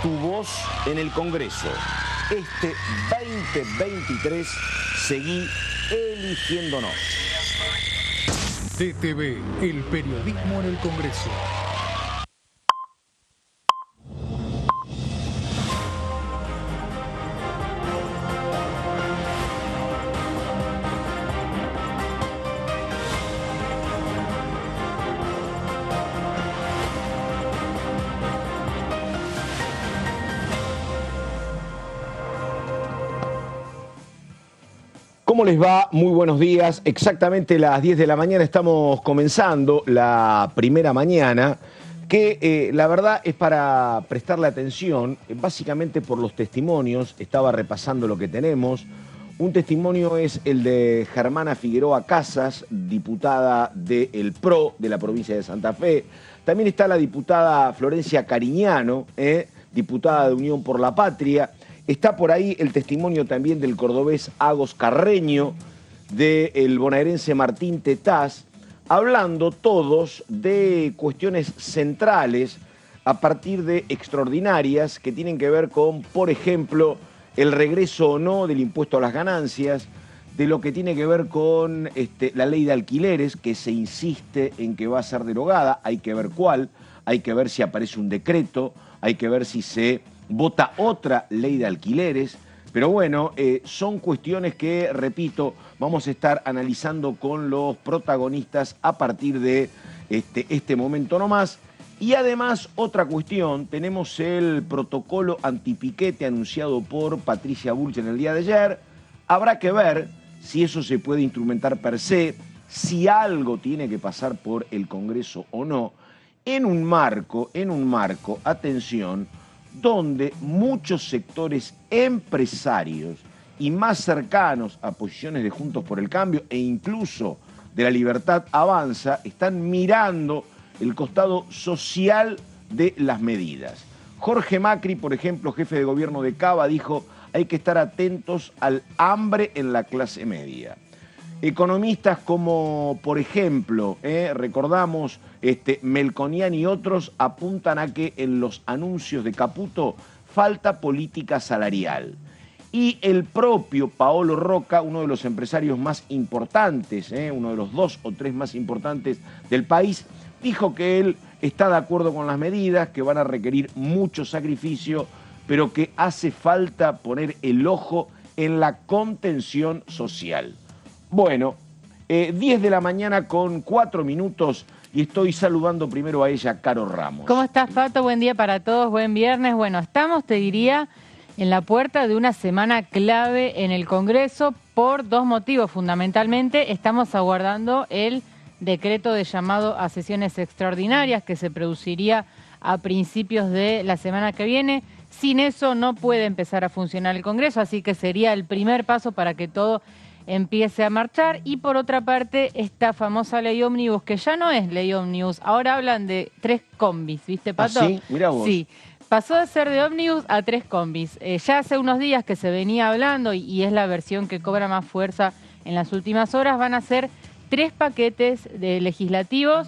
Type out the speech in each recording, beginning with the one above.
Tu voz en el Congreso. Este 2023 seguí eligiéndonos. DTV, el periodismo en el Congreso. ¿Cómo les va? Muy buenos días. Exactamente las 10 de la mañana estamos comenzando la primera mañana, que la verdad es para prestarle atención, básicamente por los testimonios. Estaba repasando lo que tenemos. Un testimonio es el de Germana Figueroa Casas, diputada del PRO de la provincia de Santa Fe. También está la diputada Florencia Cariñano, diputada de Unión por la Patria. Está por ahí el testimonio también del cordobés Agos Carreño, del bonaerense Martín Tetaz, hablando todos de cuestiones centrales a partir de extraordinarias que tienen que ver con, por ejemplo, el regreso o no del impuesto a las ganancias, de lo que tiene que ver con la ley de alquileres, que se insiste en que va a ser derogada. Hay que ver cuál, hay que ver si aparece un decreto, hay que ver si se vota otra ley de alquileres, pero bueno, son cuestiones que, repito, vamos a estar analizando con los protagonistas a partir de este momento nomás. Y además, otra cuestión, tenemos el protocolo antipiquete anunciado por Patricia Bullrich en el día de ayer. Habrá que ver si eso se puede instrumentar per se, si algo tiene que pasar por el Congreso o no, en un marco, atención, donde muchos sectores empresarios y más cercanos a posiciones de Juntos por el Cambio e incluso de La Libertad Avanza están mirando el costado social de las medidas. Jorge Macri, por ejemplo, jefe de gobierno de Cava, dijo: hay que estar atentos al hambre en la clase media. Economistas como, por ejemplo, recordamos, Melconian y otros apuntan a que en los anuncios de Caputo falta política salarial. Y el propio Paolo Roca, uno de los empresarios más importantes, uno de los 2 o 3 más importantes del país, dijo que él está de acuerdo con las medidas, que van a requerir mucho sacrificio, pero que hace falta poner el ojo en la contención social. Bueno, 10 de la mañana con 4 minutos y estoy saludando primero a ella, Caro Ramos. ¿Cómo estás, Pato? Buen día para todos, buen viernes. Bueno, estamos, te diría, en la puerta de una semana clave en el Congreso por 2 motivos. Fundamentalmente, estamos aguardando el decreto de llamado a sesiones extraordinarias que se produciría a principios de la semana que viene. Sin eso no puede empezar a funcionar el Congreso, así que sería el primer paso para que todo empiece a marchar. Y por otra parte, esta famosa ley ómnibus, que ya no es ley ómnibus, ahora hablan de 3 combis, ¿viste, Pato? ¿Ah, sí? Mirá vos. Sí, pasó de ser de ómnibus a 3 combis. Ya hace unos días que se venía hablando, y es la versión que cobra más fuerza en las últimas horas, van a ser 3 paquetes de legislativos.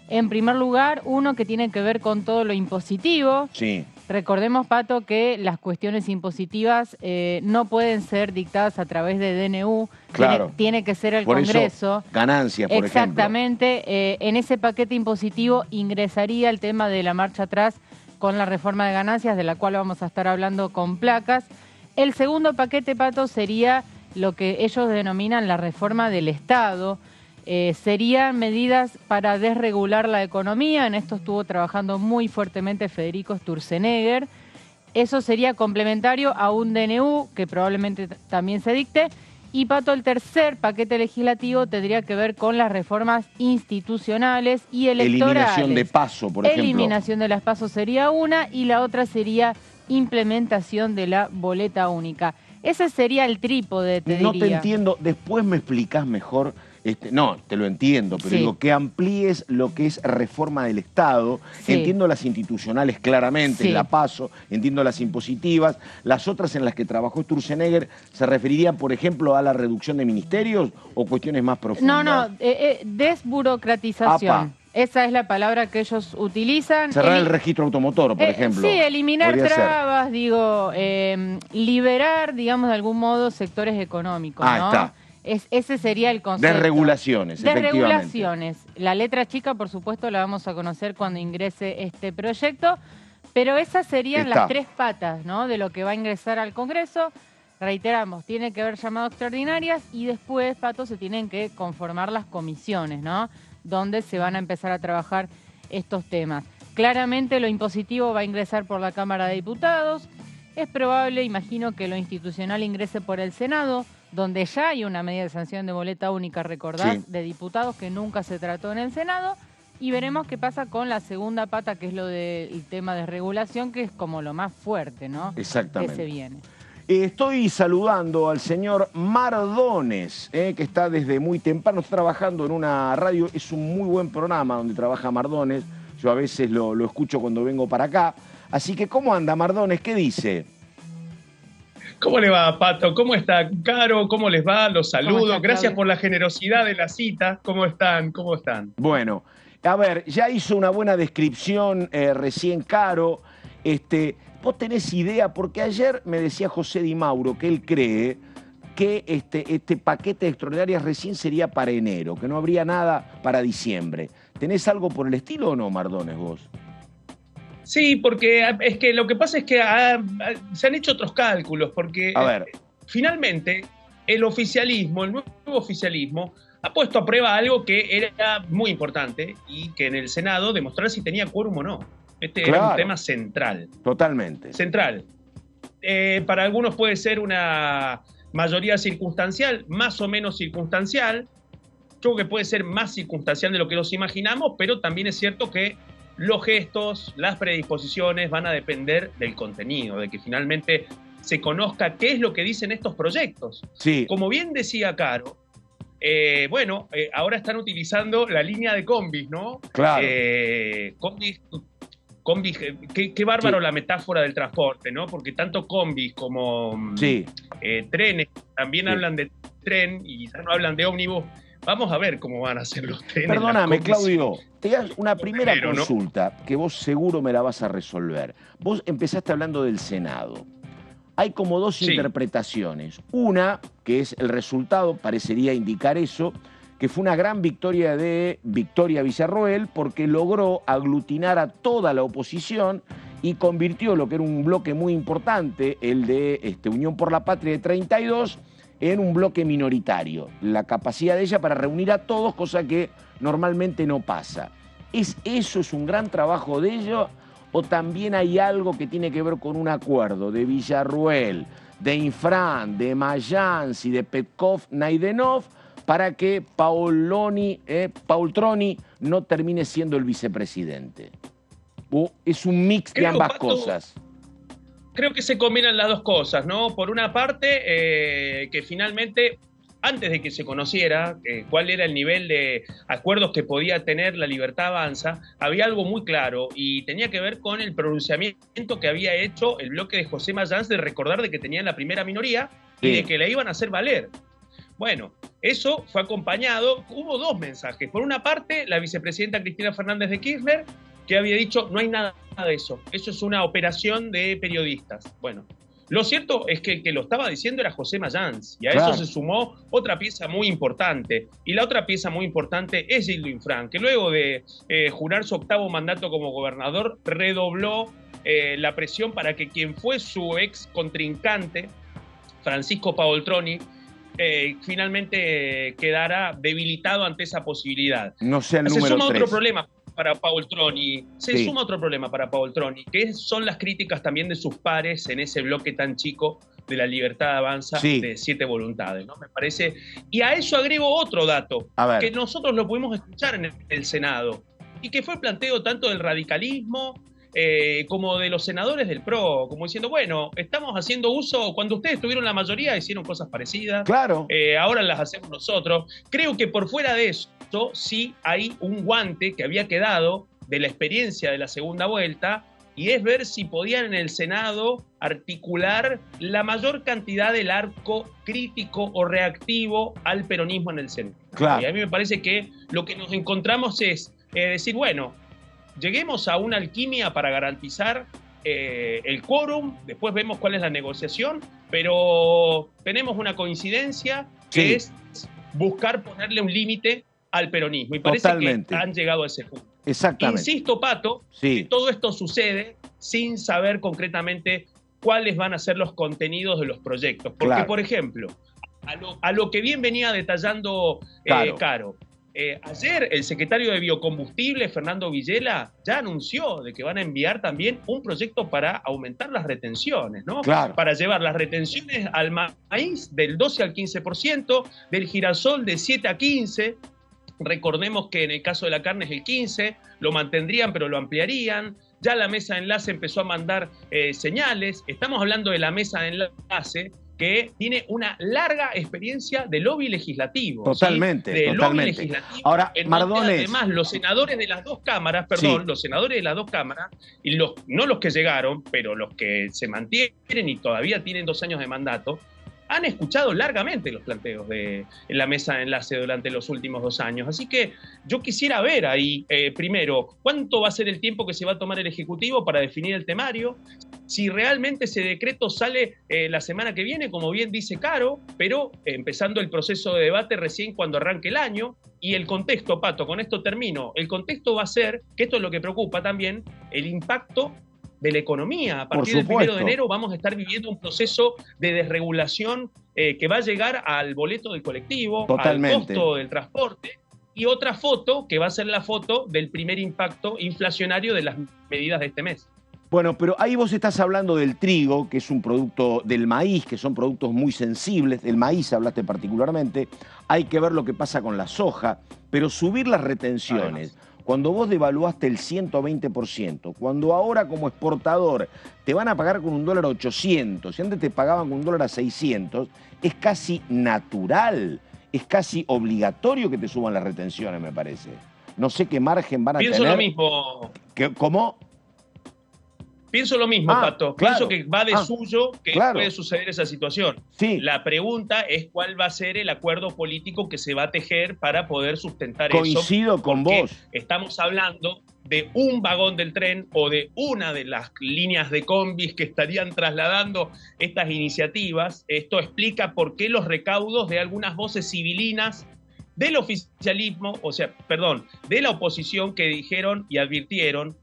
En primer lugar, uno que tiene que ver con todo lo impositivo. Sí. Recordemos, Pato, que las cuestiones impositivas no pueden ser dictadas a través de DNU. Claro. Tiene que ser el por Congreso. Eso, ganancias, por Exactamente. ejemplo. En ese paquete impositivo ingresaría el tema de la marcha atrás con la reforma de ganancias, de la cual vamos a estar hablando con placas. El segundo paquete, Pato, sería lo que ellos denominan la reforma del Estado. Serían medidas para desregular la economía. En esto estuvo trabajando muy fuertemente Federico Sturzenegger. Eso sería complementario a un DNU que probablemente también se dicte. Y, Pato, el tercer paquete legislativo tendría que ver con las reformas institucionales y electorales. Eliminación de PASO, por ejemplo. Eliminación de las PASO sería una, y la otra sería implementación de la boleta única. Ese sería el trípode, te diría. No te entiendo, después me explicás mejor. No, te lo entiendo, pero sí, digo, que amplíes lo que es reforma del Estado. Sí. Entiendo las institucionales claramente, Sí, la PASO, entiendo las impositivas. Las otras en las que trabajó Sturzenegger, ¿se referirían, por ejemplo, a la reducción de ministerios o cuestiones más profundas? No, desburocratización. Apa. Esa es la palabra que ellos utilizan. Cerrar el registro automotor, por ejemplo. Sí, eliminar Podría trabas, digo, liberar, digamos, de algún modo sectores económicos, ¿no? Está. Ese sería el concepto. Desregulaciones, efectivamente. Desregulaciones. La letra chica, por supuesto, la vamos a conocer cuando ingrese este proyecto, pero esas serían las tres patas, ¿no?, de lo que va a ingresar al Congreso. Reiteramos, tiene que haber llamadas extraordinarias y después, Pato, se tienen que conformar las comisiones, ¿no?, donde se van a empezar a trabajar estos temas. Claramente lo impositivo va a ingresar por la Cámara de Diputados. Es probable, imagino, que lo institucional ingrese por el Senado, donde ya hay una medida de sanción de boleta única, recordad, de diputados que nunca se trató en el Senado. Y veremos qué pasa con la segunda pata, que es lo del tema de regulación, que es como lo más fuerte, ¿no?, Exactamente. que se viene. Estoy saludando al señor Mardones, que está desde muy temprano, está trabajando en una radio. Es un muy buen programa donde trabaja Mardones. Yo a veces lo escucho cuando vengo para acá. Así que, ¿cómo anda, Mardones? ¿Qué dice? ¿Cómo le va, Pato? ¿Cómo está, Caro? ¿Cómo les va? Los saludo. Gracias por la generosidad de la cita. ¿Cómo están? ¿Cómo están? Bueno, a ver, ya hizo una buena descripción recién, Caro. ¿Vos tenés idea? Porque ayer me decía José Di Mauro que él cree que este paquete de extraordinarias recién sería para enero, que no habría nada para diciembre. ¿Tenés algo por el estilo o no, Mardones, vos? Sí, porque es que lo que pasa es que se han hecho otros cálculos, porque finalmente el oficialismo, el nuevo oficialismo, ha puesto a prueba algo que era muy importante y que en el Senado demostrar si tenía quórum o no. Era un tema central. Totalmente. Central. Para algunos puede ser una mayoría circunstancial, más o menos circunstancial. Creo que puede ser más circunstancial de lo que nos imaginamos, pero también es cierto que los gestos, las predisposiciones van a depender del contenido, de que finalmente se conozca qué es lo que dicen estos proyectos. Sí. Como bien decía Caro, ahora están utilizando la línea de combis, ¿no? Claro. Combis, qué bárbaro la metáfora del transporte, ¿no? Porque tanto combis como trenes también hablan de tren y ya no hablan de ómnibus. Vamos a ver cómo van a ser los trenes. Perdóname, Claudio, te hago una primera consulta, ¿no?, que vos seguro me la vas a resolver. Vos empezaste hablando del Senado. Hay como dos interpretaciones. Una, que es el resultado, parecería indicar eso, que fue una gran victoria de Victoria Villarroel porque logró aglutinar a toda la oposición y convirtió lo que era un bloque muy importante, el de Unión por la Patria de 32, en un bloque minoritario. La capacidad de ella para reunir a todos, cosa que normalmente no pasa. ¿Eso es un gran trabajo de ellos o también hay algo que tiene que ver con un acuerdo de Villarroel, de Infran, de Mayans y de Petkov-Naidenov para que Paultroni no termine siendo el vicepresidente? ¿O es un mix de ambas cosas? Creo que se combinan las dos cosas, ¿no? Por una parte, que finalmente, antes de que se conociera cuál era el nivel de acuerdos que podía tener la Libertad Avanza, había algo muy claro y tenía que ver con el pronunciamiento que había hecho el bloque de José Mayans de recordar de que tenían la primera minoría y de que la iban a hacer valer. Bueno, eso fue acompañado, hubo dos mensajes. Por una parte, la vicepresidenta Cristina Fernández de Kirchner, que había dicho, no hay nada de eso es una operación de periodistas. Bueno, lo cierto es que el que lo estaba diciendo era José Mayans, y a eso se sumó otra pieza muy importante, y la otra pieza muy importante es Gildo Infran, que luego de jurar su octavo mandato como gobernador, redobló la presión para que quien fue su ex contrincante, Francisco Paoltroni, finalmente quedara debilitado ante esa posibilidad. No sea el número 3. Se suma otro problema para Paoltroni, suma otro problema para Paoltroni, que son las críticas también de sus pares en ese bloque tan chico de la Libertad Avanza de 7 voluntades, ¿no? Me parece. Y a eso agrego otro dato, que nosotros lo pudimos escuchar en el Senado, y que fue el planteo tanto del radicalismo como de los senadores del PRO, como diciendo, bueno, estamos haciendo uso, cuando ustedes tuvieron la mayoría hicieron cosas parecidas, ahora las hacemos nosotros. Creo que por fuera de eso sí hay un guante que había quedado de la experiencia de la segunda vuelta, y es ver si podían en el Senado articular la mayor cantidad del arco crítico o reactivo al peronismo en el Senado. Y a mí me parece que lo que nos encontramos es decir, bueno, lleguemos a una alquimia para garantizar el quórum, después vemos cuál es la negociación, pero tenemos una coincidencia que es buscar ponerle un límite al peronismo. Y parece que han llegado a ese punto. Exactamente. Insisto, Pato, que todo esto sucede sin saber concretamente cuáles van a ser los contenidos de los proyectos. Porque, por ejemplo, a lo que bien venía detallando Caro, ayer el secretario de Biocombustibles, Fernando Villela, ya anunció de que van a enviar también un proyecto para aumentar las retenciones, ¿no? Para llevar las retenciones al maíz del 12 al 15%, del girasol de 7 a 15%. Recordemos que en el caso de la carne es el 15%, lo mantendrían pero lo ampliarían. Ya la mesa de enlace empezó a mandar señales. Estamos hablando de la mesa de enlace que tiene una larga experiencia de lobby legislativo. Totalmente, ¿sí? Lobby legislativo. Ahora, Mardones. Además, los senadores de las dos cámaras, los senadores de las dos cámaras, y no los que llegaron, pero los que se mantienen y todavía tienen 2 años de mandato, han escuchado largamente los planteos en la mesa de enlace durante los últimos 2 años. Así que yo quisiera ver ahí, primero, cuánto va a ser el tiempo que se va a tomar el Ejecutivo para definir el temario, si realmente ese decreto sale la semana que viene, como bien dice Caro, pero empezando el proceso de debate recién cuando arranque el año, y el contexto, Pato, con esto termino, el contexto va a ser, que esto es lo que preocupa también, el impacto de la economía. A partir del 1 de enero vamos a estar viviendo un proceso de desregulación que va a llegar al boleto del colectivo, al costo del transporte, y otra foto que va a ser la foto del primer impacto inflacionario de las medidas de este mes. Bueno, pero ahí vos estás hablando del trigo, que es un producto del maíz, que son productos muy sensibles. Del maíz hablaste particularmente. Hay que ver lo que pasa con la soja, pero subir las retenciones. Además, cuando vos devaluaste el 120%, cuando ahora como exportador te van a pagar con $1.800, y antes te pagaban con $600, es casi natural, es casi obligatorio que te suban las retenciones, me parece. No sé qué margen van a tener. Pienso lo mismo. ¿Cómo? Pienso lo mismo, Pato. Pienso que va de suyo que puede suceder esa situación. La pregunta es cuál va a ser el acuerdo político que se va a tejer para poder sustentar eso. Coincido con vos. Estamos hablando de un vagón del tren o de una de las líneas de combis que estarían trasladando estas iniciativas. Esto explica por qué los recaudos de algunas voces civilinas del oficialismo, de la oposición, que dijeron y advirtieron: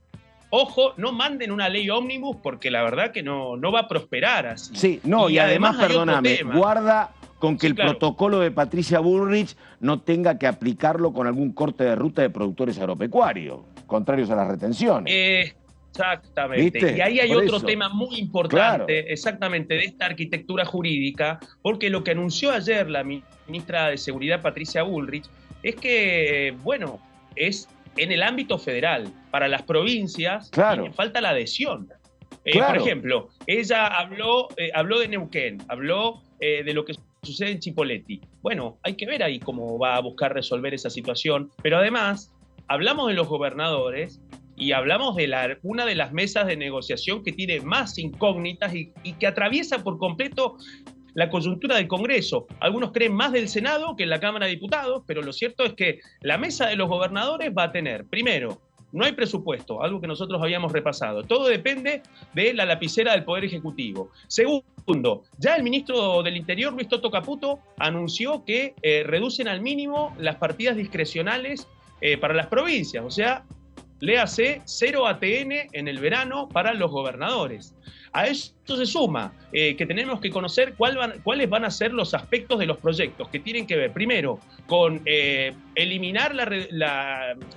ojo, no manden una ley ómnibus porque la verdad que no va a prosperar así. Sí, no, y además perdóname, guarda con que el protocolo de Patricia Bullrich no tenga que aplicarlo con algún corte de ruta de productores agropecuarios, contrarios a las retenciones. Exactamente. ¿Viste? Y ahí hay otro tema muy importante, exactamente, de esta arquitectura jurídica, porque lo que anunció ayer la ministra de Seguridad, Patricia Bullrich, es que, es en el ámbito federal. Para las provincias falta la adhesión. Por ejemplo, ella habló de Neuquén, habló de lo que sucede en Chipoleti. Bueno, hay que ver ahí cómo va a buscar resolver esa situación, pero además hablamos de los gobernadores y hablamos de una de las mesas de negociación que tiene más incógnitas y que atraviesa por completo la coyuntura del Congreso. Algunos creen más del Senado que en la Cámara de Diputados, pero lo cierto es que la mesa de los gobernadores va a tener, primero, no hay presupuesto, algo que nosotros habíamos repasado. Todo depende de la lapicera del Poder Ejecutivo. Segundo, ya el ministro del Interior, Luis Toto Caputo, anunció que reducen al mínimo las partidas discrecionales para las provincias, o sea, léase 0 ATN en el verano para los gobernadores. A esto se suma que tenemos que conocer cuáles van a ser los aspectos de los proyectos que tienen que ver, primero, con eliminar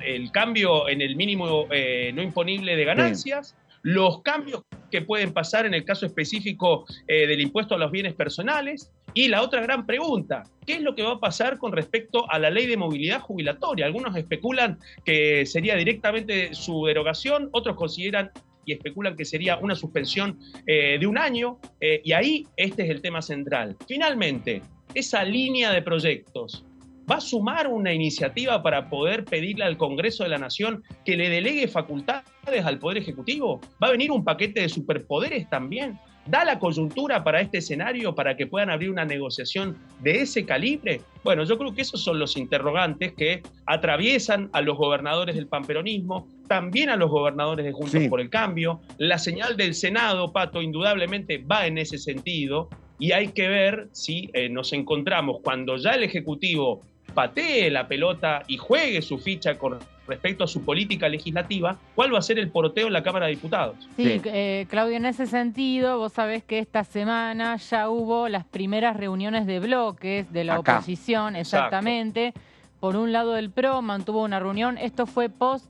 el cambio en el mínimo no imponible de ganancias, los cambios que pueden pasar en el caso específico del impuesto a los bienes personales, y la otra gran pregunta: ¿qué es lo que va a pasar con respecto a la ley de movilidad jubilatoria? Algunos especulan que sería directamente su derogación, otros consideran y especulan que sería una suspensión de 1 año, y ahí este es el tema central. Finalmente, esa línea de proyectos ¿Va a sumar una iniciativa para poder pedirle al Congreso de la Nación que le delegue facultades al Poder Ejecutivo? ¿Va a venir un paquete de superpoderes también? ¿Da la coyuntura para este escenario para que puedan abrir una negociación de ese calibre? Bueno, yo creo que esos son los interrogantes que atraviesan a los gobernadores del panperonismo, también a los gobernadores de Juntos por el Cambio. La señal del Senado, Pato, indudablemente va en ese sentido, y hay que ver si nos encontramos cuando ya el Ejecutivo patee la pelota y juegue su ficha con respecto a su política legislativa, ¿cuál va a ser el poroteo en la Cámara de Diputados? Sí, Claudio, en ese sentido, vos sabés que esta semana ya hubo las primeras reuniones de bloques de la oposición, exactamente. Exacto. Por un lado, el PRO mantuvo una reunión, esto fue post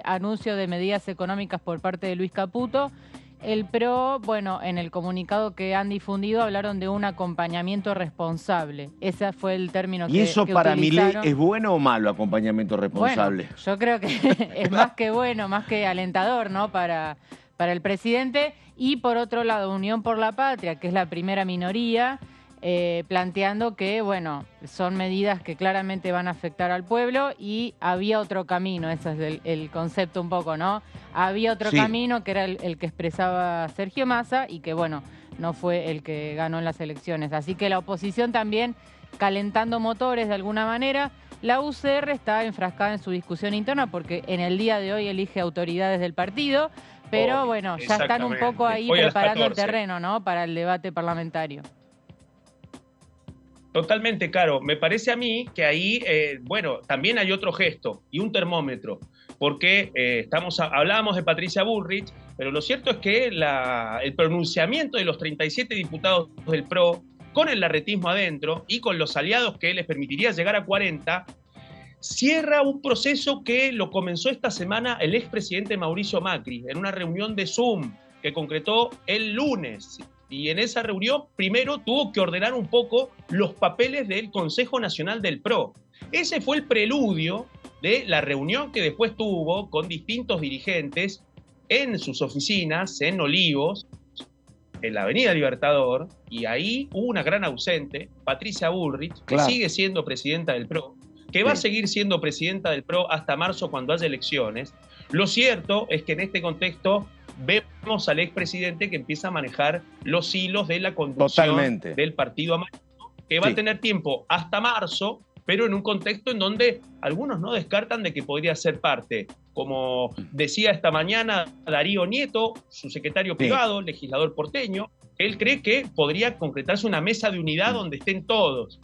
anuncio de medidas económicas por parte de Luis Caputo. El PRO, bueno, en el comunicado que han difundido hablaron de un acompañamiento responsable. Ese fue el término que utilizaron. ¿Y eso para Milei es bueno o malo, acompañamiento responsable? Bueno, yo creo que es más que bueno, más que alentador, ¿no? Para el presidente. Y por otro lado, Unión por la Patria, que es la primera minoría, planteando que, bueno, son medidas que claramente van a afectar al pueblo y había otro camino, ese es el concepto un poco, ¿no? Había otro camino que era el que expresaba Sergio Massa y que, bueno, no fue el que ganó en las elecciones. Así que la oposición también calentando motores de alguna manera. La UCR está enfrascada en su discusión interna porque en el día de hoy elige autoridades del partido, pero bueno, ya están un poco ahí preparando el terreno, ¿no? Para el debate parlamentario. Totalmente, Caro. Me parece a mí que ahí, bueno, también hay otro gesto y un termómetro, porque hablábamos de Patricia Bullrich, pero lo cierto es que el pronunciamiento de los 37 diputados del PRO, con el larretismo adentro y con los aliados que les permitiría llegar a 40, cierra un proceso que lo comenzó esta semana el expresidente Mauricio Macri en una reunión de Zoom que concretó el lunes. Y en esa reunión primero tuvo que ordenar un poco los papeles del Consejo Nacional del PRO. Ese fue el preludio de la reunión que después tuvo con distintos dirigentes en sus oficinas, en Olivos, en la Avenida Libertador, y ahí hubo una gran ausente, Patricia Bullrich, que sigue siendo presidenta del PRO, que va a seguir siendo presidenta del PRO hasta marzo cuando haya elecciones. Lo cierto es que en este contexto vemos al expresidente que empieza a manejar los hilos de la conducción del Partido Amarillo, que va a tener tiempo hasta marzo, pero en un contexto en donde algunos no descartan de que podría ser parte. Como decía esta mañana Darío Nieto, su secretario privado, legislador porteño, él cree que podría concretarse una mesa de unidad donde estén todos.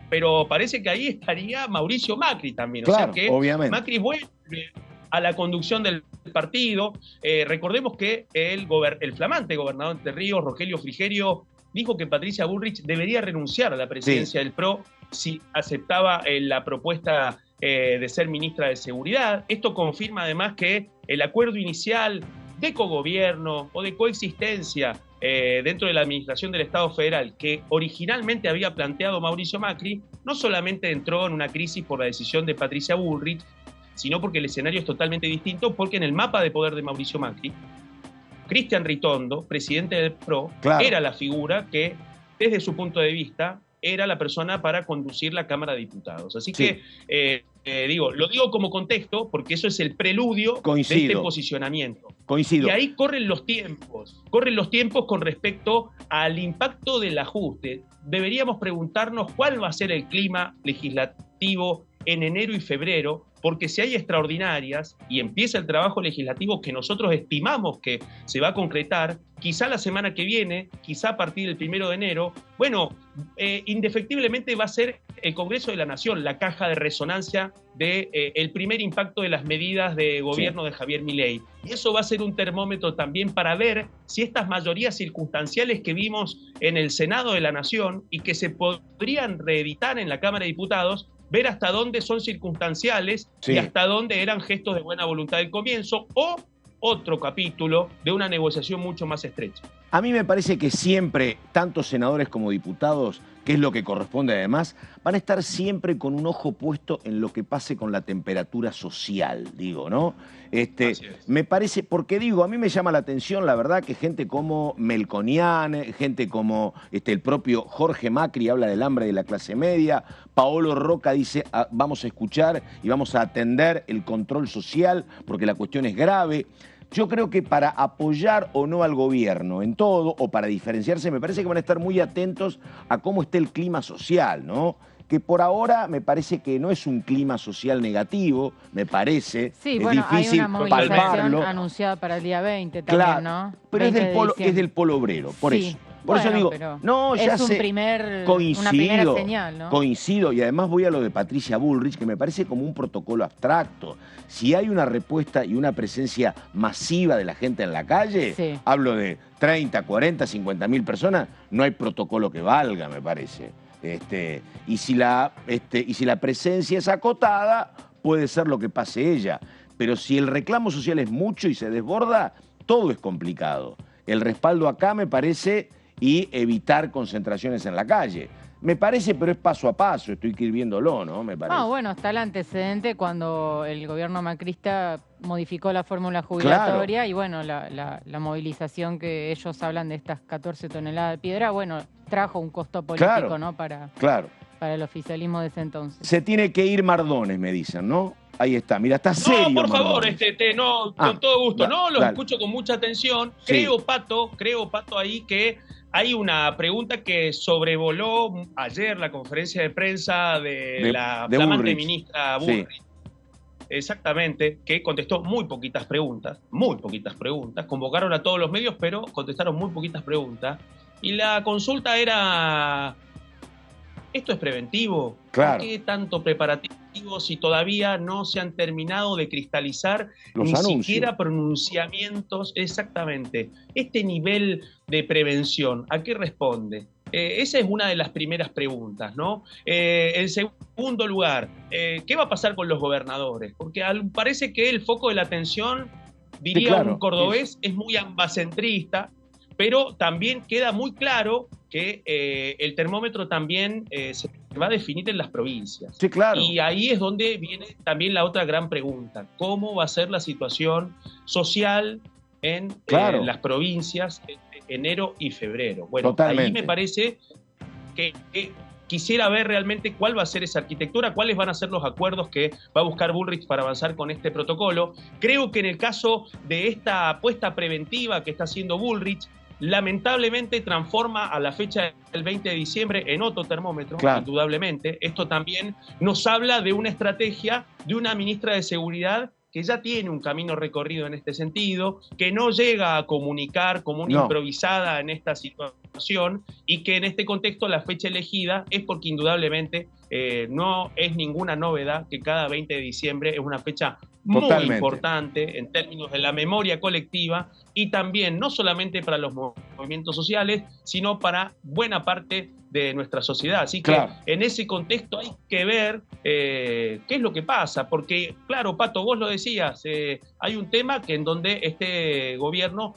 Pero parece que ahí estaría Mauricio Macri también. Claro, o sea que obviamente. Macri vuelve a la conducción del partido. Recordemos que el flamante gobernador de Entre Ríos, Rogelio Frigerio, dijo que Patricia Bullrich debería renunciar a la presidencia del PRO si aceptaba la propuesta de ser ministra de Seguridad. Esto confirma además que el acuerdo inicial de cogobierno o de coexistencia dentro de la administración del Estado Federal que originalmente había planteado Mauricio Macri, no solamente entró en una crisis por la decisión de Patricia Bullrich, sino porque el escenario es totalmente distinto, porque en el mapa de poder de Mauricio Macri, Cristian Ritondo, presidente del PRO, era la figura que, desde su punto de vista, era la persona para conducir la Cámara de Diputados. Así que, lo digo como contexto, porque eso es el preludio de este posicionamiento. Coincido. Y ahí corren los tiempos con respecto al impacto del ajuste. Deberíamos preguntarnos cuál va a ser el clima legislativo en enero y febrero, porque si hay extraordinarias y empieza el trabajo legislativo que nosotros estimamos que se va a concretar, quizá la semana que viene, quizá a partir del 1 de enero, bueno, indefectiblemente va a ser el Congreso de la Nación la caja de resonancia del primer impacto de las medidas de gobierno de Javier Milei. Y eso va a ser un termómetro también para ver si estas mayorías circunstanciales que vimos en el Senado de la Nación y que se podrían reeditar en la Cámara de Diputados, ver hasta dónde son circunstanciales y hasta dónde eran gestos de buena voluntad del comienzo o otro capítulo de una negociación mucho más estrecha. A mí me parece que siempre, tanto senadores como diputados, que es lo que corresponde además, van a estar siempre con un ojo puesto en lo que pase con la temperatura social, digo, ¿no? Me parece, porque digo, a mí me llama la atención, la verdad, que gente como Melconian, gente como el propio Jorge Macri habla del hambre de la clase media, Paolo Roca dice, vamos a escuchar y vamos a atender el control social porque la cuestión es grave. Yo creo que para apoyar o no al gobierno en todo, o para diferenciarse, me parece que van a estar muy atentos a cómo esté el clima social, ¿no? Que por ahora me parece que no es un clima social negativo, me parece. Sí, es bueno, difícil hay una movilización palparlo. anunciada para el día 20 también, Claro, ¿no? pero es del polo obrero, por sí. eso. Por bueno, eso digo, pero no, ya es sé, una primera señal, ¿no? Coincido, y además voy a lo de Patricia Bullrich, que me parece como un protocolo abstracto. Si hay una respuesta y una presencia masiva de la gente en la calle, sí. hablo de 30, 40, 50 mil personas, no hay protocolo que valga, me parece. Y si la presencia es acotada, puede ser lo que pase ella. Pero si el reclamo social es mucho y se desborda, todo es complicado. El respaldo acá me parece y evitar concentraciones en la calle. Me parece, pero es paso a paso, estoy viéndolo, ¿no? Me parece. No, bueno, está el antecedente cuando el gobierno macrista modificó la fórmula jubilatoria, claro. Y bueno, la movilización que ellos hablan de estas 14 toneladas de piedra, bueno, trajo un costo político, claro, ¿no? Para el oficialismo de ese entonces. Se tiene que ir Mardones, me dicen, ¿no? Ahí está, mira, está serio. No, por favor, Mardones. Con todo gusto. Los dale. Escucho con mucha atención. Sí. Creo, Pato, ahí que hay una pregunta que sobrevoló ayer la conferencia de prensa de la flamante ministra Bullrich. Sí. Exactamente, que contestó muy poquitas preguntas. Convocaron a todos los medios, pero contestaron muy poquitas preguntas. Y la consulta era, ¿esto es preventivo? Claro. ¿Por qué tanto preparativo si todavía no se han terminado de cristalizar los ni anuncios. Siquiera pronunciamientos? Exactamente. Este nivel de prevención, ¿a qué responde? Esa es una de las primeras preguntas, ¿no? En segundo lugar, ¿qué va a pasar con los gobernadores? Porque parece que el foco de la atención, diría sí, claro, un cordobés, es muy ambacentrista, pero también queda muy claro que el termómetro también se va a definir en las provincias. Sí, claro. Y ahí es donde viene también la otra gran pregunta. ¿Cómo va a ser la situación social en las provincias en enero y febrero? Bueno, totalmente. Ahí me parece que quisiera ver realmente cuál va a ser esa arquitectura, cuáles van a ser los acuerdos que va a buscar Bullrich para avanzar con este protocolo. Creo que en el caso de esta apuesta preventiva que está haciendo Bullrich, lamentablemente transforma a la fecha del 20 de diciembre en otro termómetro, claro. Indudablemente. Esto también nos habla de una estrategia de una ministra de Seguridad que ya tiene un camino recorrido en este sentido, que no llega a comunicar como una improvisada en esta situación y que en este contexto la fecha elegida es porque indudablemente no es ninguna novedad que cada 20 de diciembre es una fecha muy importante en términos de la memoria colectiva y también no solamente para los movimientos sociales, sino para buena parte de nuestra sociedad. Así que en ese contexto hay que ver qué es lo que pasa, porque claro, Pato, vos lo decías, hay un tema que en donde este gobierno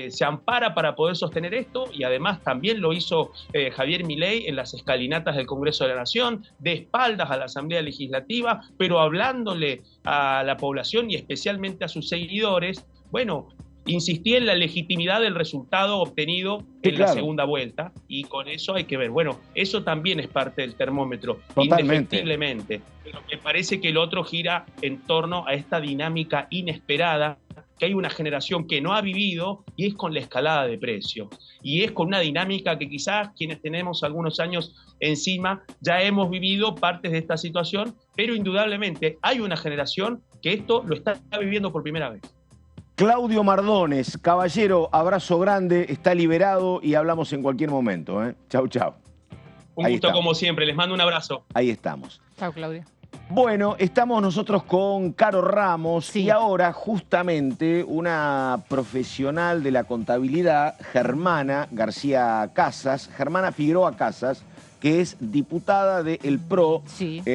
se ampara para poder sostener esto y además también lo hizo Javier Milei en las escalinatas del Congreso de la Nación, de espaldas a la Asamblea Legislativa, pero hablándole a la población y especialmente a sus seguidores, bueno, insistí en la legitimidad del resultado obtenido en la segunda vuelta y con eso hay que ver. Bueno, eso también es parte del termómetro, indefectiblemente. Pero me parece que el otro gira en torno a esta dinámica inesperada que hay una generación que no ha vivido y es con la escalada de precios. Y es con una dinámica que quizás quienes tenemos algunos años encima ya hemos vivido partes de esta situación, pero indudablemente hay una generación que esto lo está viviendo por primera vez. Claudio Mardones, caballero, abrazo grande, está liberado y hablamos en cualquier momento. Chau, chau. Un gusto como siempre, les mando un abrazo. Ahí estamos. Chau, Claudio. Bueno, estamos nosotros con Caro Ramos y ahora justamente una profesional de la contabilidad, Germana García Casas, Germana Figueroa Casas, que es diputada del PRO,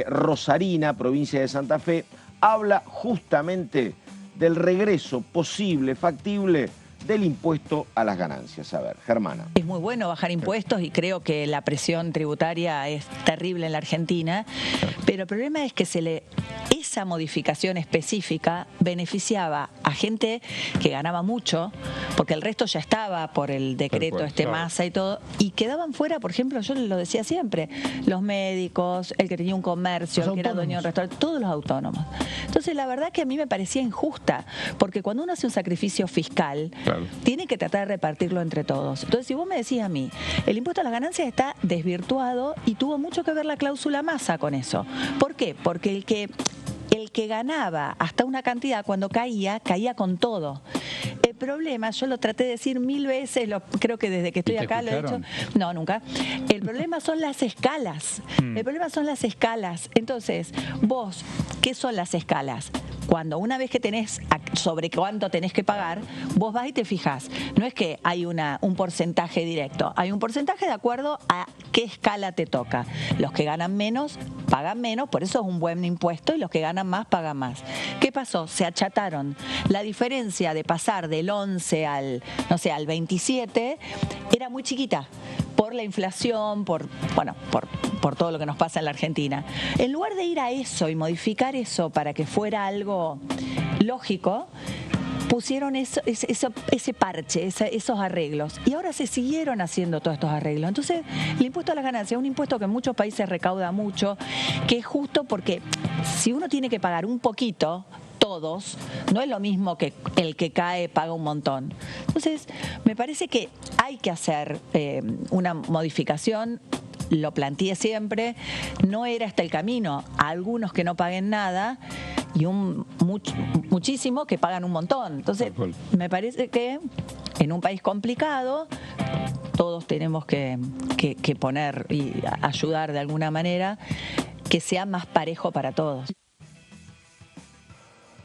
Rosarina, provincia de Santa Fe, habla justamente del regreso posible, factible, del impuesto a las ganancias. A ver, Germana. Es muy bueno bajar impuestos y creo que la presión tributaria es terrible en la Argentina, pero el problema es que esa modificación específica beneficiaba a gente que ganaba mucho, porque el resto ya estaba por el decreto Massa y todo, y quedaban fuera, por ejemplo, yo lo decía siempre, los médicos, el que tenía un comercio, el que era dueño de un restaurante, todos los autónomos. Entonces, la verdad que a mí me parecía injusta, porque cuando uno hace un sacrificio fiscal, tiene que tratar de repartirlo entre todos. Entonces, si vos me decís a mí, el impuesto a las ganancias está desvirtuado y tuvo mucho que ver la cláusula Massa con eso. ¿Por qué? Porque el que ganaba hasta una cantidad, cuando caía con todo. El problema, yo lo traté de decir 1000 veces, creo que desde que estoy acá lo he dicho. No, nunca. El problema son las escalas. El problema son las escalas. Entonces, vos, ¿qué son las escalas? Cuando una vez que tenés sobre cuánto tenés que pagar, vos vas y te fijás. No es que hay un porcentaje directo, hay un porcentaje de acuerdo a qué escala te toca. Los que ganan menos, pagan menos, por eso es un buen impuesto, y los que ganan más, pagan más. ¿Qué pasó? Se achataron. La diferencia de pasar del 11 al 27 era muy chiquita, por la inflación, por todo lo que nos pasa en la Argentina. En lugar de ir a eso y modificar eso para que fuera algo lógico, pusieron ese parche, esos arreglos. Y ahora se siguieron haciendo todos estos arreglos. Entonces, el impuesto a las ganancias es un impuesto que en muchos países recauda mucho, que es justo porque si uno tiene que pagar un poquito, todos, no es lo mismo que el que cae paga un montón. Entonces, me parece que hay que hacer una modificación. Lo planteé siempre, no era este el camino. A algunos que no paguen nada y muchísimo que pagan un montón. Entonces, me parece que en un país complicado todos tenemos que poner y ayudar de alguna manera que sea más parejo para todos.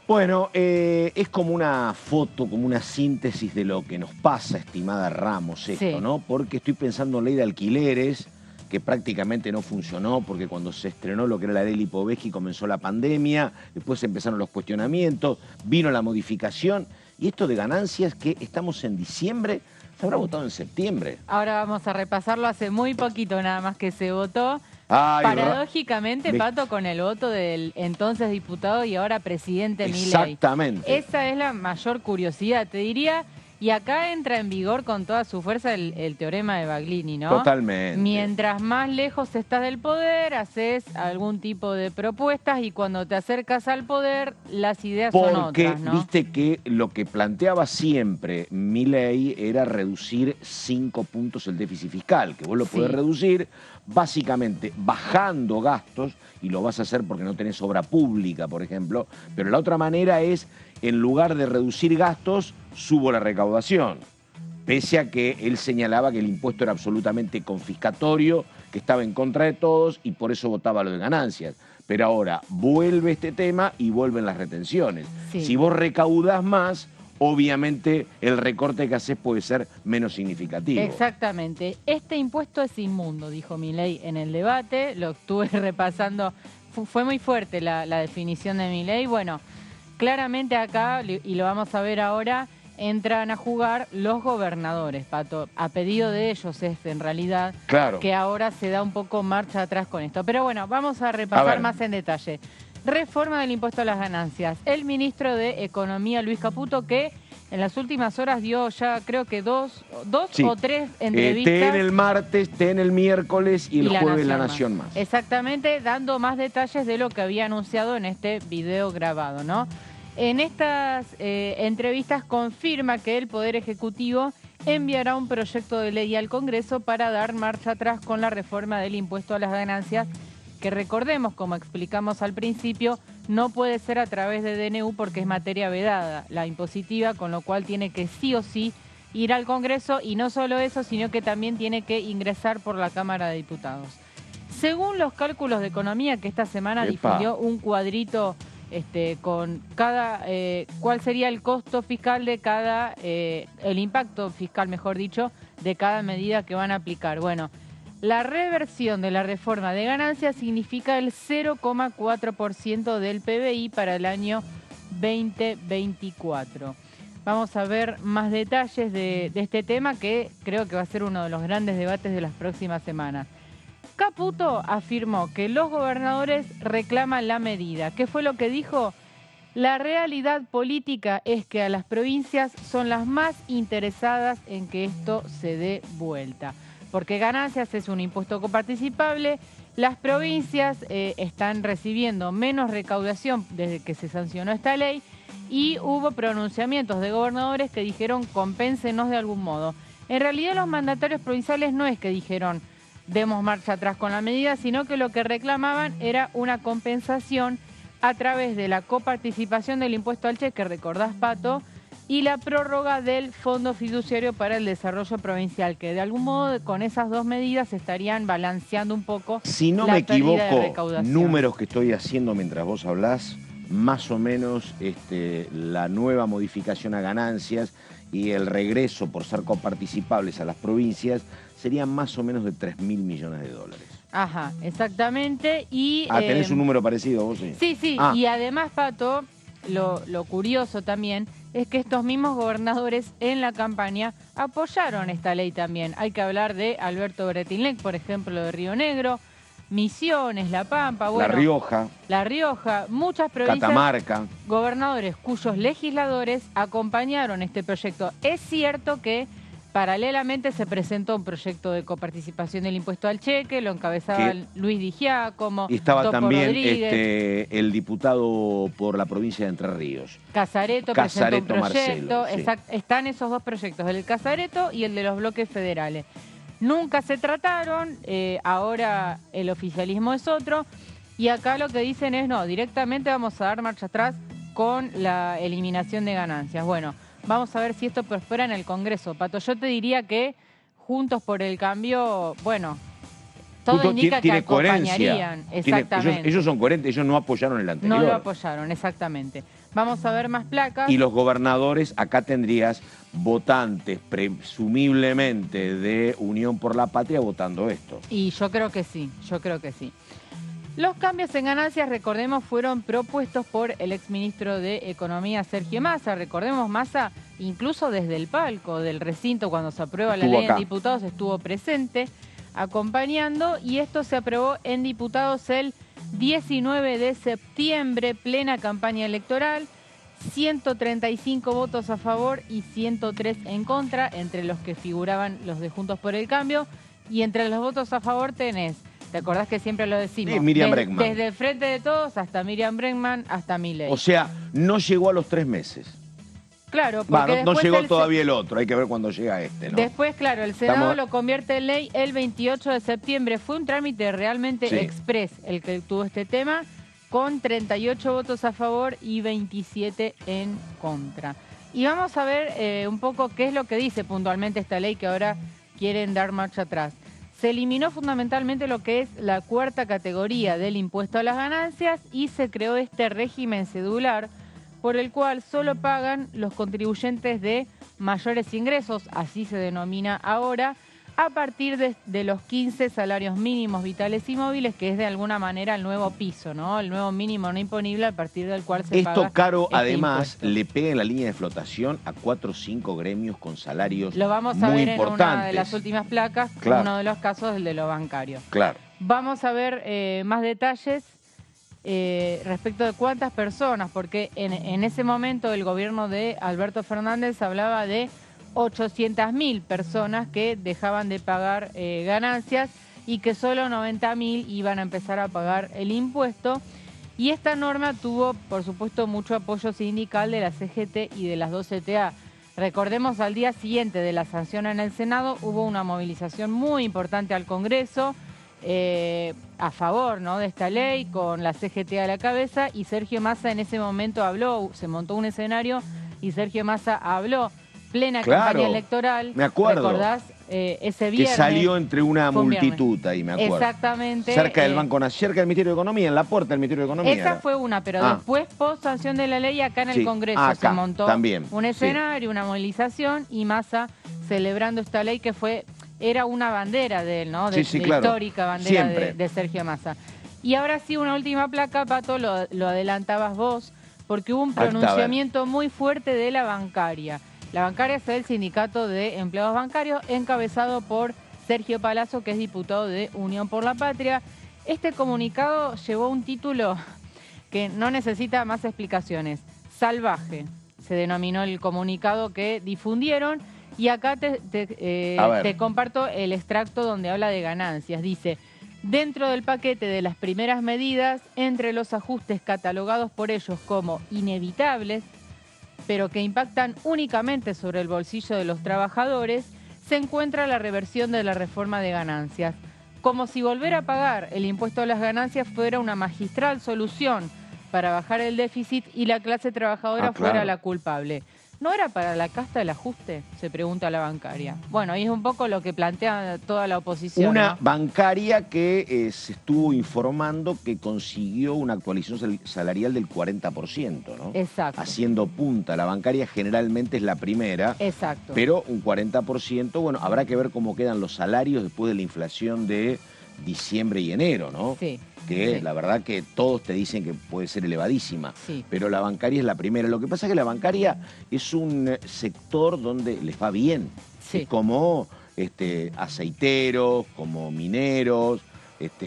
Bueno, es como una foto, como una síntesis de lo que nos pasa, estimada Ramos, esto, ¿no? Porque estoy pensando en ley de alquileres, que prácticamente no funcionó, porque cuando se estrenó lo que era la ley Lipovetsky comenzó la pandemia, después empezaron los cuestionamientos, vino la modificación, y esto de ganancias que estamos en diciembre, se habrá votado en septiembre. Ahora vamos a repasarlo, hace muy poquito nada más que se votó. Paradójicamente, Pato, con el voto del entonces diputado y ahora presidente Milei. Exactamente. Esa es la mayor curiosidad, te diría. Y acá entra en vigor con toda su fuerza el teorema de Baglini, ¿no? Totalmente. Mientras más lejos estás del poder, haces algún tipo de propuestas y cuando te acercas al poder, las ideas son otras, ¿no? Viste que lo que planteaba siempre Milei era reducir 5 puntos el déficit fiscal, que vos lo podés reducir básicamente bajando gastos, y lo vas a hacer porque no tenés obra pública, por ejemplo, pero la otra manera es, en lugar de reducir gastos, subo la recaudación. Pese a que él señalaba que el impuesto era absolutamente confiscatorio, que estaba en contra de todos y por eso votaba lo de ganancias. Pero ahora vuelve este tema y vuelven las retenciones. Si vos recaudás más, obviamente el recorte que haces puede ser menos significativo. Exactamente. Este impuesto es inmundo, dijo Milei en el debate. Lo estuve repasando. Fue muy fuerte la definición de Milei. Bueno, claramente acá, y lo vamos a ver ahora, entran a jugar los gobernadores, Pato. A pedido de ellos es en realidad que ahora se da un poco marcha atrás con esto. Pero bueno, vamos a repasar más en detalle. Reforma del impuesto a las ganancias. El ministro de Economía, Luis Caputo, que en las últimas horas dio ya creo que dos o tres entrevistas. T en el martes, T en el miércoles y el jueves La Nación más. Exactamente, dando más detalles de lo que había anunciado en este video grabado, ¿no? En estas entrevistas confirma que el Poder Ejecutivo enviará un proyecto de ley al Congreso para dar marcha atrás con la reforma del impuesto a las ganancias, que recordemos, como explicamos al principio, no puede ser a través de DNU porque es materia vedada, la impositiva, con lo cual tiene que sí o sí ir al Congreso, y no solo eso, sino que también tiene que ingresar por la Cámara de Diputados. Según los cálculos de economía que esta semana difundió un cuadrito con cada, cuál sería el costo fiscal de cada, el impacto fiscal, mejor dicho, de cada medida que van a aplicar. Bueno, la reversión de la reforma de ganancias significa el 0,4% del PBI para el año 2024. Vamos a ver más detalles de este tema que creo que va a ser uno de los grandes debates de las próximas semanas. Caputo afirmó que los gobernadores reclaman la medida. ¿Qué fue lo que dijo? La realidad política es que a las provincias son las más interesadas en que esto se dé vuelta. Porque ganancias es un impuesto coparticipable, las provincias están recibiendo menos recaudación desde que se sancionó esta ley y hubo pronunciamientos de gobernadores que dijeron compénsenos de algún modo. En realidad los mandatarios provinciales no es que dijeron demos marcha atrás con la medida, sino que lo que reclamaban era una compensación a través de la coparticipación del impuesto al cheque, recordás, Pato, y la prórroga del Fondo Fiduciario para el Desarrollo Provincial, que de algún modo con esas dos medidas estarían balanceando un poco si no la me pérdida de equivoco, recaudación. números que estoy haciendo mientras vos hablás, más o menos la nueva modificación a ganancias y el regreso por ser coparticipables a las provincias serían más o menos de 3.000 millones de dólares. Ajá, exactamente. Y, ¿tenés un número parecido vos? Sí, sí, sí. Y además, Pato, lo curioso también es que estos mismos gobernadores en la campaña apoyaron esta ley también. Hay que hablar de Alberto Bretilnec, por ejemplo, de Río Negro, Misiones, La Pampa, bueno, La Rioja, muchas provincias, Catamarca, gobernadores cuyos legisladores acompañaron este proyecto. Es cierto que paralelamente se presentó un proyecto de coparticipación del impuesto al cheque, lo encabezaba Luis Di Giacomo, y estaba Topo también Rodríguez, el diputado por la provincia de Entre Ríos. Casareto presentó un proyecto, Marcelo, sí. Están esos dos proyectos, el del Casareto y el de los bloques federales. Nunca se trataron, ahora el oficialismo es otro, y acá lo que dicen es no, directamente vamos a dar marcha atrás con la eliminación de ganancias. Bueno, vamos a ver si esto prospera en el Congreso. Pato, yo te diría que Juntos por el Cambio, bueno, todo indica que acompañarían. Exactamente. Ellos son coherentes, ellos no apoyaron el anterior. No lo apoyaron, exactamente. Vamos a ver más placas. Y los gobernadores, acá tendrías votantes presumiblemente de Unión por la Patria votando esto. Y yo creo que sí, yo creo que sí. Los cambios en ganancias, recordemos, fueron propuestos por el exministro de Economía, Sergio Massa. Recordemos, Massa, incluso desde el palco del recinto, cuando se aprueba la ley en diputados, estuvo presente, acompañando, y esto se aprobó en diputados el 19 de septiembre, plena campaña electoral, 135 votos a favor y 103 en contra, entre los que figuraban los de Juntos por el Cambio, y entre los votos a favor tenés, ¿te acordás que siempre lo decimos? Sí, Miriam Bregman. Desde el Frente de Todos hasta Miriam Bregman hasta Milei. O sea, no llegó a los 3 meses. Claro, porque no llegó todavía el otro, hay que ver cuándo llega este, ¿no? Después, claro, el Senado lo convierte en ley el 28 de septiembre. Fue un trámite realmente express el que tuvo este tema, con 38 votos a favor y 27 en contra. Y vamos a ver un poco qué es lo que dice puntualmente esta ley que ahora quieren dar marcha atrás. Se eliminó fundamentalmente lo que es la cuarta categoría del impuesto a las ganancias y se creó este régimen cedular por el cual solo pagan los contribuyentes de mayores ingresos, así se denomina ahora, a partir de los 15 salarios mínimos vitales y móviles, que es de alguna manera el nuevo piso, ¿no? El nuevo mínimo no imponible a partir del cual se paga. Esto, Caro, este además, impuesto. le pega en la línea de flotación a 4 o 5 gremios con salarios Lo vamos a muy ver importantes. en una de las últimas placas, Claro. uno de los casos, el de lo bancario. Claro. Vamos a ver más detalles respecto de cuántas personas, porque en ese momento el gobierno de Alberto Fernández hablaba de 800.000 personas que dejaban de pagar ganancias y que solo 90.000 iban a empezar a pagar el impuesto. Y esta norma tuvo, por supuesto, mucho apoyo sindical de la CGT y de las dos CTA. Recordemos, al día siguiente de la sanción en el Senado hubo una movilización muy importante al Congreso a favor, ¿no?, de esta ley, con la CGT a la cabeza, y Sergio Massa en ese momento habló, se montó un escenario y Sergio Massa habló, plena campaña electoral. Me acuerdo. ¿Recordás? Ese viernes. Que salió entre una multitud ahí, me acuerdo. Exactamente. Cerca del Banco Nacional, cerca del Ministerio de Economía, en la puerta del Ministerio de Economía. Esa fue una, pero después, post sanción de la ley, acá en el Congreso se montó un escenario, una movilización, y Massa celebrando esta ley que era una bandera de él, ¿no? De histórica bandera de Sergio Massa. Y ahora sí, una última placa, Pato, lo adelantabas vos, porque hubo un pronunciamiento muy fuerte de la bancaria. La bancaria es el sindicato de empleados bancarios encabezado por Sergio Palazzo, que es diputado de Unión por la Patria. Este comunicado llevó un título que no necesita más explicaciones. Salvaje, se denominó el comunicado que difundieron. Y acá te comparto el extracto donde habla de ganancias. Dice, dentro del paquete de las primeras medidas, entre los ajustes catalogados por ellos como inevitables, pero que impactan únicamente sobre el bolsillo de los trabajadores, se encuentra la reversión de la reforma de ganancias. Como si volver a pagar el impuesto a las ganancias fuera una magistral solución para bajar el déficit y la clase trabajadora fuera la culpable. ¿No era para la casta el ajuste? Se pregunta la bancaria. Bueno, y es un poco lo que plantea toda la oposición. Una ¿no? bancaria que se estuvo informando que consiguió una actualización salarial del 40%, ¿no? Exacto. Haciendo punta. La bancaria generalmente es la primera. Exacto. Pero un 40%, bueno, habrá que ver cómo quedan los salarios después de la inflación de diciembre y enero, ¿no? Sí. Que la verdad que todos te dicen que puede ser elevadísima, sí. Pero la bancaria es la primera. Lo que pasa es que la bancaria es un sector donde les va bien, sí. Como aceiteros, como mineros,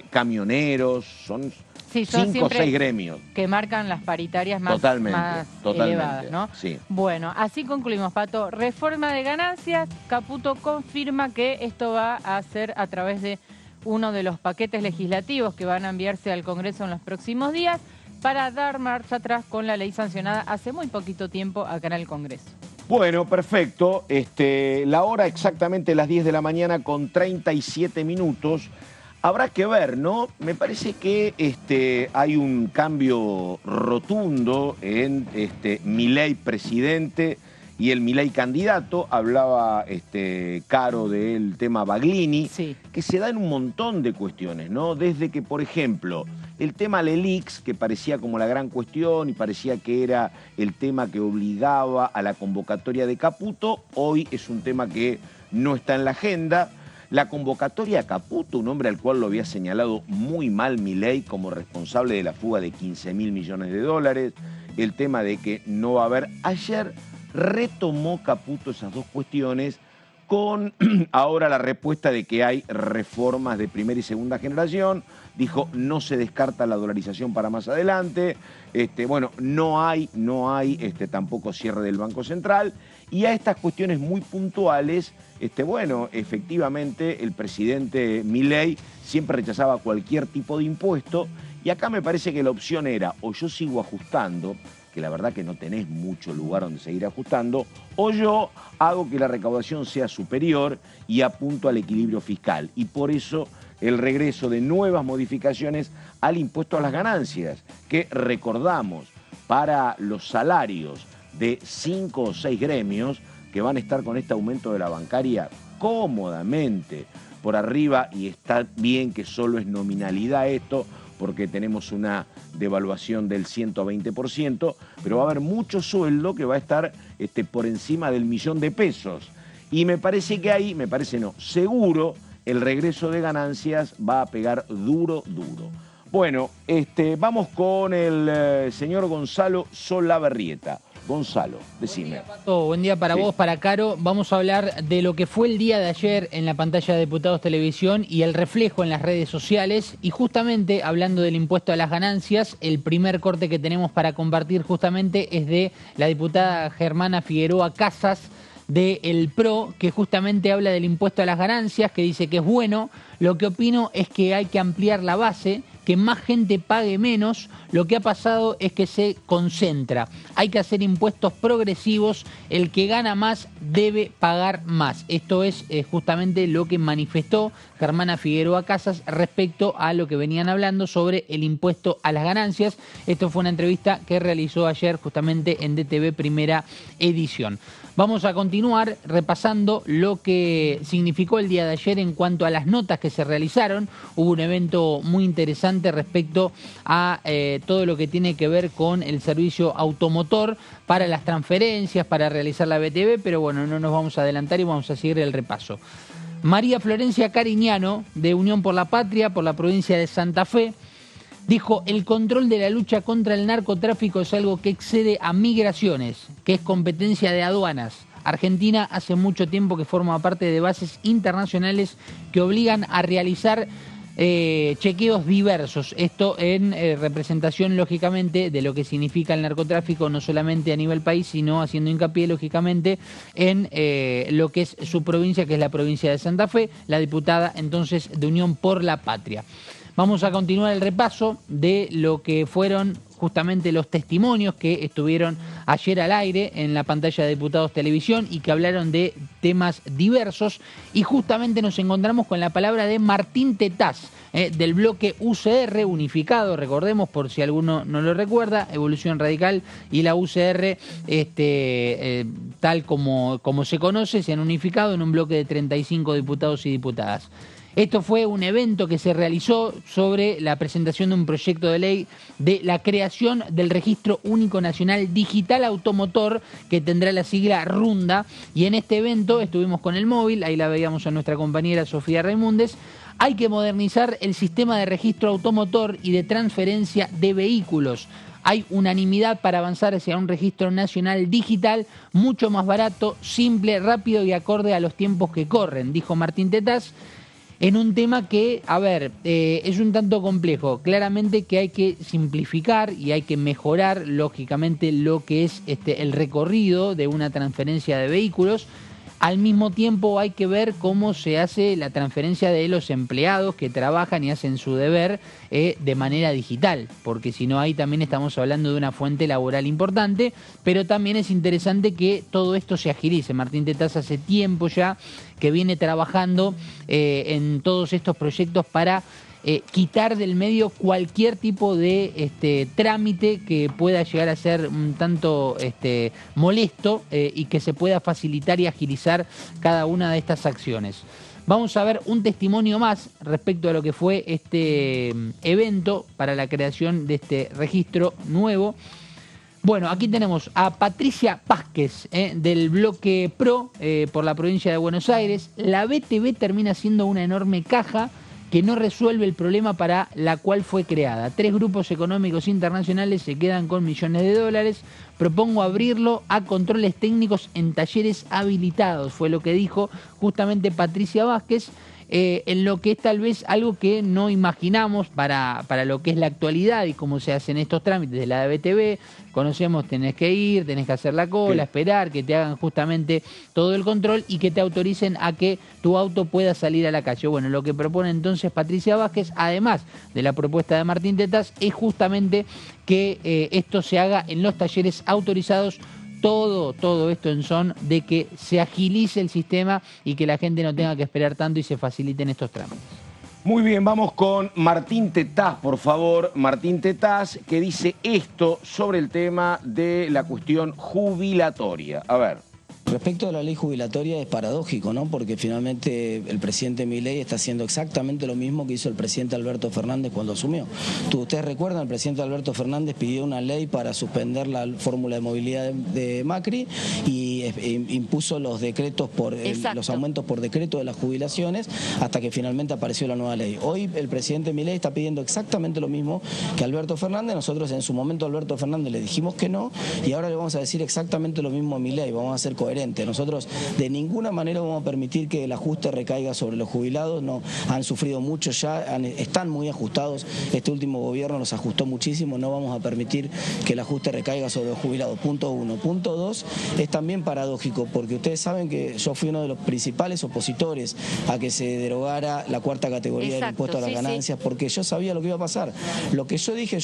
camioneros, son 5 o 6 gremios. Que marcan las paritarias más elevadas, ¿no? Sí. Bueno, así concluimos, Pato. Reforma de ganancias, Caputo confirma que esto va a ser a través de uno de los paquetes legislativos que van a enviarse al Congreso en los próximos días para dar marcha atrás con la ley sancionada hace muy poquito tiempo acá en el Congreso. Bueno, perfecto. La hora exactamente las 10 de la mañana con 37 minutos. Habrá que ver, ¿no? Me parece que hay un cambio rotundo en Milei presidente y el Milei candidato. Hablaba Caro del tema Baglini, sí. Que se da en un montón de cuestiones, ¿no? Desde que, por ejemplo, el tema Lelix, que parecía como la gran cuestión y parecía que era el tema que obligaba a la convocatoria de Caputo, hoy es un tema que no está en la agenda. La convocatoria a Caputo, un hombre al cual lo había señalado muy mal Milei como responsable de la fuga de 15.000 millones de dólares, el tema de que no va a haber. Ayer retomó Caputo esas dos cuestiones con ahora la respuesta de que hay reformas de primera y segunda generación. Dijo, no se descarta la dolarización para más adelante. Bueno, no hay tampoco cierre del Banco Central. Y a estas cuestiones muy puntuales, bueno, efectivamente el presidente Milei siempre rechazaba cualquier tipo de impuesto. Y acá me parece que la opción era, o yo sigo ajustando, que la verdad que no tenés mucho lugar donde seguir ajustando, o yo hago que la recaudación sea superior y apunto al equilibrio fiscal. Y por eso el regreso de nuevas modificaciones al impuesto a las ganancias, que recordamos, para los salarios de 5 o 6 gremios que van a estar con este aumento de la bancaria cómodamente por arriba, y está bien que solo es nominalidad esto, porque tenemos una devaluación del 120%, pero va a haber mucho sueldo que va a estar por encima del 1.000.000 de pesos. Y me parece que ahí, seguro el regreso de ganancias va a pegar duro. Bueno, vamos con el señor Gonzalo Solabarrieta. Gonzalo, decime. Buen día para vos, para Caro. Vamos a hablar de lo que fue el día de ayer en la pantalla de Diputados Televisión y el reflejo en las redes sociales. Y justamente, hablando del impuesto a las ganancias, el primer corte que tenemos para compartir justamente es de la diputada Germana Figueroa Casas, del PRO, que justamente habla del impuesto a las ganancias, que dice que es bueno. Lo que opino es que hay que ampliar la base, que más gente pague menos. Lo que ha pasado es que se concentra. Hay que hacer impuestos progresivos, el que gana más debe pagar más. Esto es justamente lo que manifestó Germana Figueroa Casas respecto a lo que venían hablando sobre el impuesto a las ganancias. Esto fue una entrevista que realizó ayer justamente en DTV Primera Edición. Vamos a continuar repasando lo que significó el día de ayer en cuanto a las notas que se realizaron. Hubo un evento muy interesante respecto a todo lo que tiene que ver con el servicio automotor para las transferencias, para realizar la BTV, pero bueno, no nos vamos a adelantar y vamos a seguir el repaso. María Florencia Cariñano, de Unión por la Patria, por la provincia de Santa Fe, Dijo, el control de la lucha contra el narcotráfico es algo que excede a migraciones, que es competencia de aduanas. Argentina hace mucho tiempo que forma parte de bases internacionales que obligan a realizar chequeos diversos. Esto en representación, lógicamente, de lo que significa el narcotráfico, no solamente a nivel país, sino haciendo hincapié, lógicamente, en lo que es su provincia, que es la provincia de Santa Fe, la diputada, entonces, de Unión por la Patria. Vamos a continuar el repaso de lo que fueron justamente los testimonios que estuvieron ayer al aire en la pantalla de Diputados Televisión y que hablaron de temas diversos, y justamente nos encontramos con la palabra de Martín Tetaz, del bloque UCR unificado, recordemos por si alguno no lo recuerda, Evolución Radical y la UCR, tal como se conoce, se han unificado en un bloque de 35 diputados y diputadas. Esto fue un evento que se realizó sobre la presentación de un proyecto de ley de la creación del Registro Único Nacional Digital Automotor, que tendrá la sigla RUNDA, y en este evento estuvimos con el móvil, ahí la veíamos a nuestra compañera Sofía Raimundes. Hay que modernizar el sistema de registro automotor y de transferencia de vehículos. Hay unanimidad para avanzar hacia un registro nacional digital mucho más barato, simple, rápido y acorde a los tiempos que corren, dijo Martín Tetaz. En un tema que, es un tanto complejo. Claramente que hay que simplificar y hay que mejorar, lógicamente, lo que es el recorrido de una transferencia de vehículos. Al mismo tiempo hay que ver cómo se hace la transferencia de los empleados que trabajan y hacen su deber de manera digital, porque si no ahí también estamos hablando de una fuente laboral importante, pero también es interesante que todo esto se agilice. Martín Tetaz hace tiempo ya que viene trabajando en todos estos proyectos para quitar del medio cualquier tipo de trámite que pueda llegar a ser un tanto molesto y que se pueda facilitar y agilizar cada una de estas acciones. Vamos a ver un testimonio más respecto a lo que fue este evento para la creación de este registro nuevo. Bueno, aquí tenemos a Patricia Vázquez, del bloque PRO por la provincia de Buenos Aires. La BTV termina siendo una enorme caja que no resuelve el problema para la cual fue creada. 3 grupos económicos internacionales se quedan con millones de dólares. Propongo abrirlo a controles técnicos en talleres habilitados, fue lo que dijo justamente Patricia Vázquez, en lo que es tal vez algo que no imaginamos para lo que es la actualidad y cómo se hacen estos trámites de la BTV. Conocemos, tenés que ir, tenés que hacer la cola, esperar, que te hagan justamente todo el control y que te autoricen a que tu auto pueda salir a la calle. Bueno, lo que propone entonces Patricia Vázquez, además de la propuesta de Martín Tetaz, es justamente que esto se haga en los talleres autorizados. Todo esto en son de que se agilice el sistema y que la gente no tenga que esperar tanto y se faciliten estos trámites. Muy bien, vamos con Martín Tetaz, por favor. Martín Tetaz, que dice esto sobre el tema de la cuestión jubilatoria. A ver. Respecto a la ley jubilatoria es paradójico, ¿no? Porque finalmente el presidente Milei está haciendo exactamente lo mismo que hizo el presidente Alberto Fernández cuando asumió. Ustedes recuerdan, el presidente Alberto Fernández pidió una ley para suspender la fórmula de movilidad de Macri y impuso los decretos los aumentos por decreto de las jubilaciones hasta que finalmente apareció la nueva ley. Hoy el presidente Milei está pidiendo exactamente lo mismo que Alberto Fernández. Nosotros en su momento a Alberto Fernández le dijimos que no y ahora le vamos a decir exactamente lo mismo a Milei. Vamos a ser coherentes. Nosotros de ninguna manera vamos a permitir que el ajuste recaiga sobre los jubilados. No, han sufrido mucho ya, están muy ajustados. Este último gobierno los ajustó muchísimo. No vamos a permitir que el ajuste recaiga sobre los jubilados. Punto 1. Punto 2, es también paradójico porque ustedes saben que yo fui uno de los principales opositores a que se derogara la 4ª categoría del impuesto a las ganancias, porque yo sabía lo que iba a pasar. Lo que yo dije,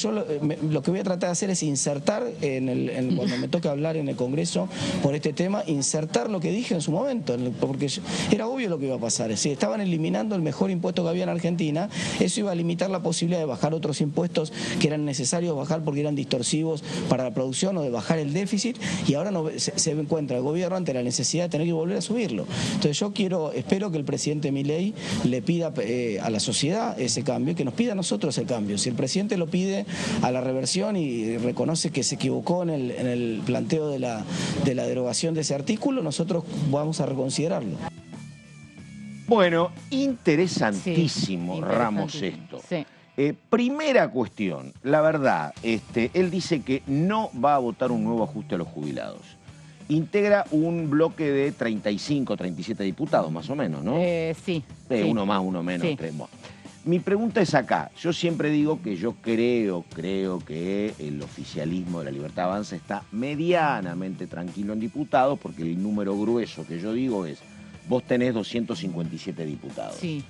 lo que voy a tratar de hacer es insertar cuando me toque hablar en el Congreso por este tema, insertar lo que dije en su momento, porque era obvio lo que iba a pasar. Si estaban eliminando el mejor impuesto que había en Argentina, eso iba a limitar la posibilidad de bajar otros impuestos que eran necesarios bajar porque eran distorsivos para la producción o de bajar el déficit, y ahora se encuentra el gobierno ante la necesidad de tener que volver a subirlo. Entonces espero que el presidente Milei le pida a la sociedad ese cambio, que nos pida a nosotros el cambio. Si el presidente lo pide a la reversión y reconoce que se equivocó en el planteo de la derogación de ese artículo, nosotros vamos a reconsiderarlo. Bueno, interesantísimo, Ramos, esto. Sí. Primera cuestión, la verdad, él dice que no va a votar un nuevo ajuste a los jubilados. Integra un bloque de 35, 37 diputados, más o menos, ¿no? Sí. Uno más, uno menos. Sí. Bueno, mi pregunta es acá. Yo siempre digo que yo creo que el oficialismo de la Libertad Avanza está medianamente tranquilo en diputados, porque el número grueso que yo digo es, vos tenés 257 diputados. Sí.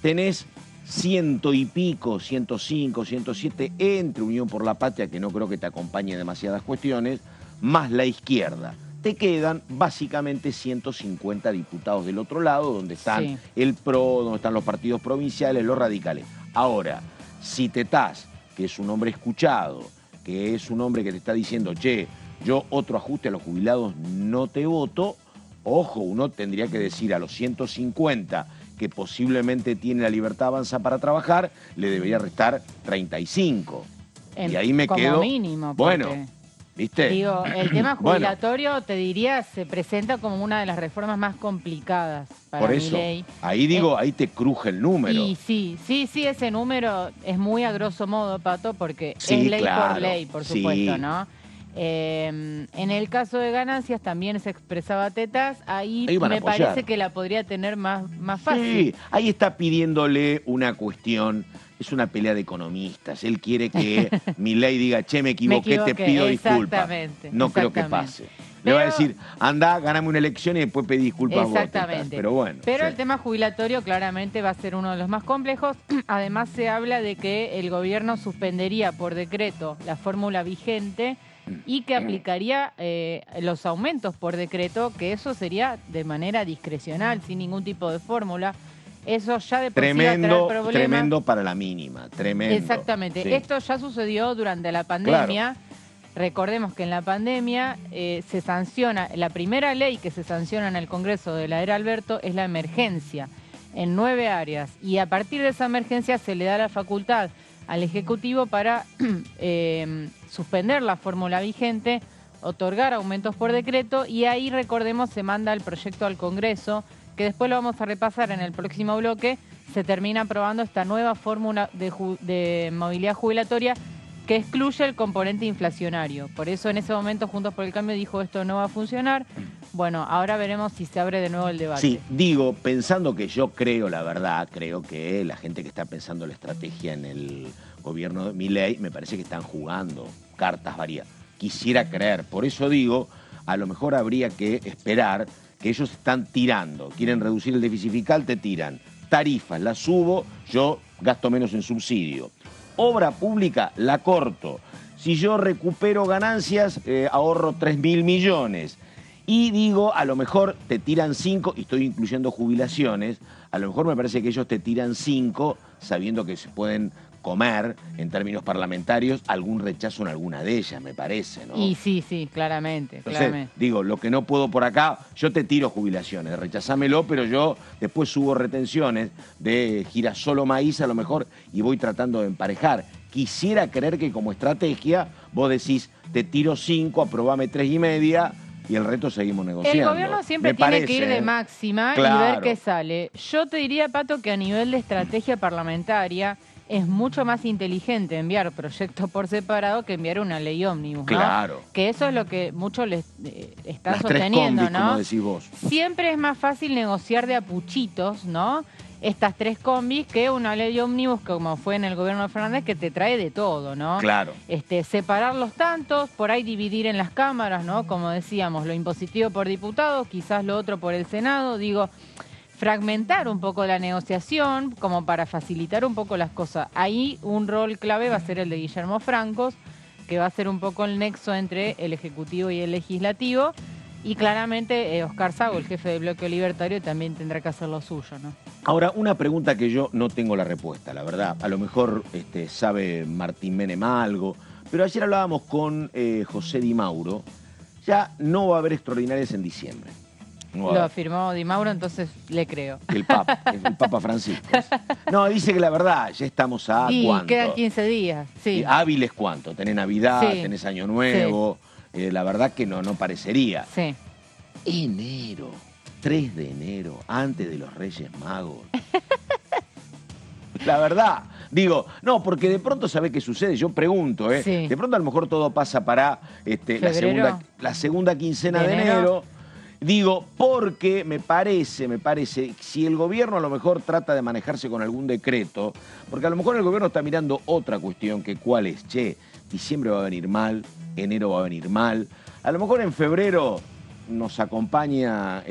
Tenés 100 y pico, 105, 107 entre Unión por la Patria, que no creo que te acompañe demasiadas cuestiones, más la izquierda. Te quedan básicamente 150 diputados del otro lado, donde están el PRO, donde están los partidos provinciales, los radicales. Ahora, si Tetaz, que es un hombre escuchado, que es un hombre que te está diciendo, che, yo otro ajuste a los jubilados no te voto, ojo, uno tendría que decir a los 150 que posiblemente tiene la Libertad Avanza para trabajar, le debería restar 35. Y ahí me quedo... Como mínimo. Bueno, ¿viste? Digo, el tema jubilatorio, te diría, se presenta como una de las reformas más complicadas para Por eso, Milei. ahí digo, ahí te cruje el número. Y sí, ese número es muy a grosso modo, Pato, porque Sí, es ley claro, por ley, por sí. supuesto, ¿no? En el caso de ganancias también se expresaba Tetaz, ahí van a me apoyar. parece que la podría tener más fácil. Sí, ahí está pidiéndole una cuestión, es una pelea de economistas. Él quiere que Milei diga, che, me equivoqué, te pido disculpas. Exactamente. No creo que pase. Le va a decir, anda, ganame una elección y después pedí disculpas vos. Exactamente. Pero bueno. Pero sí. el tema jubilatorio claramente va a ser uno de los más complejos. Además se habla de que el gobierno suspendería por decreto la fórmula vigente y que aplicaría los aumentos por decreto, que eso sería de manera discrecional, sin ningún tipo de fórmula. Eso ya de por sí va a traer problemas. Tremendo para la mínima, tremendo. Exactamente. Sí. Esto ya sucedió durante la pandemia. Claro. Recordemos que en la pandemia se sanciona, la primera ley que se sanciona en el Congreso de la era Alberto es la emergencia, en 9 áreas. Y a partir de esa emergencia se le da la facultad al Ejecutivo para suspender la fórmula vigente, otorgar aumentos por decreto, y ahí, recordemos, se manda el proyecto al Congreso, que después lo vamos a repasar en el próximo bloque. Se termina aprobando esta nueva fórmula de movilidad jubilatoria que excluye el componente inflacionario. Por eso en ese momento Juntos por el Cambio dijo esto no va a funcionar. Bueno, ahora veremos si se abre de nuevo el debate. Sí, digo, pensando que yo creo, la verdad, creo que la gente que está pensando la estrategia en el gobierno de Milei, me parece que están jugando cartas varias. Quisiera creer, por eso digo, a lo mejor habría que esperar que ellos están tirando, quieren reducir el déficit fiscal, te tiran tarifas, las subo, yo gasto menos en subsidio. Obra pública, la corto. Si yo recupero ganancias, ahorro 3.000 millones. Y digo, a lo mejor te tiran 5, y estoy incluyendo jubilaciones, a lo mejor me parece que ellos te tiran 5, sabiendo que se pueden comer, en términos parlamentarios, algún rechazo en alguna de ellas, me parece, ¿no? Y sí, claramente, Entonces, claramente. digo, lo que no puedo por acá, yo te tiro jubilaciones, rechazámelo, pero yo después subo retenciones de girasol o maíz a lo mejor y voy tratando de emparejar. Quisiera creer que como estrategia vos decís, te tiro 5, aprobame 3,5 y el resto seguimos negociando. El gobierno siempre tiene que ir de máxima y ver qué sale. Yo te diría, Pato, que a nivel de estrategia parlamentaria es mucho más inteligente enviar proyectos por separado que enviar una ley ómnibus, ¿no? Claro. Que eso es lo que muchos les están Las sosteniendo, 3 combis, ¿no? como decís vos. Siempre es más fácil negociar de a puchitos, ¿no? Estas 3 combis que una ley ómnibus, como fue en el gobierno de Fernández, que te trae de todo, ¿no? Claro. Separar los tantos, por ahí dividir en las cámaras, ¿no? Como decíamos, lo impositivo por diputados, quizás lo otro por el Senado, digo, fragmentar un poco la negociación como para facilitar un poco las cosas. Ahí un rol clave va a ser el de Guillermo Francos, que va a ser un poco el nexo entre el Ejecutivo y el Legislativo, y claramente Oscar Sago, el jefe del bloque libertario, también tendrá que hacer lo suyo, ¿no? Ahora, una pregunta que yo no tengo la respuesta, la verdad. A lo mejor sabe Martín Menem algo, pero ayer hablábamos con José Di Mauro. Ya no va a haber extraordinarias en diciembre. No Lo afirmó Di Mauro, entonces le creo. El Papa Francisco. No, dice que la verdad, ya estamos a y ¿cuánto? quedan 15 días, sí. Hábiles cuánto, tenés Navidad, Sí. tenés Año Nuevo, la verdad que no parecería. Sí. Enero, 3 de enero, antes de los Reyes Magos. La verdad, Digo, no, porque de pronto, ¿sabe qué sucede? Yo pregunto, ¿eh? Sí. De pronto a lo mejor todo pasa para la segunda quincena de enero. Digo, porque me parece, si el gobierno a lo mejor trata de manejarse con algún decreto, porque a lo mejor el gobierno está mirando otra cuestión, que cuál es, che, diciembre va a venir mal, enero va a venir mal, a lo mejor en febrero nos acompaña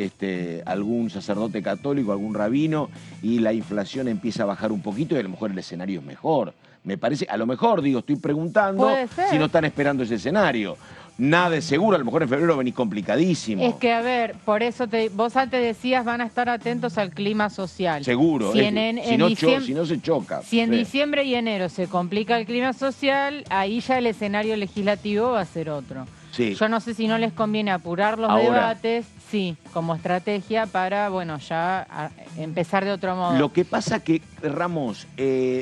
algún sacerdote católico, algún rabino, y la inflación empieza a bajar un poquito y a lo mejor el escenario es mejor. Me parece, a lo mejor, digo, estoy preguntando si no están esperando ese escenario. Nada es seguro, a lo mejor en febrero venís complicadísimo. Es que, a ver, por eso vos antes decías van a estar atentos al clima social. Seguro, si no se choca. Si en diciembre y enero se complica el clima social, ahí ya el escenario legislativo va a ser otro. Sí. Yo no sé si no les conviene apurar los debates, sí, como estrategia para, bueno, ya empezar de otro modo. Lo que pasa que, Ramos,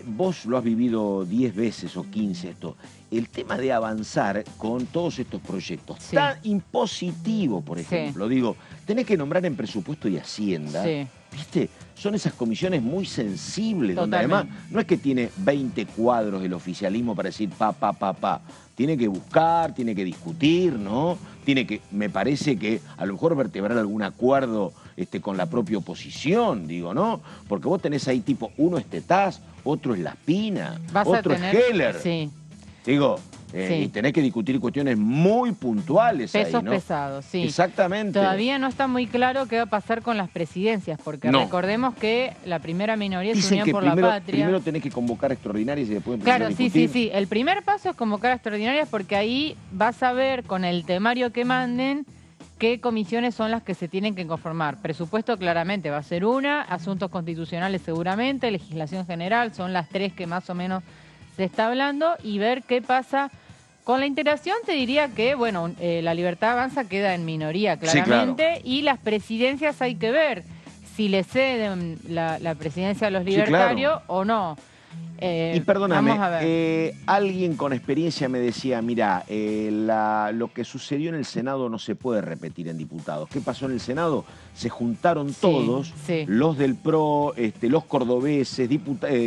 vos lo has vivido 10 veces o 15 esto. El tema de avanzar con todos estos proyectos tan impositivo, por ejemplo, digo, tenés que nombrar en presupuesto y Hacienda, ¿viste? Son esas comisiones muy sensibles, donde además no es que tiene 20 cuadros el oficialismo para decir pa. Tiene que buscar, tiene que discutir, ¿no? Tiene que, me parece que a lo mejor vertebrar algún acuerdo con la propia oposición, digo, ¿no? Porque vos tenés ahí tipo, uno es Tetaz, otro es Laspina, otro es Heller. Sí. Digo, y tenés que discutir cuestiones muy puntuales pesos ahí, ¿no? pesados, sí. Exactamente. Todavía no está muy claro qué va a pasar con las presidencias, porque recordemos que la primera minoría es Unión por la Patria. Primero tenés que convocar extraordinarias y después empezar a discutir. Sí. El primer paso es convocar extraordinarias porque ahí vas a ver con el temario que manden qué comisiones son las que se tienen que conformar. Presupuesto claramente va a ser una, asuntos constitucionales seguramente, legislación general, son las tres que más o menos se está hablando, y ver qué pasa con la integración. Te diría que, bueno, la Libertad Avanza queda en minoría claramente, y las presidencias hay que ver si le ceden la presidencia a los libertarios o no. Y perdóname, alguien con experiencia me decía, mira, lo que sucedió en el Senado no se puede repetir en diputados. ¿Qué pasó en el Senado? Se juntaron todos, los del PRO, los cordobeses,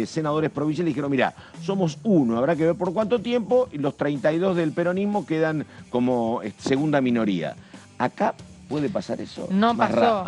senadores provinciales, y dijeron, mira, somos uno, habrá que ver por cuánto tiempo, y los 32 del peronismo quedan como segunda minoría. Acá ¿puede pasar eso? No pasó.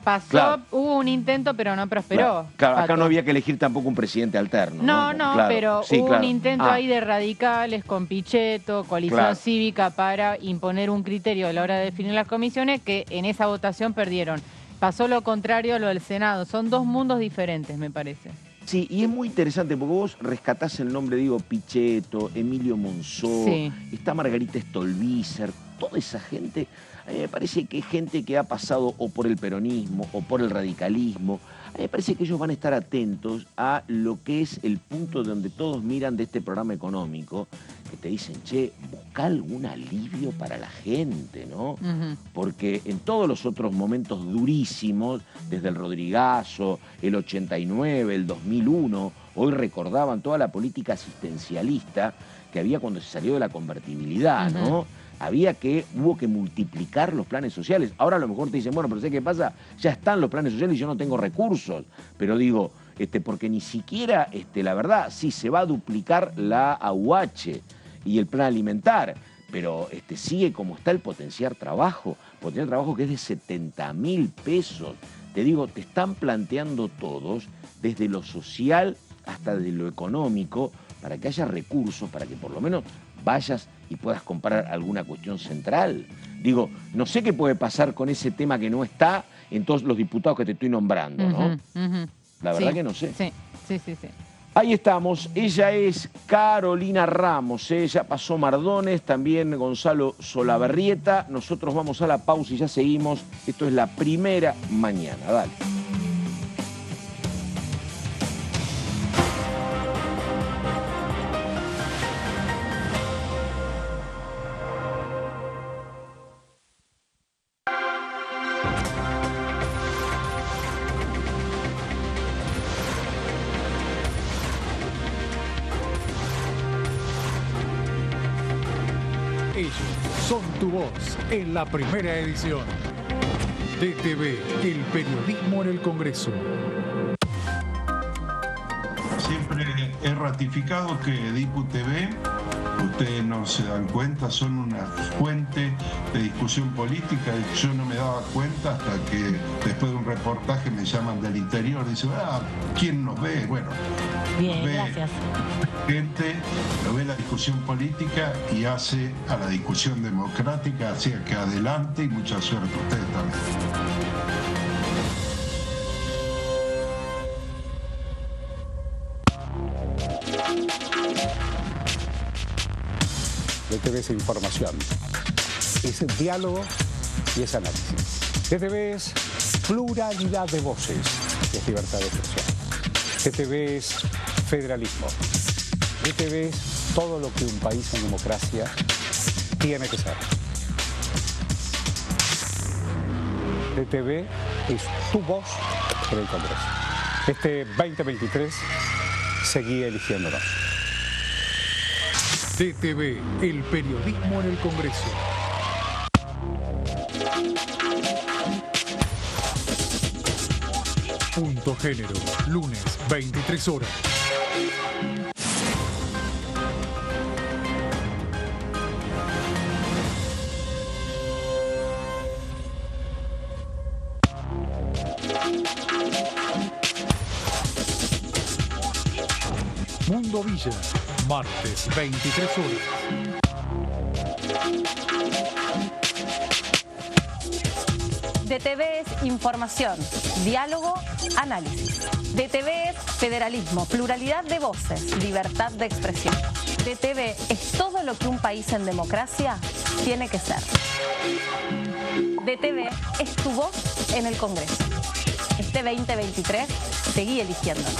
Pasó, hubo un intento, pero no prosperó. Claro, acá no había que elegir tampoco un presidente alterno. No, pero hubo un intento ahí de radicales con Pichetto, coalición cívica, para imponer un criterio a la hora de definir las comisiones, que en esa votación perdieron. Pasó lo contrario a lo del Senado. Son dos mundos diferentes, me parece. Sí, y es muy interesante porque vos rescatás el nombre, digo, Pichetto, Emilio Monzó, está Margarita Stolbizer, toda esa gente. A mí me parece que es gente que ha pasado o por el peronismo o por el radicalismo. A mí me parece que ellos van a estar atentos a lo que es el punto donde todos miran de este programa económico, que te dicen, che, busca algún alivio para la gente, ¿no? Porque en todos los otros momentos durísimos, desde el Rodrigazo, el 89, el 2001, hoy recordaban toda la política asistencialista que había cuando se salió de la convertibilidad, ¿no? Hubo que multiplicar los planes sociales. Ahora a lo mejor te dicen, bueno, pero ¿sabes qué pasa? Ya están los planes sociales y yo no tengo recursos. Pero digo, porque ni siquiera, la verdad, sí, se va a duplicar la AUH y el plan alimentar, pero sigue como está el potenciar trabajo que es de 70.000 pesos. Te digo, te están planteando todos, desde lo social hasta desde lo económico, para que haya recursos, para que por lo menos vayas y puedas comprar alguna cuestión central. Digo, no sé qué puede pasar con ese tema que no está en todos los diputados que te estoy nombrando, ¿no? La verdad que no sé. Sí. Ahí estamos, ella es Carolina Ramos, ella pasó Mardones, también Gonzalo Solabarrieta. Nosotros vamos a la pausa y ya seguimos. Esto es La Primera Mañana, dale. Ellos son tu voz en La Primera Edición. DTV, el periodismo en el Congreso. siempre he ratificado que DipuTV, ustedes no se dan cuenta, son una fuente de discusión política. Yo no me daba cuenta hasta que después de un reportaje me llaman del interior, dicen, ¿quién nos ve? Bueno, bien, ve gracias. Gente, lo ve la discusión política y hace a la discusión democrática, así que adelante y mucha suerte a ustedes también. DTV es información, es diálogo y es análisis. DTV es pluralidad de voces, es libertad de expresión. DTV es federalismo. DTV es todo lo que un país en democracia tiene que ser. DTV es tu voz en el Congreso. Este 2023 seguí eligiéndonos. DTV, el periodismo en el Congreso. Punto Género, lunes, 23 horas. Mundo Villa, martes, 23 horas. DTV es información, diálogo, análisis. DTV es federalismo, pluralidad de voces, libertad de expresión. DTV es todo lo que un país en democracia tiene que ser. DTV es tu voz en el Congreso. Este 2023 seguí eligiéndonos.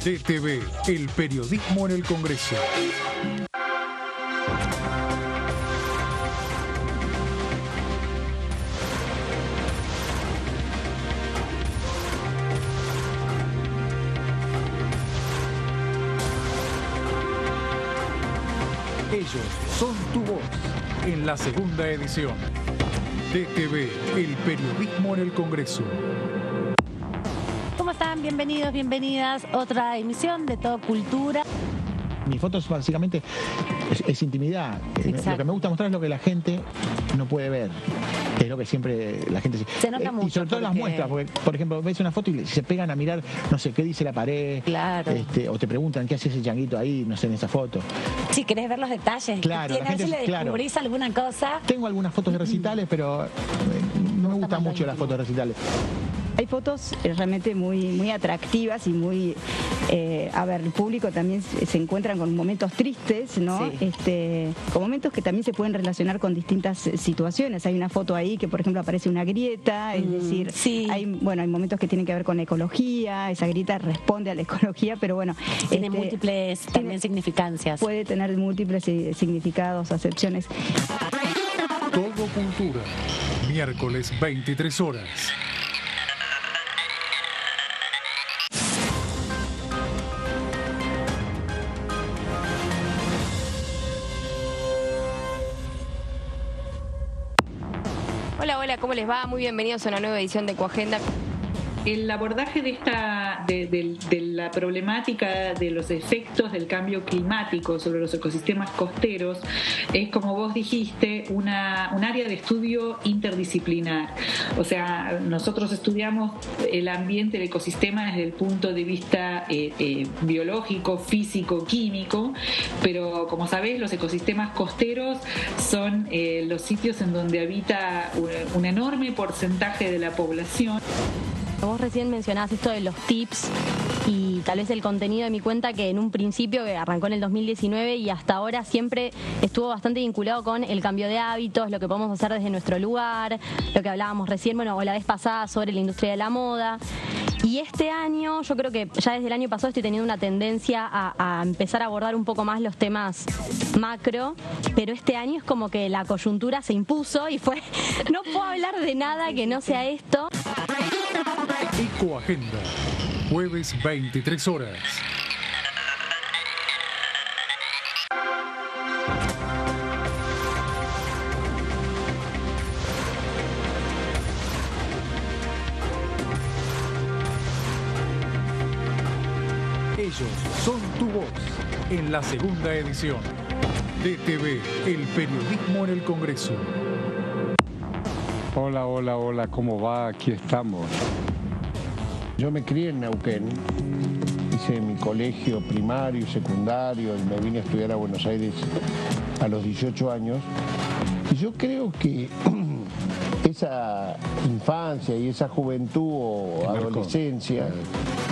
DTV, el periodismo en el Congreso. Ellos son tu voz en la segunda edición. DTV, el periodismo en el Congreso. ¿Cómo están? Bienvenidos, bienvenidas. Otra emisión de Todo Cultura. Mis fotos básicamente es intimidad. Lo que me gusta mostrar es lo que la gente no puede ver. Que es lo que siempre la gente se nota mucho. Y sobre todo las muestras, porque por ejemplo ves una foto y se pegan a mirar, no sé, qué dice la pared. Claro. O te preguntan qué hace ese changuito ahí, no sé, en esa foto. Si querés ver los detalles. Claro. A ver si le descubrís alguna cosa. Tengo algunas fotos de recitales, pero no me gustan mucho las fotos de recitales. Hay fotos realmente muy atractivas y muy, el público también se encuentran con momentos tristes, ¿no? Sí. Con momentos que también se pueden relacionar con distintas situaciones. Hay una foto ahí que, por ejemplo, aparece una grieta, es decir, sí. hay momentos que tienen que ver con la ecología, esa grieta responde a la ecología, pero bueno. Tiene múltiples también significancias. Puede tener múltiples significados, acepciones. Todo Cultura, miércoles 23 horas. Hola, ¿cómo les va? Muy bienvenidos a una nueva edición de Coagenda. El abordaje de la problemática de los efectos del cambio climático sobre los ecosistemas costeros es, como vos dijiste, un área de estudio interdisciplinar. O sea, nosotros estudiamos el ambiente, el ecosistema desde el punto de vista biológico, físico, químico, pero como sabés, los ecosistemas costeros son los sitios en donde habita un enorme porcentaje de la población. Vos recién mencionabas esto de los tips y tal vez el contenido de mi cuenta, que en un principio, que arrancó en el 2019 y hasta ahora siempre estuvo bastante vinculado con el cambio de hábitos, lo que podemos hacer desde nuestro lugar, lo que hablábamos recién, o la vez pasada sobre la industria de la moda. Y este año, yo creo que ya desde el año pasado estoy teniendo una tendencia a empezar a abordar un poco más los temas macro, pero este año es como que la coyuntura se impuso y no puedo hablar de nada que no sea esto. Ecoagenda, jueves 23 horas. Ellos son tu voz en la segunda edición. DTV, el periodismo en el Congreso. Hola, hola, hola, ¿cómo va? Aquí estamos. Yo me crié en Neuquén, hice mi colegio primario y secundario y me vine a estudiar a Buenos Aires a los 18 años. Y yo creo que esa infancia y esa juventud o adolescencia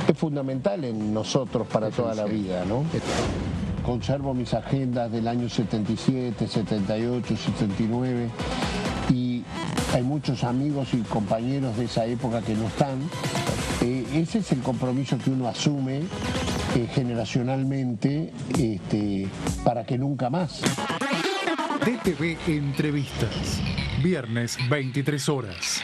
es fundamental en nosotros para toda la vida, ¿no? Conservo mis agendas del año 77, 78, 79 y hay muchos amigos y compañeros de esa época que no están. Ese es el compromiso que uno asume generacionalmente para que nunca más. DTV Entrevistas, viernes 23 horas.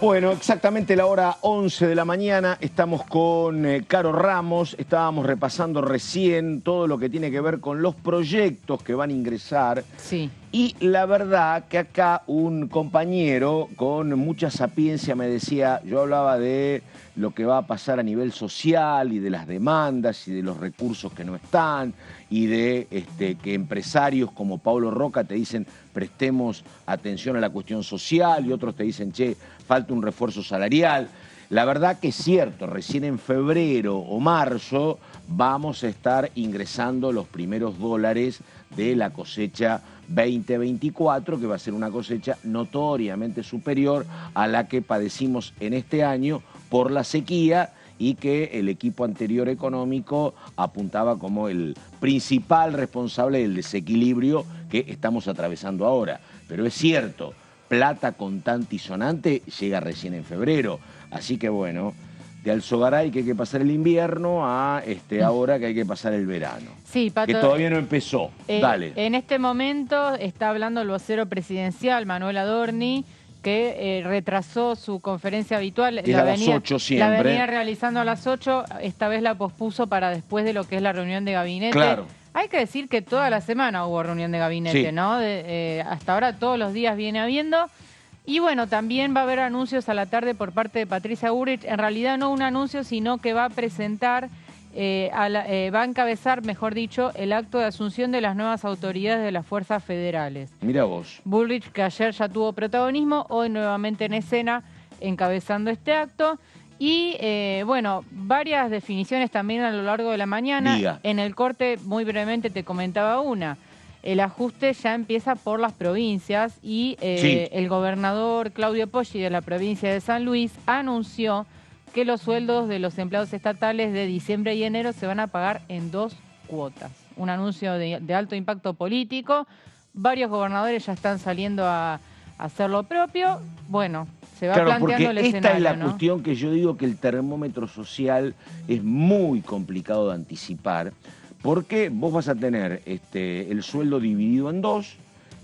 Bueno, exactamente la hora 11 de la mañana, estamos con Caro Ramos, estábamos repasando recién todo lo que tiene que ver con los proyectos que van a ingresar. Sí. Y la verdad que acá un compañero con mucha sapiencia me decía, yo hablaba de lo que va a pasar a nivel social y de las demandas y de los recursos que no están y de que empresarios como Pablo Roca te dicen prestemos atención a la cuestión social y otros te dicen, che, falta un refuerzo salarial. La verdad que es cierto, recién en febrero o marzo vamos a estar ingresando los primeros dólares de la cosecha 2024, que va a ser una cosecha notoriamente superior a la que padecimos en este año por la sequía y que el equipo anterior económico apuntaba como el principal responsable del desequilibrio que estamos atravesando ahora. Pero es cierto, plata contante y sonante llega recién en febrero, así que bueno, de Alzogaray que hay que pasar el invierno a ahora que hay que pasar el verano. Sí, Pato, que todavía no empezó. Dale. En este momento está hablando el vocero presidencial, Manuel Adorni, que retrasó su conferencia habitual. Que es a las 8 siempre. La venía realizando a las 8, esta vez la pospuso para después de lo que es la reunión de gabinete. Claro. Hay que decir que toda la semana hubo reunión de gabinete, sí, ¿no? Hasta ahora todos los días viene habiendo. Y bueno, también va a haber anuncios a la tarde por parte de Patricia Bullrich. En realidad no un anuncio, sino que va a presentar, va a encabezar, mejor dicho, el acto de asunción de las nuevas autoridades de las fuerzas federales. Mira vos. Bullrich, que ayer ya tuvo protagonismo, hoy nuevamente en escena encabezando este acto. Y bueno, varias definiciones también a lo largo de la mañana. Diga. En el corte, muy brevemente, te comentaba una. El ajuste ya empieza por las provincias y sí, el gobernador Claudio Poggi de la provincia de San Luis anunció que los sueldos de los empleados estatales de diciembre y enero se van a pagar en 2 cuotas. Un anuncio de alto impacto político. Varios gobernadores ya están saliendo a hacer lo propio. Bueno, se va planteando el escenario. Esta es la ¿no? cuestión que yo digo que el termómetro social es muy complicado de anticipar. Porque vos vas a tener el sueldo dividido en 2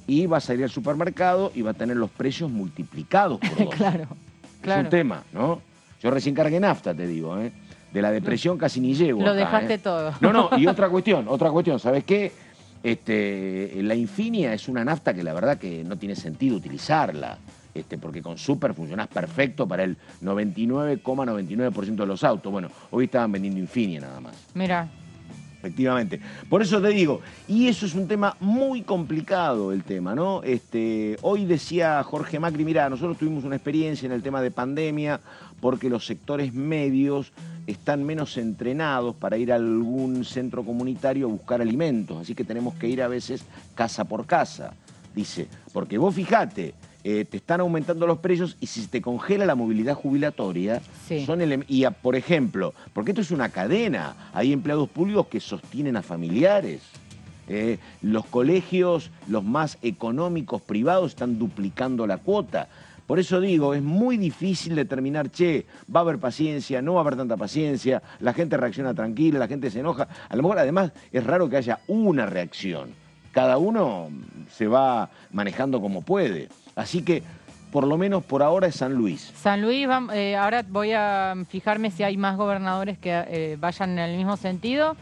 y vas a ir al supermercado y va a tener los precios multiplicados por 2. Claro. Es un tema, ¿no? Yo recién cargué nafta, te digo, ¿eh? De la depresión casi ni llego. Lo acá, dejaste todo. No, y otra cuestión, ¿sabes qué? La Infinia es una nafta que la verdad que no tiene sentido utilizarla. Porque con Super funcionás perfecto para el 99,99% de los autos. Bueno, hoy estaban vendiendo Infinia nada más. Mira. Efectivamente. Por eso te digo, y eso es un tema muy complicado el tema, ¿no? Hoy decía Jorge Macri, mira, nosotros tuvimos una experiencia en el tema de pandemia porque los sectores medios están menos entrenados para ir a algún centro comunitario a buscar alimentos, así que tenemos que ir a veces casa por casa, dice, porque vos fijate, te están aumentando los precios y si se te congela la movilidad jubilatoria, sí, por ejemplo, porque esto es una cadena, hay empleados públicos que sostienen a familiares, los colegios, los más económicos privados están duplicando la cuota. Por eso digo, es muy difícil determinar, che, va a haber paciencia, no va a haber tanta paciencia, la gente reacciona tranquila, la gente se enoja. A lo mejor además es raro que haya una reacción. Cada uno se va manejando como puede. Así que por lo menos por ahora, es San Luis. San Luis, ahora voy a fijarme si hay más gobernadores que vayan en el mismo sentido,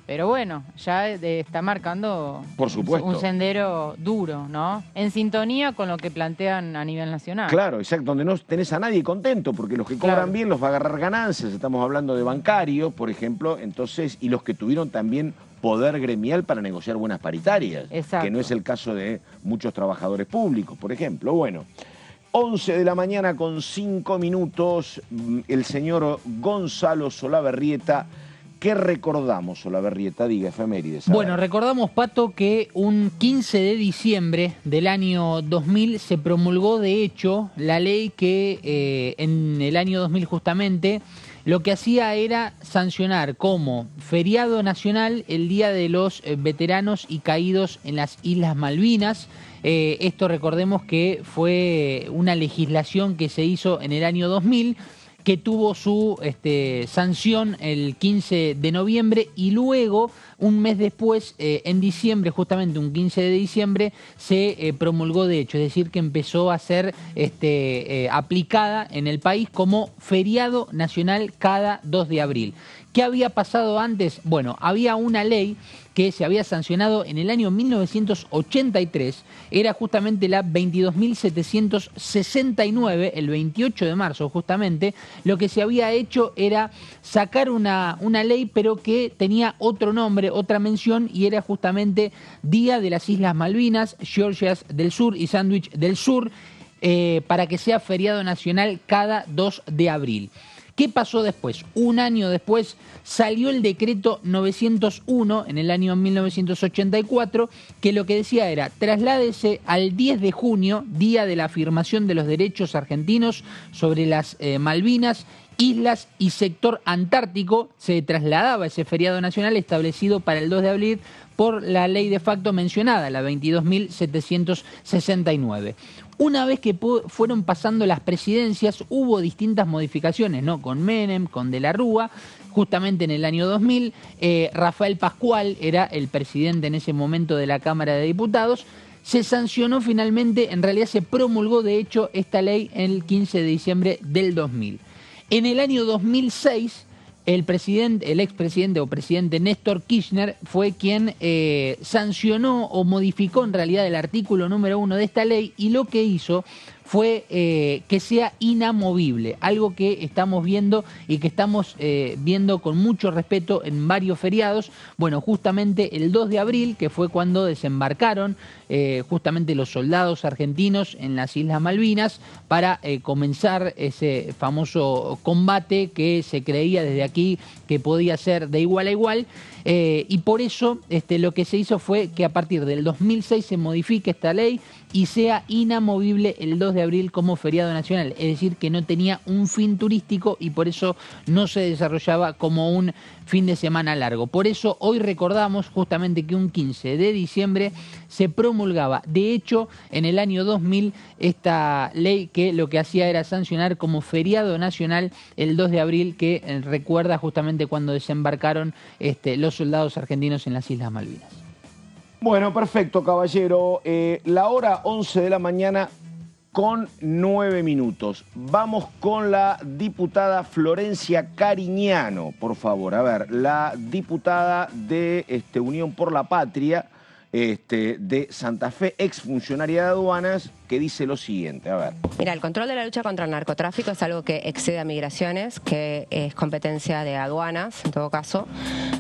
pero bueno, ya está marcando por supuesto un sendero duro, ¿no? En sintonía con lo que plantean a nivel nacional. Claro, exacto, donde no tenés a nadie contento, porque los que cobran bien los va a agarrar ganancias, estamos hablando de bancarios, por ejemplo, entonces, y los que tuvieron también poder gremial para negociar buenas paritarias, que no es el caso de muchos trabajadores públicos, por ejemplo. Bueno, 11 de la mañana con 5 minutos, el señor Gonzalo Solabarrieta. ¿Qué recordamos, Solabarrieta? Diga, efemérides. Bueno, recordamos, Pato, que un 15 de diciembre del año 2000 se promulgó, de hecho, la ley que en el año 2000 justamente lo que hacía era sancionar como feriado nacional el Día de los Veteranos y Caídos en las Islas Malvinas. Esto recordemos que fue una legislación que se hizo en el año 2000, que tuvo su sanción el 15 de noviembre y luego, un mes después, en diciembre, justamente un 15 de diciembre, se promulgó de hecho, es decir, que empezó a ser aplicada en el país como feriado nacional cada 2 de abril. ¿Qué había pasado antes? Bueno, había una ley que se había sancionado en el año 1983, era justamente la 22.769, el 28 de marzo justamente. Lo que se había hecho era sacar una ley, pero que tenía otro nombre, otra mención, y era justamente Día de las Islas Malvinas, Georgias del Sur y Sandwich del Sur, para que sea feriado nacional cada 2 de abril. ¿Qué pasó después? Un año después salió el decreto 901 en el año 1984, que lo que decía era: trasládese al 10 de junio, día de la afirmación de los derechos argentinos sobre las Malvinas, islas y sector antártico. Se trasladaba ese feriado nacional establecido para el 2 de abril por la ley de facto mencionada, la 22.769. Una vez que fueron pasando las presidencias, hubo distintas modificaciones, ¿no? Con Menem, con De la Rúa, justamente en el año 2000, Rafael Pascual era el presidente en ese momento de la Cámara de Diputados. Se sancionó finalmente, en realidad se promulgó de hecho esta ley el 15 de diciembre del 2000. En el año 2006, el expresidente o presidente Néstor Kirchner fue quien sancionó o modificó en realidad el artículo número 1 de esta ley, y lo que hizo fue que sea inamovible, algo que estamos viendo y que estamos viendo con mucho respeto en varios feriados. Bueno, justamente el 2 de abril, que fue cuando desembarcaron justamente los soldados argentinos en las Islas Malvinas para comenzar ese famoso combate que se creía desde aquí que podía ser de igual a igual. Y por eso lo que se hizo fue que a partir del 2006 se modifique esta ley y sea inamovible el 2 de abril como feriado nacional, es decir, que no tenía un fin turístico y por eso no se desarrollaba como un fin de semana largo. Por eso hoy recordamos justamente que un 15 de diciembre se promulgaba, de hecho, en el año 2000, esta ley que lo que hacía era sancionar como feriado nacional el 2 de abril, que recuerda justamente cuando desembarcaron los soldados argentinos en las Islas Malvinas. Bueno, perfecto, caballero. La hora 11 de la mañana con 9 minutos. Vamos con la diputada Florencia Cariñano, por favor. A ver, la diputada de Unión por la Patria de Santa Fe, exfuncionaria de aduanas, que dice lo siguiente. A ver. Mira, el control de la lucha contra el narcotráfico es algo que excede a migraciones, que es competencia de aduanas, en todo caso.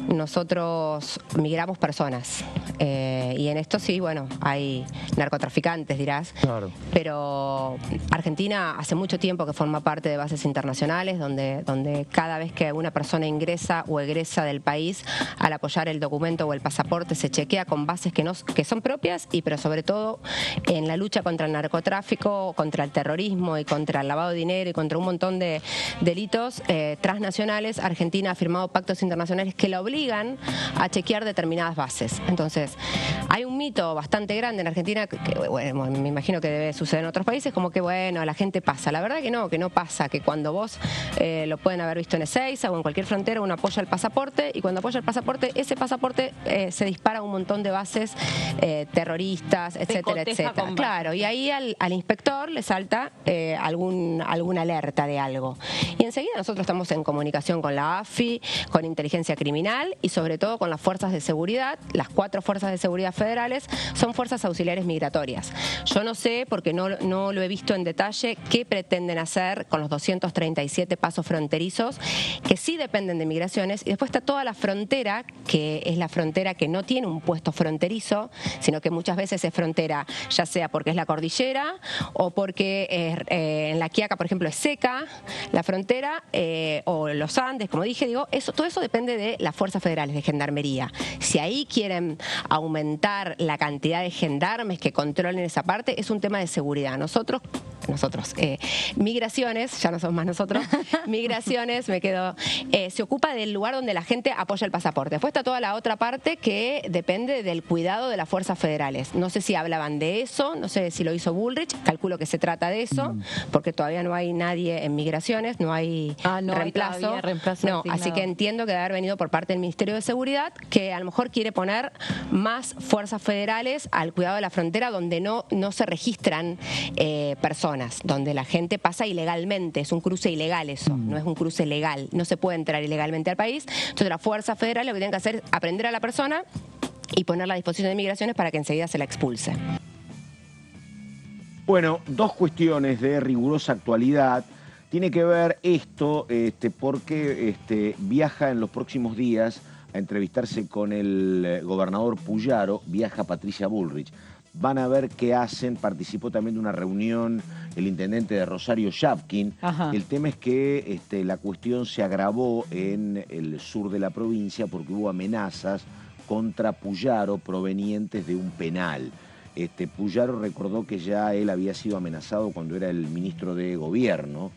Nosotros migramos personas y en esto sí, bueno, hay narcotraficantes, dirás. Claro. Pero Argentina hace mucho tiempo que forma parte de bases internacionales donde cada vez que una persona ingresa o egresa del país, al apoyar el documento o el pasaporte, se chequea con bases que son propias, pero sobre todo en la lucha contra el narcotráfico, contra el terrorismo y contra el lavado de dinero y contra un montón de delitos transnacionales. Argentina ha firmado pactos internacionales que la obligan a chequear determinadas bases. Entonces, hay un mito bastante grande en Argentina, que bueno, me imagino que debe suceder en otros países, como que bueno, la gente pasa. La verdad que no pasa, que cuando vos lo pueden haber visto en Ezeiza o en cualquier frontera, uno apoya el pasaporte, y cuando apoya el pasaporte, ese pasaporte se dispara a un montón de bases terroristas, etcétera, etcétera. Claro, y ahí ahí al inspector le salta alguna alerta de algo. Y enseguida nosotros estamos en comunicación con la AFI, con inteligencia criminal y sobre todo con las fuerzas de seguridad. Las 4 fuerzas de seguridad federales son fuerzas auxiliares migratorias. Yo no sé, porque no lo he visto en detalle, qué pretenden hacer con los 237 pasos fronterizos, que sí dependen de migraciones, y después está toda la frontera, que es la frontera que no tiene un puesto fronterizo, sino que muchas veces es frontera, ya sea porque es la cordillera o porque en La Quiaca, por ejemplo, es seca la frontera, o los Andes, como dije, todo eso depende de las fuerzas federales de gendarmería. Si ahí quieren aumentar la cantidad de gendarmes que controlen esa parte, es un tema de seguridad. Nosotros, migraciones, ya no somos más nosotros, migraciones, se ocupa del lugar donde la gente apoya el pasaporte. Después está toda la otra parte que depende del cuidado de las fuerzas federales. No sé si hablaban de eso, no sé si lo hizo Bullrich, calculo que se trata de eso, porque todavía no hay nadie en migraciones, no hay reemplazo. No, así que entiendo que debe haber venido por parte del Ministerio de Seguridad, que a lo mejor quiere poner más fuerzas federales al cuidado de la frontera, donde no se registran personas, donde la gente pasa ilegalmente. Es un cruce ilegal eso, no es un cruce legal, no se puede entrar ilegalmente al país. Entonces la fuerza federal lo que tienen que hacer es aprender a la persona y ponerla a disposición de migraciones para que enseguida se la expulse. Bueno, 2 cuestiones de rigurosa actualidad. Tiene que ver esto porque viaja en los próximos días a entrevistarse con el gobernador Puyaro, viaja Patricia Bullrich. Van a ver qué hacen. Participó también de una reunión el intendente de Rosario, Shapkin. Ajá. El tema es que la cuestión se agravó en el sur de la provincia porque hubo amenazas contra Puyaro provenientes de un penal. Puyaro recordó que ya él había sido amenazado cuando era el ministro de Gobierno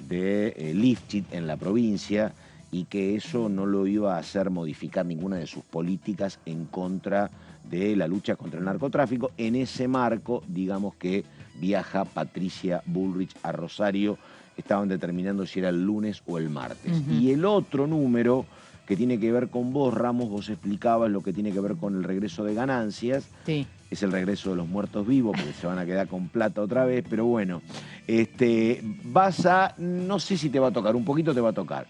de Lifchit en la provincia, y que eso no lo iba a hacer modificar ninguna de sus políticas en contra de la lucha contra el narcotráfico. En ese marco, digamos que viaja Patricia Bullrich a Rosario. Estaban determinando si era el lunes o el martes. Y el otro número que tiene que ver con vos, Ramos, vos explicabas lo que tiene que ver con el regreso de ganancias. Sí. Es el regreso de los muertos vivos, porque se van a quedar con plata otra vez, pero bueno, no sé si te va a tocar, un poquito te va a tocar,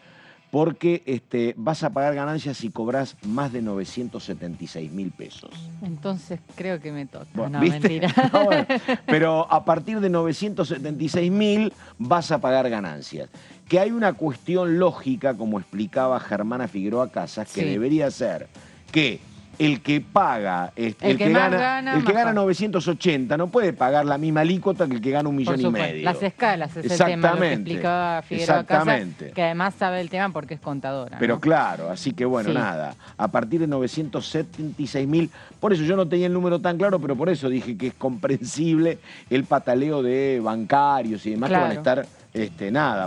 porque vas a pagar ganancias si cobras más de 976.000 pesos. Entonces creo que me toca. Bueno, no, ¿viste? Mentira. No, bueno, pero a partir de 976.000 vas a pagar ganancias. Que hay una cuestión lógica, como explicaba Germana Figueroa Casas, que debería ser que el que paga, el que gana 980 no puede pagar la misma alícuota que el que gana 1,5 millones. Las escalas es el tema, lo que explicaba Figueroa Casas, que además sabe el tema porque es contadora. Pero ¿no? Claro, así que bueno, nada, a partir de 976.000, por eso yo no tenía el número tan claro, pero por eso dije que es comprensible el pataleo de bancarios y demás, que van a estar...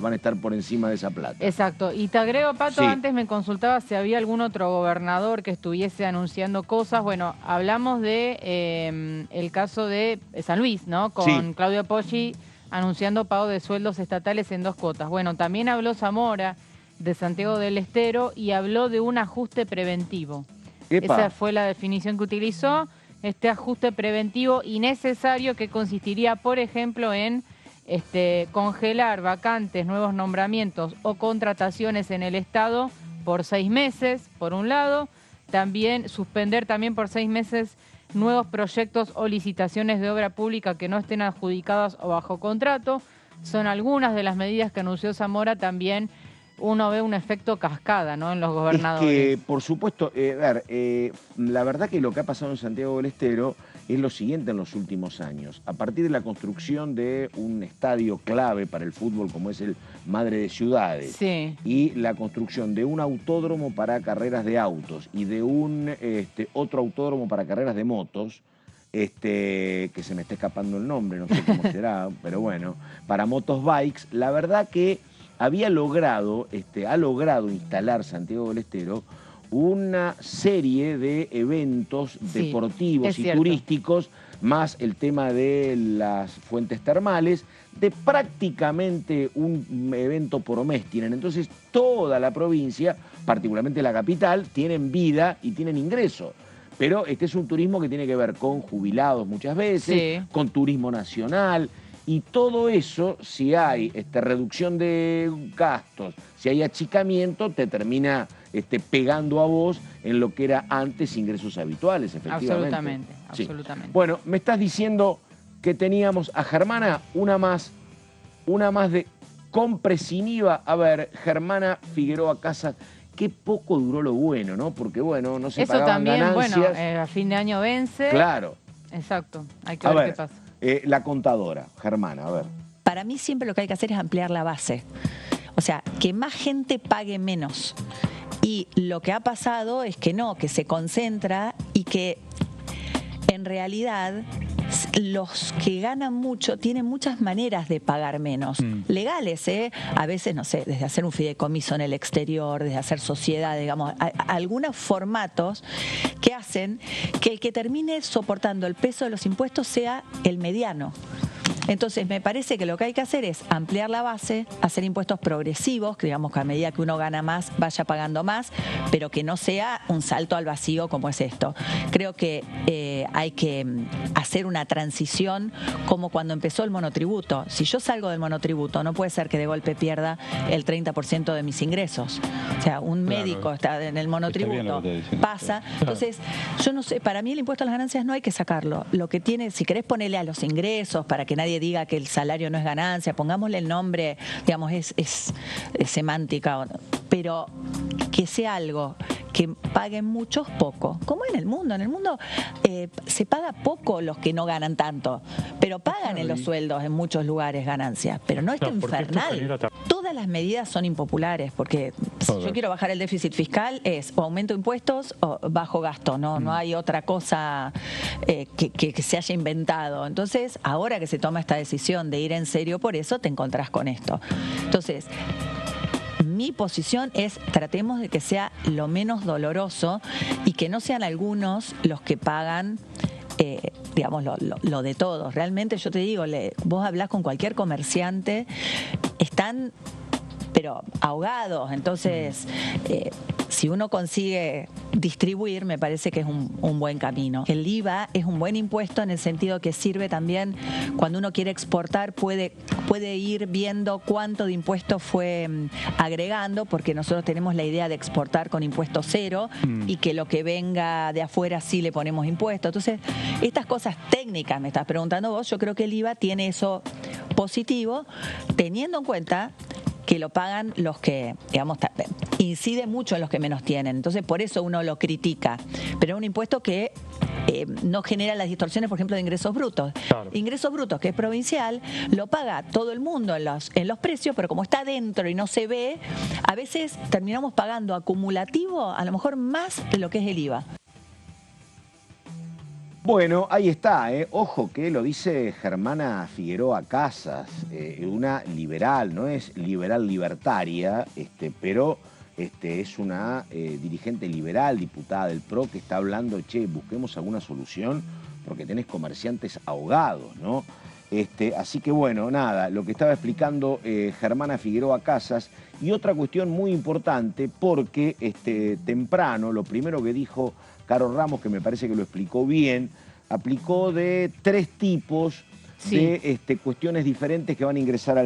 van a estar por encima de esa plata. Exacto. Y te agrego, Pato, antes me consultaba si había algún otro gobernador que estuviese anunciando cosas. Bueno, hablamos de el caso de San Luis, ¿no? Con Claudio Poggi anunciando pago de sueldos estatales en 2 cuotas. Bueno, también habló Zamora de Santiago del Estero y habló de un ajuste preventivo. ¡Epa! Esa fue la definición que utilizó. Este ajuste preventivo y necesario, que consistiría, por ejemplo, en congelar vacantes, nuevos nombramientos o contrataciones en el Estado por 6 meses, por un lado. También suspender por 6 meses nuevos proyectos o licitaciones de obra pública que no estén adjudicadas o bajo contrato. Son algunas de las medidas que anunció Zamora. También uno ve un efecto cascada, ¿no?, en los gobernadores. Es que, por supuesto, la verdad que lo que ha pasado en Santiago del Estero es lo siguiente en los últimos años. A partir de la construcción de un estadio clave para el fútbol como es el Madre de Ciudades, y la construcción de un autódromo para carreras de autos y de un otro autódromo para carreras de motos, que se me está escapando el nombre, no sé cómo será, pero bueno, para motorbikes, la verdad que ha logrado instalar Santiago del Estero una serie de eventos deportivos y turísticos, más el tema de las fuentes termales, de prácticamente un evento por mes tienen. Entonces toda la provincia, particularmente la capital, tienen vida y tienen ingreso. Pero este es un turismo que tiene que ver con jubilados muchas veces, con turismo nacional, y todo eso, si hay reducción de gastos, si hay achicamiento, te termina pegando a vos en lo que era antes ingresos habituales, efectivamente. Absolutamente, Sí. absolutamente. Bueno, me estás diciendo que teníamos a Germana, una más de Compresinva. A ver, Germana Figueroa Casas, qué poco duró lo bueno, ¿no? Porque, bueno, no se Eso pagaban también, ganancias. bueno, a fin de año vence. Claro. Exacto, hay que ver qué pasa. La contadora, Germana, a ver. Para mí siempre lo que hay que hacer es ampliar la base. O sea, que más gente pague menos. Y lo que ha pasado es que no, que se concentra y que en realidad los que ganan mucho tienen muchas maneras de pagar menos. Legales, ¿eh? A veces, no sé, desde hacer un fideicomiso en el exterior, desde hacer sociedad, digamos, algunos formatos que hacen que el que termine soportando el peso de los impuestos sea el mediano. Entonces, me parece que lo que hay que hacer es ampliar la base, hacer impuestos progresivos, que digamos que a medida que uno gana más, vaya pagando más, pero que no sea un salto al vacío como es esto. Creo que hay que hacer una transición como cuando empezó el monotributo. Si yo salgo del monotributo, no puede ser que de golpe pierda el 30% de mis ingresos. O sea, un médico está en el monotributo, pasa. Entonces, yo no sé, para mí el impuesto a las ganancias no hay que sacarlo. Lo que tiene, si querés ponerle a los ingresos para que nadie diga que el salario no es ganancia, pongámosle el nombre, digamos, es semántica, pero que sea algo que paguen muchos poco, como en el mundo. En el mundo se paga poco los que no ganan tanto, pero pagan en los sueldos en muchos lugares ganancias, pero no es infernal. Todas las medidas son impopulares, porque si yo quiero bajar el déficit fiscal es o aumento impuestos o bajo gasto, no hay otra cosa que se haya inventado. Entonces, ahora que se toma esta decisión de ir en serio por eso, te encontrás con esto. Entonces, mi posición es tratemos de que sea lo menos doloroso y que no sean algunos los que pagan digamos, lo de todos. Realmente yo te digo, vos hablás con cualquier comerciante, están pero ahogados. Entonces, si uno consigue distribuir, me parece que es un buen camino. El IVA es un buen impuesto en el sentido que sirve también cuando uno quiere exportar, puede ir viendo cuánto de impuesto fue agregando, porque nosotros tenemos la idea de exportar con impuesto cero y que lo que venga de afuera sí le ponemos impuesto. Entonces, estas cosas técnicas me estás preguntando vos, yo creo que el IVA tiene eso positivo, teniendo en cuenta que lo pagan los que, digamos, incide mucho en los que menos tienen. Entonces, por eso uno lo critica. Pero es un impuesto que no genera las distorsiones, por ejemplo, de ingresos brutos. Claro. Ingresos brutos, que es provincial, lo paga todo el mundo en los precios, pero como está dentro y no se ve, a veces terminamos pagando acumulativo a lo mejor más de lo que es el IVA. Bueno, ahí está, ojo que lo dice Germana Figueroa Casas, una liberal, no es liberal libertaria, pero es una dirigente liberal, diputada del PRO, que está hablando, che, busquemos alguna solución porque tenés comerciantes ahogados, ¿no? Así que bueno, nada, lo que estaba explicando Germana Figueroa Casas. Y otra cuestión muy importante, porque temprano, lo primero que dijo Caro Ramos, que me parece que lo explicó bien, aplicó de 3 tipos de cuestiones diferentes que van a ingresar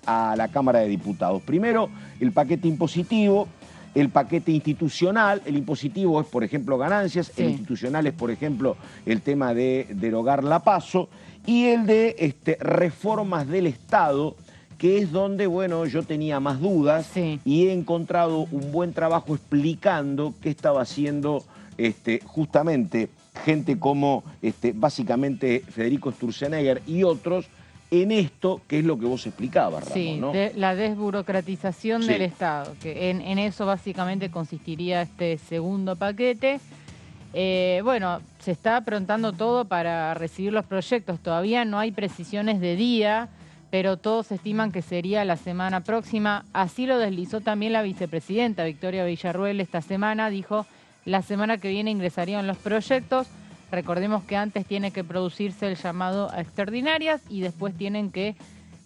a la Cámara de Diputados. Primero, el paquete impositivo, el paquete institucional. El impositivo es, por ejemplo, ganancias, el institucional es, por ejemplo, el tema de derogar la PASO, y el de reformas del Estado, que es donde, bueno, yo tenía más dudas y he encontrado un buen trabajo explicando qué estaba haciendo justamente gente como básicamente Federico Sturzenegger y otros en esto, que es lo que vos explicabas, Ramón, ¿no? La desburocratización del Estado, que en eso básicamente consistiría este segundo paquete. Bueno, se está aprontando todo para recibir los proyectos, todavía no hay precisiones de día, pero todos estiman que sería la semana próxima. Así lo deslizó también la vicepresidenta Victoria Villarruel esta semana, dijo la semana que viene ingresarían los proyectos. Recordemos que antes tiene que producirse el llamado a extraordinarias y después tienen que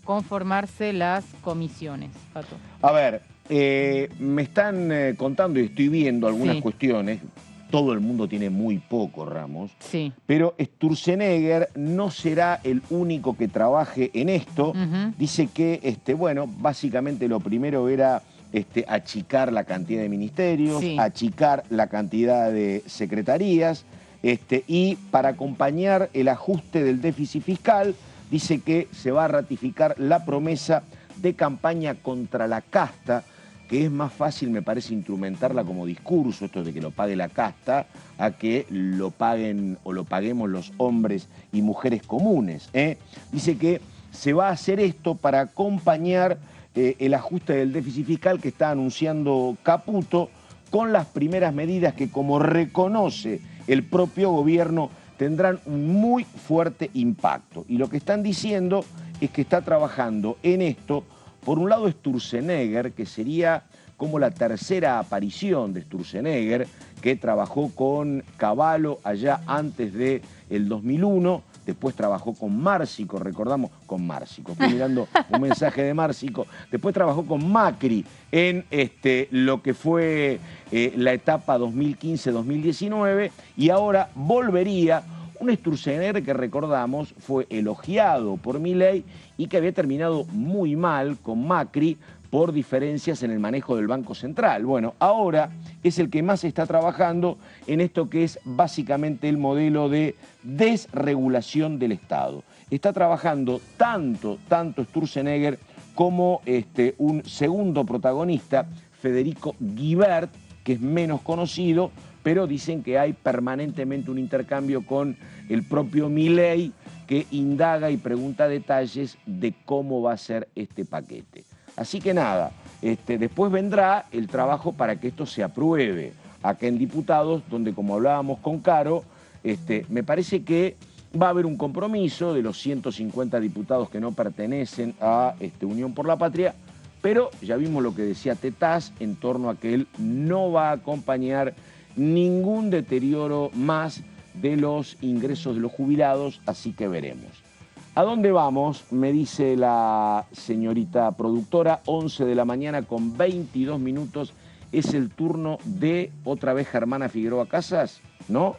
conformarse las comisiones. Pato. A ver, me están contando y estoy viendo algunas cuestiones. todo el mundo tiene muy poco, Ramos. Sí. Pero Sturzenegger no será el único que trabaje en esto. Dice que, bueno, básicamente lo primero era achicar la cantidad de ministerios, achicar la cantidad de secretarías, y para acompañar el ajuste del déficit fiscal, dice que se va a ratificar la promesa de campaña contra la casta, que es más fácil, me parece, instrumentarla como discurso, esto de que lo pague la casta, a que lo paguen o lo paguemos los hombres y mujeres comunes. Dice que se va a hacer esto para acompañar el ajuste del déficit fiscal que está anunciando Caputo, con las primeras medidas que, como reconoce el propio gobierno, tendrán un muy fuerte impacto. Y lo que están diciendo es que está trabajando en esto, por un lado, Sturzenegger, que sería como la tercera aparición de Sturzenegger, que trabajó con Cavallo allá antes del 2001, después trabajó con Márcico, recordamos, con Márcico, estoy mirando un mensaje de Márcico, después trabajó con Macri en lo que fue la etapa 2015-2019, y ahora volvería un Sturzenegger que, recordamos, fue elogiado por Milei y que había terminado muy mal con Macri por diferencias en el manejo del Banco Central. Bueno, ahora es el que más está trabajando en esto que es básicamente el modelo de desregulación del Estado. Está trabajando tanto Sturzenegger como un segundo protagonista, Federico Guibert, que es menos conocido, pero dicen que hay permanentemente un intercambio con el propio Milei, que indaga y pregunta detalles de cómo va a ser este paquete. Así que nada, después vendrá el trabajo para que esto se apruebe acá en Diputados, donde, como hablábamos con Caro, me parece que va a haber un compromiso de los 150 diputados que no pertenecen a Unión por la Patria, pero ya vimos lo que decía Tetaz en torno a que él no va a acompañar ningún deterioro más de los ingresos de los jubilados, así que veremos. ¿A dónde vamos? Me dice la señorita productora, 11 de la mañana con 22 minutos. ¿Es el turno de otra vez Germana Figueroa Casas? ¿No?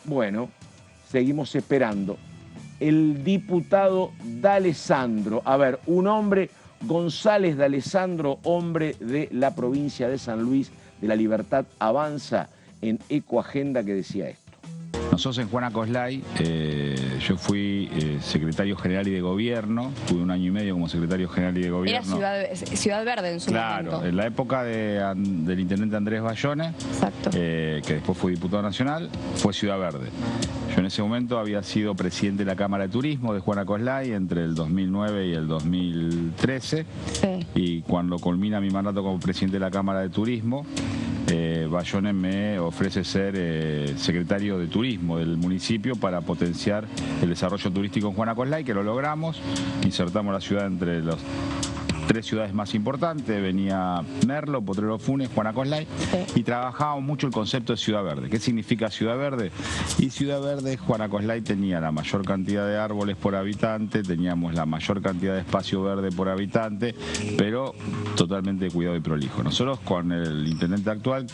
Bueno, seguimos esperando. El diputado D'Alessandro, a ver, un hombre, González D'Alessandro, hombre de la provincia de San Luis, de La Libertad Avanza, en Ecoagenda, que decía esto. Nosotros en Juan Acoslay, yo fui secretario general y de gobierno, tuve 1 año y medio como secretario general y de gobierno. Era Ciudad Verde en su momento. Claro, en la época del intendente Andrés Bayone, que después fue diputado nacional, fue Ciudad Verde. Yo en ese momento había sido presidente de la Cámara de Turismo de Juan Acoslay entre el 2009 y el 2013. Y cuando culmina mi mandato como presidente de la Cámara de Turismo, Bayone me ofrece ser secretario de Turismo del municipio para potenciar el desarrollo turístico en Juan Acoslay, que lo logramos. Insertamos la ciudad entre los 3 ciudades más importantes, venía Merlo, Potrero Funes, Juan Acoslay, y trabajábamos mucho el concepto de Ciudad Verde. ¿Qué significa Ciudad Verde? Y Ciudad Verde, Juan Acoslay tenía la mayor cantidad de árboles por habitante, teníamos la mayor cantidad de espacio verde por habitante, pero totalmente de cuidado y prolijo. Nosotros con el intendente actual,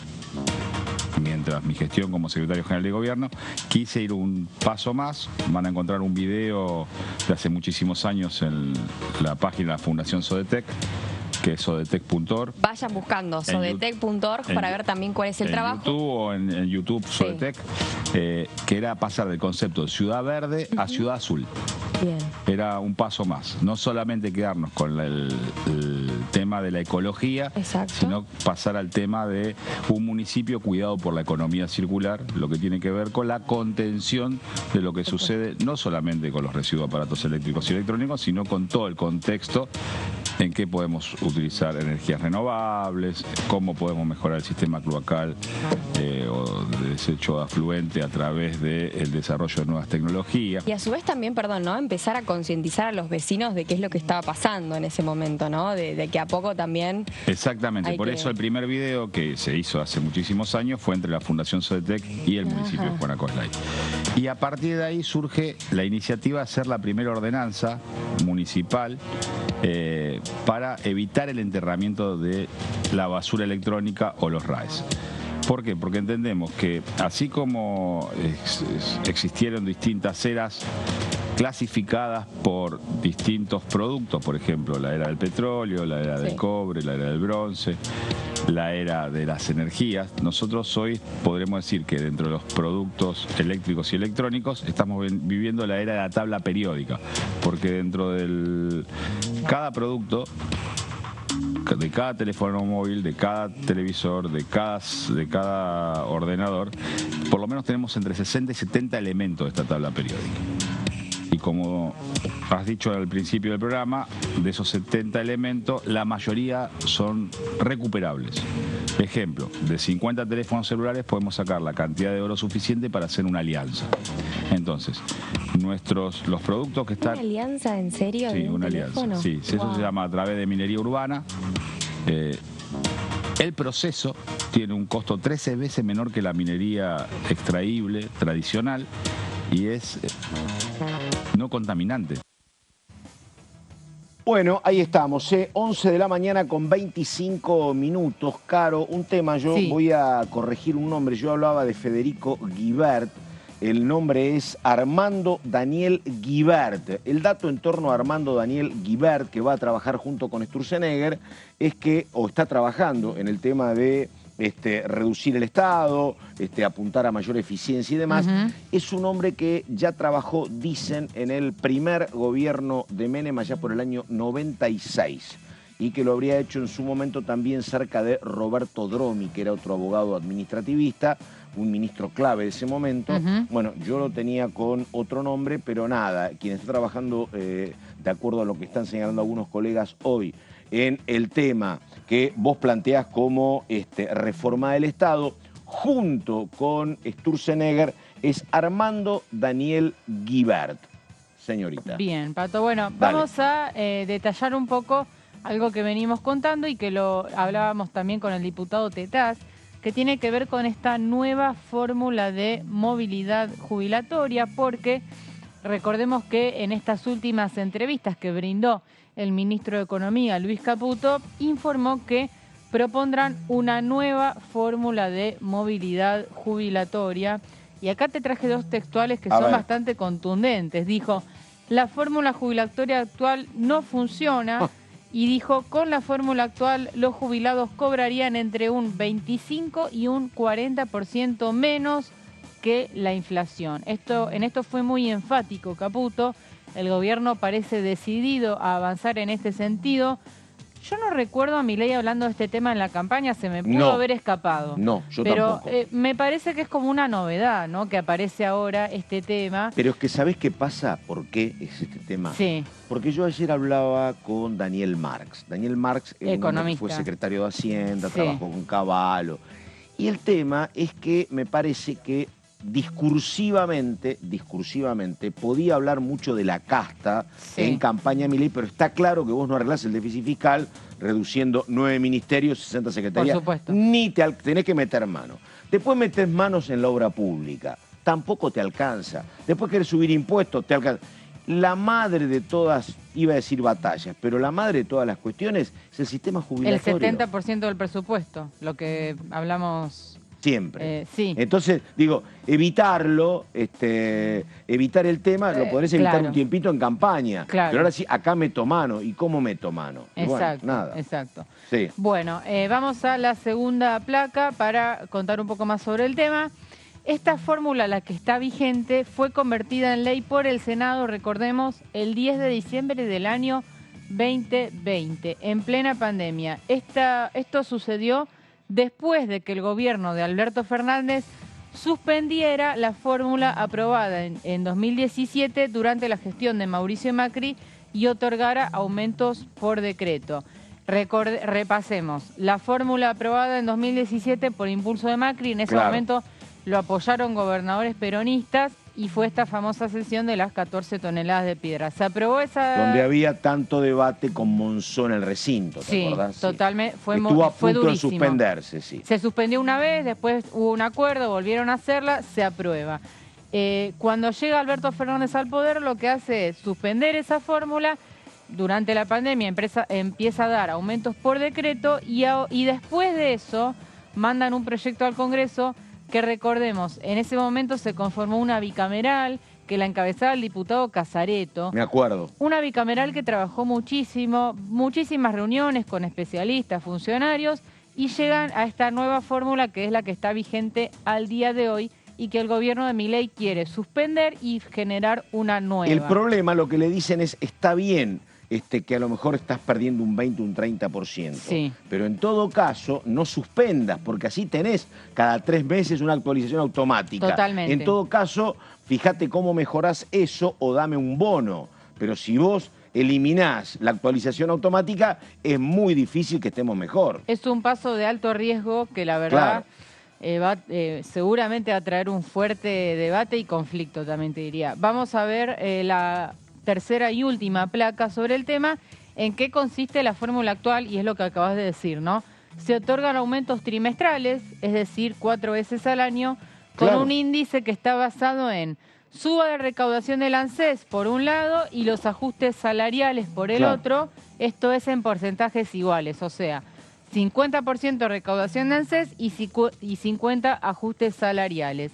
mientras mi gestión como secretario general de gobierno, quise ir un paso más. Van a encontrar un video de hace muchísimos años en la página de la Fundación Sodetec, que es sodetec.org. Vayan buscando sodetec.org para ver también cuál es el trabajo. YouTube o en YouTube Sodetec, que era pasar del concepto de ciudad verde a ciudad azul. Bien. Era un paso más, no solamente quedarnos con el tema de la ecología, sino pasar al tema de un municipio cuidado por la economía circular, lo que tiene que ver con la contención de lo que sucede no solamente con los residuos de aparatos eléctricos y electrónicos, sino con todo el contexto en qué podemos utilizar energías renovables, cómo podemos mejorar el sistema cloacal o de desecho afluente a través del desarrollo de nuevas tecnologías. Y a su vez también, perdón, ¿no? Empezar a concientizar a los vecinos de qué es lo que estaba pasando en ese momento, ¿no? De que a poco también... Exactamente, por eso el primer video que se hizo hace muchísimos años fue entre la Fundación Sodetec y el municipio de Juan Acoslay. Y a partir de ahí surge la iniciativa de hacer la primera ordenanza municipal para evitar el enterramiento de la basura electrónica o los RAEs. ¿Por qué? Porque entendemos que así como existieron distintas eras clasificadas por distintos productos, por ejemplo, la era del petróleo, la era del cobre, la era del bronce, la era de las energías, nosotros hoy podremos decir que dentro de los productos eléctricos y electrónicos estamos viviendo la era de la tabla periódica, porque dentro del cada producto, de cada teléfono móvil, de cada televisor, de cada ordenador, por lo menos tenemos entre 60 y 70 elementos de esta tabla periódica. Y como has dicho al principio del programa, de esos 70 elementos, la mayoría son recuperables. Ejemplo, de 50 teléfonos celulares podemos sacar la cantidad de oro suficiente para hacer una alianza. Entonces, los productos que están... ¿Una alianza en serio? Sí, una alianza. Sí, eso se llama a través de minería urbana. El proceso tiene un costo 13 veces menor que la minería extraíble tradicional y es no contaminante. Bueno, ahí estamos, 11 de la mañana con 25 minutos. Caro, un tema, yo voy a corregir un nombre. Yo hablaba de Federico Guibert. El nombre es Armando Daniel Guibert. El dato en torno a Armando Daniel Guibert, que va a trabajar junto con Sturzenegger, es que, o está trabajando en el tema de reducir el Estado, apuntar a mayor eficiencia y demás, es un hombre que ya trabajó, dicen, en el primer gobierno de Menem allá por el año 96 y que lo habría hecho en su momento también cerca de Roberto Dromi, que era otro abogado administrativista, un ministro clave de ese momento. Bueno, yo lo tenía con otro nombre, pero nada, quien está trabajando, de acuerdo a lo que están señalando algunos colegas hoy, en el tema que vos planteás como reforma del Estado, junto con Sturzenegger, es Armando Daniel Guibert. Señorita. Bien, Pato. Bueno, vamos a detallar un poco algo que venimos contando y que lo hablábamos también con el diputado Tetaz, que tiene que ver con esta nueva fórmula de movilidad jubilatoria, porque recordemos que en estas últimas entrevistas que brindó el ministro de Economía, Luis Caputo, informó que propondrán una nueva fórmula de movilidad jubilatoria. Y acá te traje dos textuales que son bastante contundentes. Dijo, la fórmula jubilatoria actual no funciona. Y dijo, con la fórmula actual los jubilados cobrarían entre un 25 y un 40% menos que la inflación. En esto fue muy enfático Caputo. El gobierno parece decidido a avanzar en este sentido. Yo no recuerdo a Milei hablando de este tema en la campaña, se me pudo haber escapado. No, yo tampoco. Pero me parece que es como una novedad, ¿no? Que aparece ahora este tema. Pero es que ¿sabés qué pasa? ¿Por qué es este tema? Sí. Porque yo ayer hablaba con Daniel Marx. Daniel Marx fue secretario de Hacienda, trabajó con Cavallo. Y el tema es que me parece que discursivamente podía hablar mucho de la casta en campaña Milei, pero está claro que vos no arreglás el déficit fiscal reduciendo 9 ministerios, 60 secretarías. Por supuesto. Ni tenés que meter mano. Después metés manos en la obra pública. Tampoco te alcanza. Después querés subir impuestos, te alcanza. La madre de todas, iba a decir batallas, pero la madre de todas las cuestiones es el sistema jubilatorio. El 70% del presupuesto, lo que hablamos... Siempre. Sí. Entonces, digo, evitarlo, evitar el tema, lo podés evitar un tiempito en campaña. Claro. Pero ahora sí, acá meto mano. ¿Y cómo meto mano? Exacto, bueno, nada. Exacto. Sí. Bueno, vamos a la segunda placa para contar un poco más sobre el tema. Esta fórmula, la que está vigente, fue convertida en ley por el Senado, recordemos, el 10 de diciembre del año 2020, en plena pandemia. Esto sucedió después de que el gobierno de Alberto Fernández suspendiera la fórmula aprobada en 2017 durante la gestión de Mauricio Macri y otorgara aumentos por decreto. Repasemos, la fórmula aprobada en 2017 por impulso de Macri, en ese momento lo apoyaron gobernadores peronistas y fue esta famosa sesión de las 14 toneladas de piedra. Se aprobó esa... Donde había tanto debate con Monzón en el recinto, ¿te acordás? Totalmente. Estuvo a punto durísimo. de suspenderse, sí. Se suspendió una vez, después hubo un acuerdo, volvieron a hacerla, se aprueba. Cuando llega Alberto Fernández al poder, lo que hace es suspender esa fórmula. Durante la pandemia empieza a dar aumentos por decreto y después de eso mandan un proyecto al Congreso que, recordemos, en ese momento se conformó una bicameral que la encabezaba el diputado Casareto. Me acuerdo. Una bicameral que trabajó muchísimo, muchísimas reuniones con especialistas, funcionarios, y llegan a esta nueva fórmula que es la que está vigente al día de hoy y que el gobierno de Milei quiere suspender y generar una nueva. El problema, lo que le dicen es, está bien que a lo mejor estás perdiendo un 20, un 30%. Sí. Pero en todo caso, no suspendas, porque así tenés cada 3 meses una actualización automática. Totalmente. En todo caso, fíjate cómo mejorás eso o dame un bono. Pero si vos eliminás la actualización automática, es muy difícil que estemos mejor. Es un paso de alto riesgo que la verdad seguramente va a traer un fuerte debate y conflicto, también te diría. Vamos a ver la tercera y última placa sobre el tema, en qué consiste la fórmula actual, y es lo que acabas de decir, ¿no? Se otorgan aumentos trimestrales, es decir, 4 veces al año, con un índice que está basado en suba de recaudación del ANSES por un lado y los ajustes salariales por el otro, esto es en porcentajes iguales, o sea, 50% recaudación de ANSES y 50 ajustes salariales.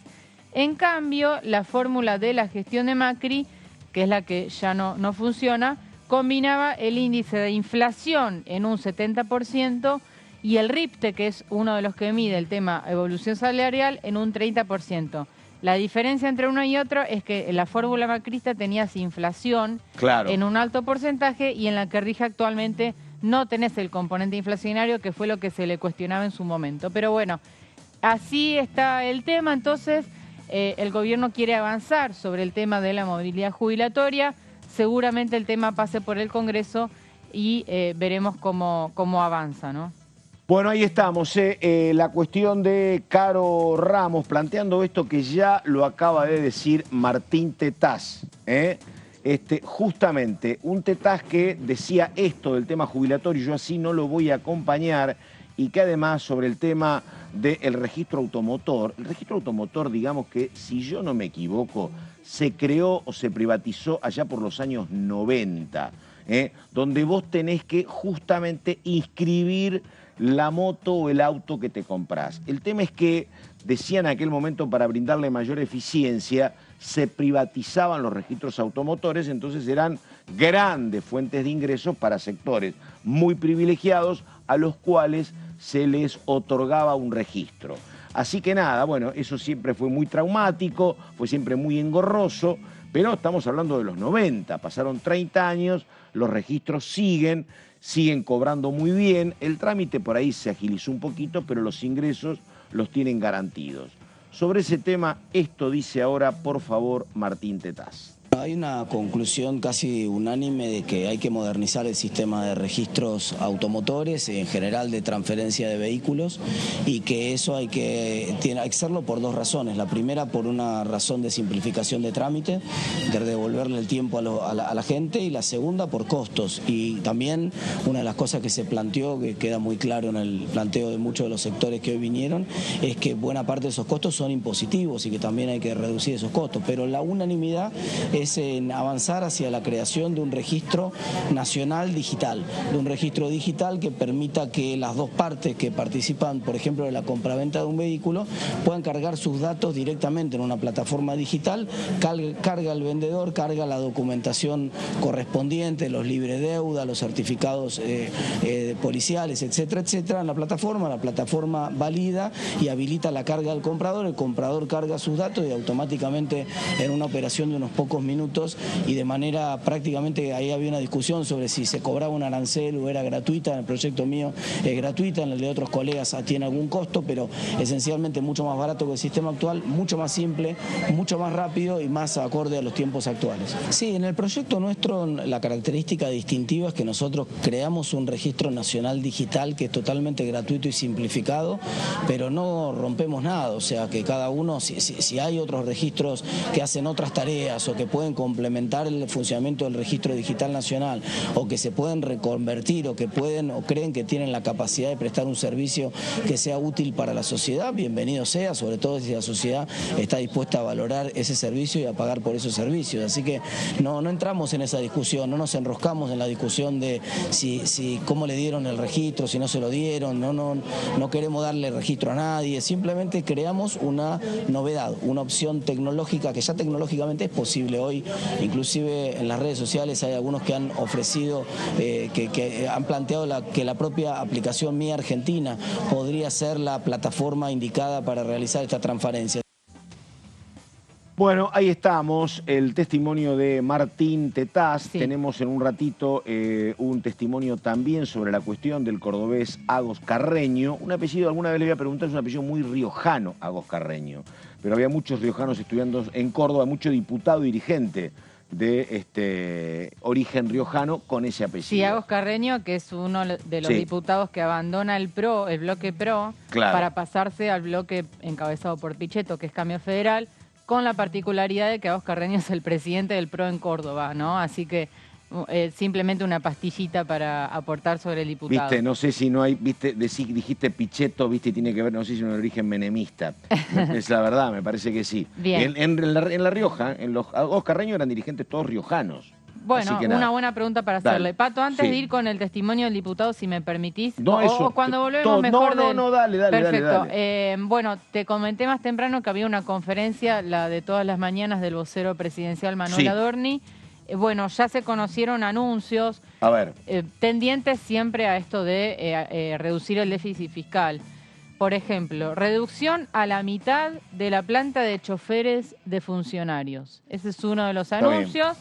En cambio, la fórmula de la gestión de Macri, que es la que ya no funciona, combinaba el índice de inflación en un 70% y el RIPTE, que es uno de los que mide el tema evolución salarial, en un 30%. La diferencia entre uno y otro es que la fórmula macrista tenías inflación en un alto porcentaje y en la que rige actualmente no tenés el componente inflacionario, que fue lo que se le cuestionaba en su momento. Pero bueno, así está el tema. Entonces, el gobierno quiere avanzar sobre el tema de la movilidad jubilatoria. Seguramente el tema pase por el Congreso y veremos cómo avanza, ¿no? Bueno, ahí estamos, la cuestión de Caro Ramos, planteando esto que ya lo acaba de decir Martín Tetaz, justamente un Tetaz que decía esto del tema jubilatorio, yo así no lo voy a acompañar, y que además sobre el tema del registro automotor, el registro automotor, digamos que, si yo no me equivoco, se creó o se privatizó allá por los años 90, donde vos tenés que justamente inscribir la moto o el auto que te comprás. El tema es que, decían en aquel momento, para brindarle mayor eficiencia, se privatizaban los registros automotores, entonces eran grandes fuentes de ingresos para sectores muy privilegiados a los cuales se les otorgaba un registro. Así que nada, bueno, eso siempre fue muy traumático, fue siempre muy engorroso, pero estamos hablando de los 90, pasaron 30 años, los registros siguen cobrando muy bien, el trámite por ahí se agilizó un poquito, pero los ingresos los tienen garantidos. Sobre ese tema, esto dice ahora, por favor, Martín Tetaz. Hay una conclusión casi unánime de que hay que modernizar el sistema de registros automotores, en general de transferencia de vehículos, y que eso hay que hacerlo por 2 razones. La primera, por una razón de simplificación de trámite, de devolverle el tiempo a la gente, y la segunda, por costos. Y también una de las cosas que se planteó, que queda muy claro en el planteo de muchos de los sectores que hoy vinieron, es que buena parte de esos costos son impositivos y que también hay que reducir esos costos. Pero la unanimidad es en avanzar hacia la creación de un registro nacional digital, de un registro digital que permita que las 2 partes que participan, por ejemplo, de la compraventa de un vehículo, puedan cargar sus datos directamente en una plataforma digital, carga el vendedor, carga la documentación correspondiente, los libres deuda, los certificados policiales, etcétera, etcétera, en la plataforma valida y habilita la carga del comprador, el comprador carga sus datos y automáticamente en una operación de unos pocos minutos y de manera prácticamente, ahí había una discusión sobre si se cobraba un arancel o era gratuita. En el proyecto mío es gratuita, en el de otros colegas tiene algún costo, pero esencialmente mucho más barato que el sistema actual, mucho más simple, mucho más rápido y más acorde a los tiempos actuales. Sí, en el proyecto nuestro la característica distintiva es que nosotros creamos un registro nacional digital que es totalmente gratuito y simplificado, pero no rompemos nada, o sea que cada uno, si hay otros registros que hacen otras tareas o que pueden pueden complementar el funcionamiento del Registro Digital Nacional, o que se pueden reconvertir, o que pueden o creen que tienen la capacidad de prestar un servicio que sea útil para la sociedad, bienvenido sea, sobre todo si la sociedad está dispuesta a valorar ese servicio y a pagar por esos servicios. Así que no entramos en esa discusión, no nos enroscamos en la discusión de si cómo le dieron el registro, si no se lo dieron, no queremos darle registro a nadie, simplemente creamos una novedad, una opción tecnológica que ya tecnológicamente es posible hoy. Inclusive en las redes sociales hay algunos que han ofrecido, que han planteado que la propia aplicación Mi Argentina podría ser la plataforma indicada para realizar esta transparencia. Bueno, ahí estamos, el testimonio de Martín Tetaz. Sí. Tenemos en un ratito un testimonio también sobre la cuestión del cordobés Agos Carreño. Un apellido, alguna vez le voy a preguntar, es un apellido muy riojano, Agos Carreño. Pero había muchos riojanos estudiando en Córdoba, mucho diputado y dirigente de origen riojano con ese apellido. Sí, Agos Carreño, que es uno de los diputados que abandona el bloque PRO, claro, para pasarse al bloque encabezado por Pichetto, que es Cambio Federal, con la particularidad de que Agos Carreño es el presidente del PRO en Córdoba, ¿no? Así que simplemente una pastillita para aportar sobre el diputado. Viste, no sé si no hay, viste, dijiste Pichetto, viste, y tiene que ver, no sé si es un origen menemista. Es la verdad, me parece que sí. Bien. En La Rioja, Agos Carreño eran dirigentes todos riojanos. Bueno, una buena pregunta para hacerle. Dale. Pato, antes de ir con el testimonio del diputado, si me permitís, o cuando volvemos mejor dale. Perfecto. Dale. Bueno, te comenté más temprano que había una conferencia, la de todas las mañanas, del vocero presidencial Manuel Adorni. Bueno, ya se conocieron anuncios tendientes siempre a esto de reducir el déficit fiscal. Por ejemplo, reducción a la mitad de la planta de choferes de funcionarios. Ese es uno de los anuncios.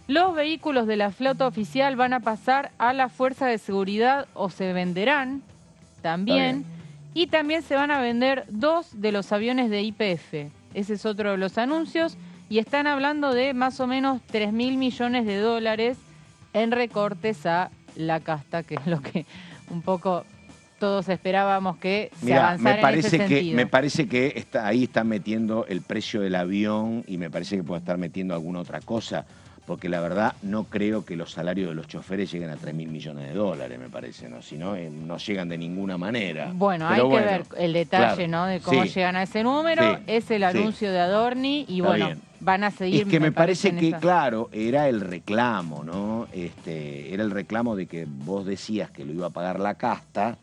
Los vehículos de la flota oficial van a pasar a la Fuerza de Seguridad o se venderán también. Y también se van a vender 2 de los aviones de YPF. Ese es otro de los anuncios. Y están hablando de más o menos 3.000 millones de dólares en recortes a la casta, que es lo que un poco todos esperábamos que se avanzara en ese sentido. Me parece que ahí están metiendo el precio del avión y me parece que puede estar metiendo alguna otra cosa. Porque la verdad no creo que los salarios de los choferes lleguen a 3.000 millones de dólares, me parece, ¿no? Si no, no llegan de ninguna manera. Bueno, hay que ver el detalle, ¿no? De cómo llegan a ese número. Es el anuncio de Adorni y van a seguir. Es que me parece que, claro, era el reclamo, ¿no? Era el reclamo de que vos decías que lo iba a pagar la casta,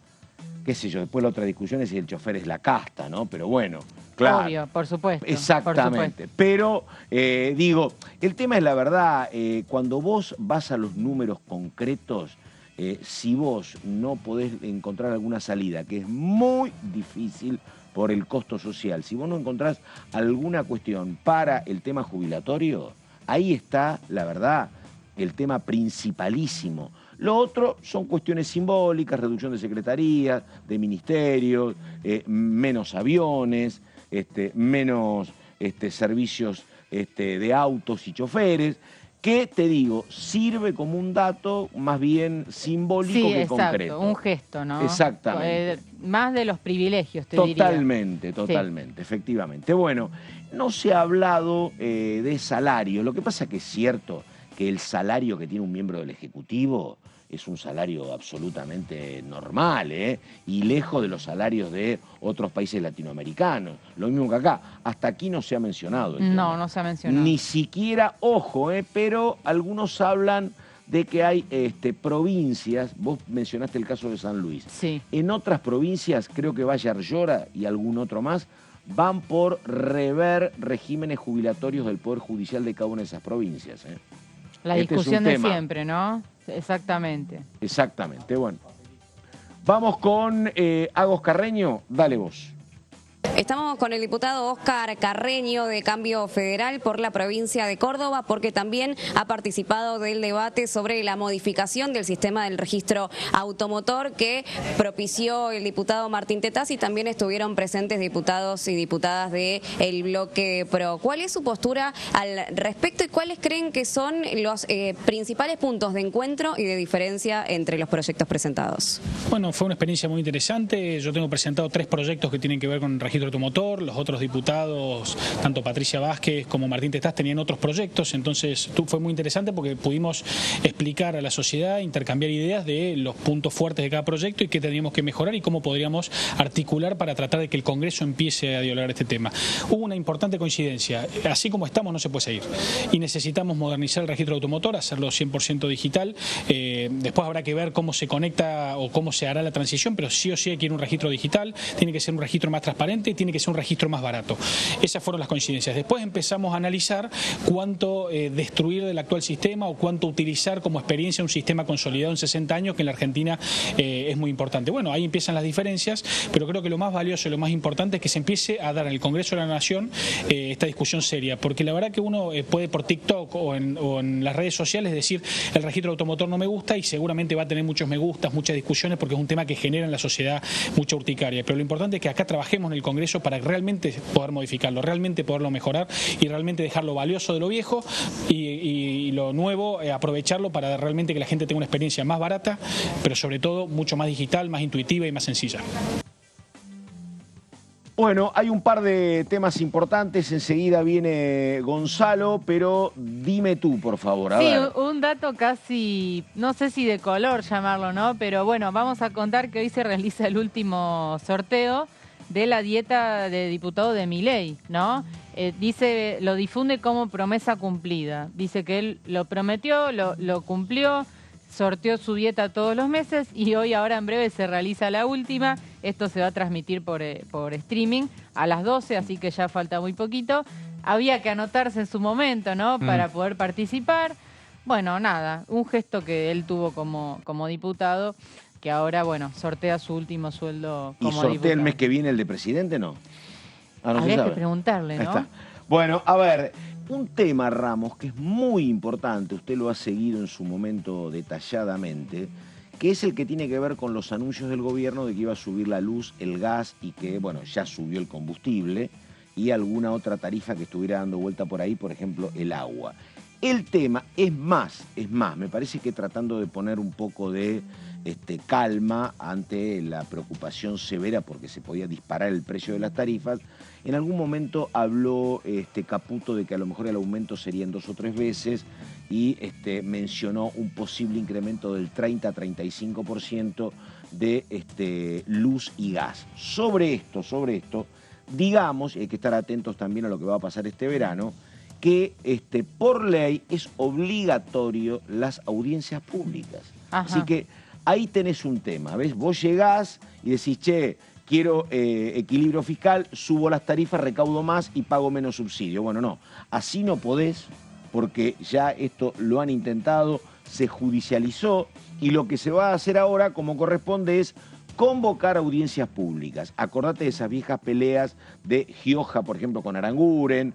qué sé yo, después la otra discusión es si el chofer es la casta, ¿no? Pero bueno, claro. Obvio, por supuesto. Exactamente. Pero, digo, el tema es la verdad, cuando vos vas a los números concretos, si vos no podés encontrar alguna salida, que es muy difícil por el costo social, si vos no encontrás alguna cuestión para el tema jubilatorio, ahí está, la verdad, el tema principalísimo. Lo otro son cuestiones simbólicas, reducción de secretarías, de ministerios, menos aviones, menos servicios de autos y choferes, que, te digo, sirve como un dato más bien simbólico que concreto. Un gesto, ¿no? Exactamente. Más de los privilegios, te diría. Totalmente, efectivamente. Bueno, no se ha hablado de salario. Lo que pasa que es cierto que el salario que tiene un miembro del Ejecutivo es un salario absolutamente normal, y lejos de los salarios de otros países latinoamericanos. Lo mismo que acá. Hasta aquí no se ha mencionado. No se ha mencionado. Ni siquiera, ojo, pero algunos hablan de que hay provincias, vos mencionaste el caso de San Luis. Sí. En otras provincias, creo que Valle Arllora y algún otro más, van por rever regímenes jubilatorios del Poder Judicial de cada una de esas provincias. La discusión de siempre, ¿no? Exactamente. Bueno. Vamos con Agos Carreño. Dale vos. Estamos con el diputado Óscar Carreño de Cambio Federal por la provincia de Córdoba, porque también ha participado del debate sobre la modificación del sistema del registro automotor que propició el diputado Martín Tetaz, y también estuvieron presentes diputados y diputadas del bloque PRO. ¿Cuál es su postura al respecto y cuáles creen que son los principales puntos de encuentro y de diferencia entre los proyectos presentados? Bueno, fue una experiencia muy interesante. Yo tengo presentado 3 proyectos que tienen que ver con el registro automotor, los otros diputados, tanto Patricia Vázquez como Martín Testás, tenían otros proyectos, entonces fue muy interesante porque pudimos explicar a la sociedad, intercambiar ideas de los puntos fuertes de cada proyecto y qué teníamos que mejorar y cómo podríamos articular para tratar de que el Congreso empiece a dialogar este tema. Hubo una importante coincidencia, así como estamos no se puede seguir y necesitamos modernizar el registro automotor, hacerlo 100% digital, después habrá que ver cómo se conecta o cómo se hará la transición, pero sí o sí hay que ir a un registro digital, tiene que ser un registro más transparente y tiene que ser un registro más barato. Esas fueron las coincidencias. Después empezamos a analizar cuánto destruir del actual sistema o cuánto utilizar como experiencia un sistema consolidado en 60 años que en la Argentina es muy importante. Bueno, ahí empiezan las diferencias, pero creo que lo más valioso y lo más importante es que se empiece a dar en el Congreso de la Nación esta discusión seria, porque la verdad que uno puede por TikTok o en las redes sociales decir el registro automotor no me gusta y seguramente va a tener muchos me gustas, muchas discusiones porque es un tema que genera en la sociedad mucha urticaria, pero lo importante es que acá trabajemos en el Congreso para realmente poder modificarlo, realmente poderlo mejorar y realmente dejar lo valioso de lo viejo y lo nuevo, aprovecharlo para realmente que la gente tenga una experiencia más barata, pero sobre todo mucho más digital, más intuitiva y más sencilla. Bueno, hay un par de temas importantes, enseguida viene Gonzalo, pero dime tú, por favor. A ver. Un dato casi, no sé si de color llamarlo, ¿no? Pero bueno, vamos a contar que hoy se realiza el último sorteo de la dieta de diputado de Milei, ¿no? Dice, lo difunde como promesa cumplida. Dice que él lo prometió, lo cumplió, sorteó su dieta todos los meses y hoy, ahora en breve, se realiza la última. Esto se va a transmitir por streaming a las 12, así que ya falta muy poquito. Había que anotarse en su momento, ¿no? Para poder participar. Bueno, nada, un gesto que él tuvo como diputado, que ahora, bueno, sortea su último sueldo como diputado. ¿Y sortea el mes que viene el de presidente, no? Habría que preguntarle, ¿no? Ahí está. Bueno, a ver, un tema, Ramos, que es muy importante, usted lo ha seguido en su momento detalladamente, que es el que tiene que ver con los anuncios del gobierno de que iba a subir la luz, el gas y que, bueno, ya subió el combustible y alguna otra tarifa que estuviera dando vuelta por ahí, por ejemplo, el agua. El tema es más, me parece que tratando de poner un poco de calma ante la preocupación severa porque se podía disparar el precio de las tarifas, en algún momento habló Caputo de que a lo mejor el aumento sería en 2 o 3 veces y mencionó un posible incremento del 30 a 35% de luz y gas. Sobre esto, digamos, y hay que estar atentos también a lo que va a pasar este verano, que por ley es obligatorio las audiencias públicas. Ajá. Así que ahí tenés un tema, ¿ves? Vos llegás y decís, che, quiero equilibrio fiscal, subo las tarifas, recaudo más y pago menos subsidio. Bueno, no, así no podés, porque ya esto lo han intentado, se judicializó y lo que se va a hacer ahora, como corresponde, es convocar audiencias públicas. Acordate de esas viejas peleas de Gioja, por ejemplo, con Aranguren,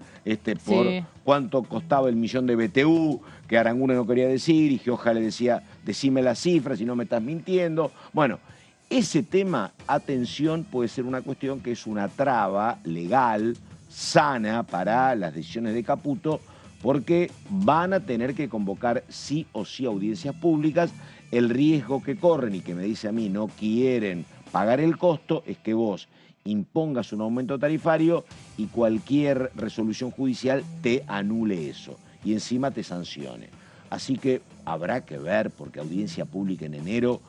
por cuánto costaba el millón de BTU, que Aranguren no quería decir, y Gioja le decía, decime las cifras y no me estás mintiendo. Bueno, ese tema, atención, puede ser una cuestión que es una traba legal, sana, para las decisiones de Caputo, porque van a tener que convocar sí o sí audiencias públicas. El riesgo que corren y que me dice a mí no quieren pagar el costo es que vos impongas un aumento tarifario y cualquier resolución judicial te anule eso y encima te sancione. Así que habrá que ver, porque audiencia pública en enero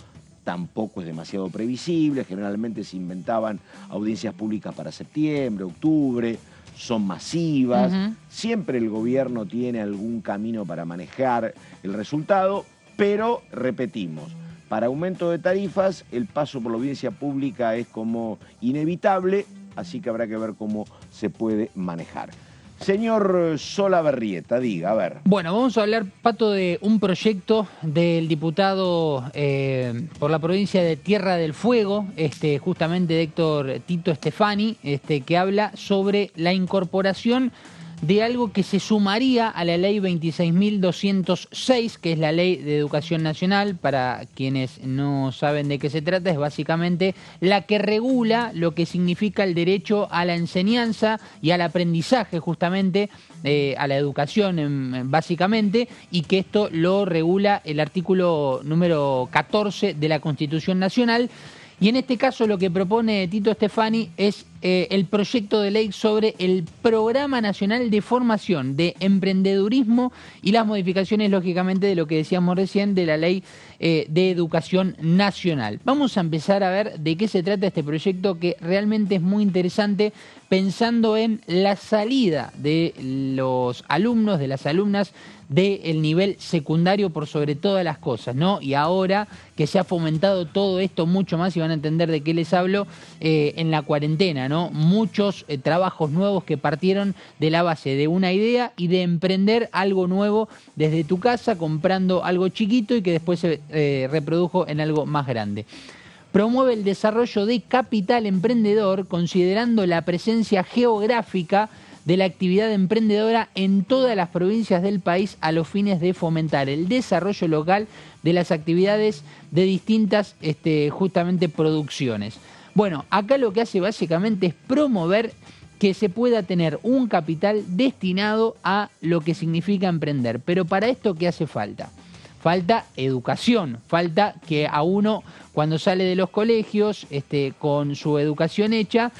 tampoco es demasiado previsible. Generalmente se inventaban audiencias públicas para septiembre, octubre, son masivas. Siempre el gobierno tiene algún camino para manejar el resultado. Pero, repetimos, para aumento de tarifas, el paso por la audiencia pública es como inevitable, así que habrá que ver cómo se puede manejar. Señor Solabarrieta, diga, a ver. Bueno, vamos a hablar, Pato, de un proyecto del diputado por la provincia de Tierra del Fuego, justamente de Héctor Tito Stefani, que habla sobre la incorporación de algo que se sumaría a la ley 26.206, que es la ley de educación nacional. Para quienes no saben de qué se trata, es básicamente la que regula lo que significa el derecho a la enseñanza y al aprendizaje, justamente, a la educación básicamente, y que esto lo regula el artículo número 14 de la Constitución Nacional. Y en este caso lo que propone Tito Stefani es el proyecto de ley sobre el Programa Nacional de Formación de Emprendedurismo y las modificaciones, lógicamente, de lo que decíamos recién de la Ley de Educación Nacional. Vamos a empezar a ver de qué se trata este proyecto, que realmente es muy interesante, pensando en la salida de los alumnos, de las alumnas del nivel secundario por sobre todas las cosas, ¿no? Y ahora que se ha fomentado todo esto mucho más, y van a entender de qué les hablo, en la cuarentena, ¿no? Muchos trabajos nuevos que partieron de la base de una idea y de emprender algo nuevo desde tu casa, comprando algo chiquito y que después se reprodujo en algo más grande. Promueve el desarrollo de capital emprendedor, considerando la presencia geográfica de la actividad emprendedora en todas las provincias del país a los fines de fomentar el desarrollo local de las actividades de distintas justamente producciones. Bueno, acá lo que hace básicamente es promover que se pueda tener un capital destinado a lo que significa emprender. Pero para esto, ¿qué hace falta? Falta educación, falta que a uno, cuando sale de los colegios, con su educación hecha,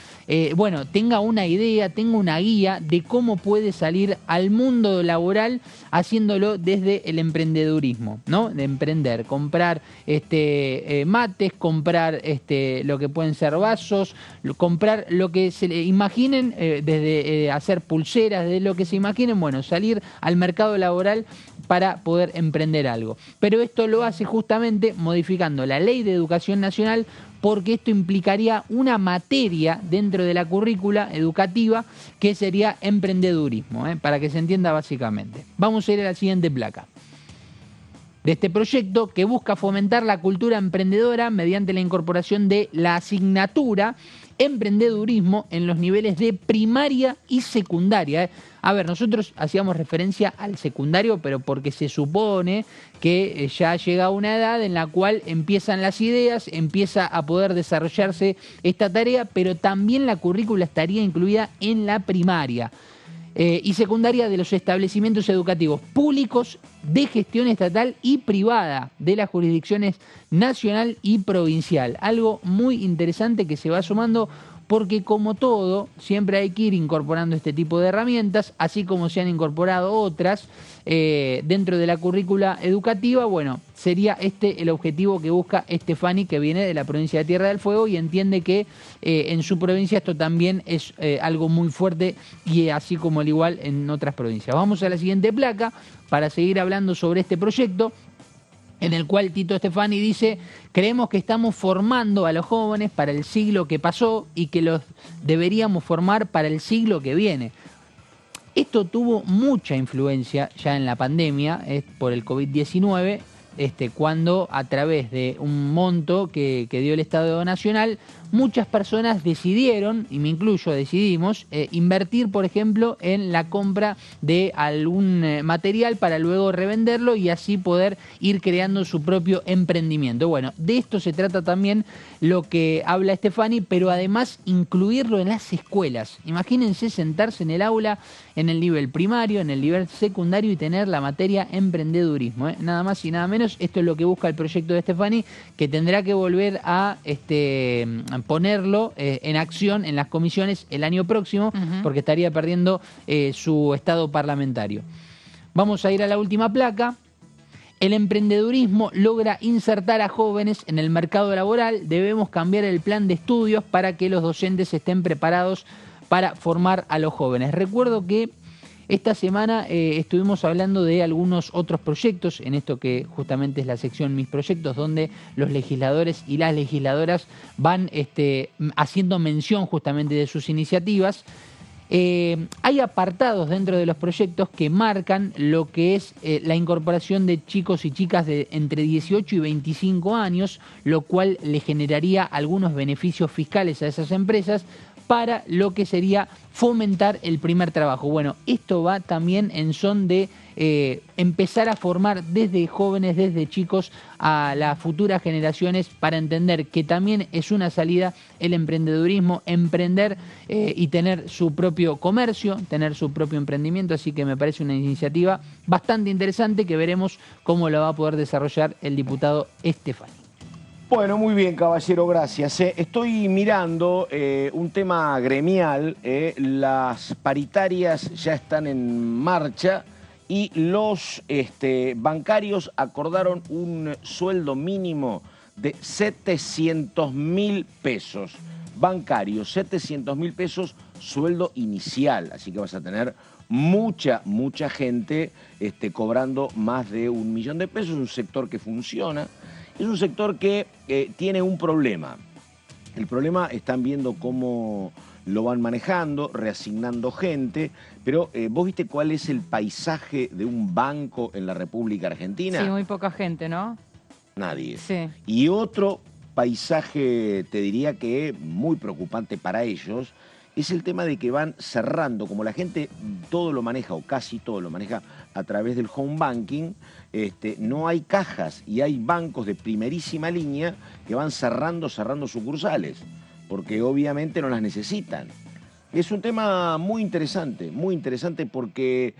tenga una idea, tenga una guía de cómo puede salir al mundo laboral haciéndolo desde el emprendedurismo, ¿no? De emprender, comprar mates, comprar lo que pueden ser vasos, comprar lo que se le imaginen, desde hacer pulseras, desde lo que se imaginen, bueno, salir al mercado laboral para poder emprender algo. Pero esto lo hace justamente modificando la Ley de Educación Nacional, porque esto implicaría una materia dentro de la currícula educativa que sería emprendedurismo, para que se entienda básicamente. Vamos a ir a la siguiente placa. De este proyecto, que busca fomentar la cultura emprendedora mediante la incorporación de la asignatura emprendedurismo en los niveles de primaria y secundaria. A ver, nosotros hacíamos referencia al secundario, pero porque se supone que ya llega a una edad en la cual empiezan las ideas, empieza a poder desarrollarse esta tarea, pero también la currícula estaría incluida en la primaria y secundaria de los establecimientos educativos públicos de gestión estatal y privada de las jurisdicciones nacional y provincial. Algo muy interesante que se va sumando, porque como todo, siempre hay que ir incorporando este tipo de herramientas, así como se han incorporado otras dentro de la currícula educativa. Bueno, sería el objetivo que busca Stefani, que viene de la provincia de Tierra del Fuego y entiende que en su provincia esto también es algo muy fuerte, y así como al igual en otras provincias. Vamos a la siguiente placa para seguir hablando sobre este proyecto, en el cual Tito Stefani dice: creemos que estamos formando a los jóvenes para el siglo que pasó y que los deberíamos formar para el siglo que viene. Esto tuvo mucha influencia ya en la pandemia por el COVID-19, cuando a través de un monto que dio el Estado Nacional, muchas personas decidieron, y me incluyo, decidimos invertir, por ejemplo, en la compra de algún material para luego revenderlo y así poder ir creando su propio emprendimiento. Bueno, de esto se trata también lo que habla Stefani, pero además incluirlo en las escuelas. Imagínense sentarse en el aula, en el nivel primario, en el nivel secundario, y tener la materia emprendedurismo, nada más y nada menos. Esto es lo que busca el proyecto de Stefani, que tendrá que volver a ponerlo en acción en las comisiones el año próximo, porque estaría perdiendo su estado parlamentario. Vamos a ir a la última placa. El emprendedurismo logra insertar a jóvenes en el mercado laboral. Debemos cambiar el plan de estudios para que los docentes estén preparados para formar a los jóvenes. Recuerdo que esta semana estuvimos hablando de algunos otros proyectos, en esto que justamente es la sección Mis Proyectos, donde los legisladores y las legisladoras van haciendo mención justamente de sus iniciativas. Hay apartados dentro de los proyectos que marcan lo que es la incorporación de chicos y chicas de entre 18 y 25 años, lo cual le generaría algunos beneficios fiscales a esas empresas para lo que sería fomentar el primer trabajo. Bueno, esto va también en son de empezar a formar desde jóvenes, desde chicos, a las futuras generaciones, para entender que también es una salida el emprendedurismo, emprender y tener su propio comercio, tener su propio emprendimiento. Así que me parece una iniciativa bastante interesante que veremos cómo la va a poder desarrollar el diputado Stefani. Bueno, muy bien, caballero, gracias. Estoy mirando un tema gremial. Las paritarias ya están en marcha y los bancarios acordaron un sueldo mínimo de 700.000 pesos. Bancarios, 700.000 pesos, sueldo inicial. Así que vas a tener mucha gente cobrando más de 1 millón de pesos. Es un sector que funciona. Es un sector que tiene un problema. El problema están viendo cómo lo van manejando, reasignando gente, pero ¿vos viste cuál es el paisaje de un banco en la República Argentina? Sí, muy poca gente, ¿no? Nadie. Sí. Y otro paisaje, te diría que muy preocupante para ellos, es el tema de que van cerrando, como la gente todo lo maneja, o casi todo lo maneja a través del home banking, no hay cajas y hay bancos de primerísima línea que van cerrando sucursales, porque obviamente no las necesitan. Es un tema muy interesante porque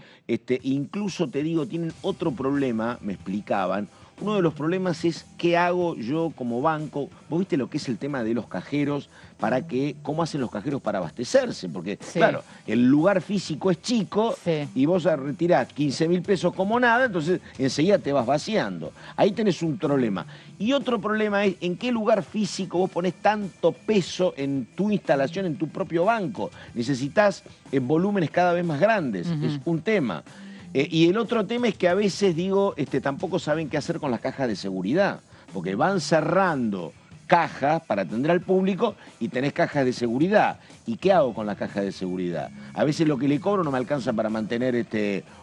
incluso te digo, tienen otro problema, me explicaban. Uno de los problemas es qué hago yo como banco. Vos viste lo que es el tema de los cajeros, cómo hacen los cajeros para abastecerse, porque sí, claro, el lugar físico es chico, sí, y vos retirás 15.000 pesos como nada, entonces enseguida te vas vaciando. Ahí tenés un problema. Y otro problema es en qué lugar físico vos ponés tanto peso en tu instalación, en tu propio banco. Necesitas volúmenes cada vez más grandes, es un tema. Y el otro tema es que a veces, tampoco saben qué hacer con las cajas de seguridad, porque van cerrando cajas para atender al público y tenés cajas de seguridad. ¿Y qué hago con las cajas de seguridad? A veces lo que le cobro no me alcanza para mantener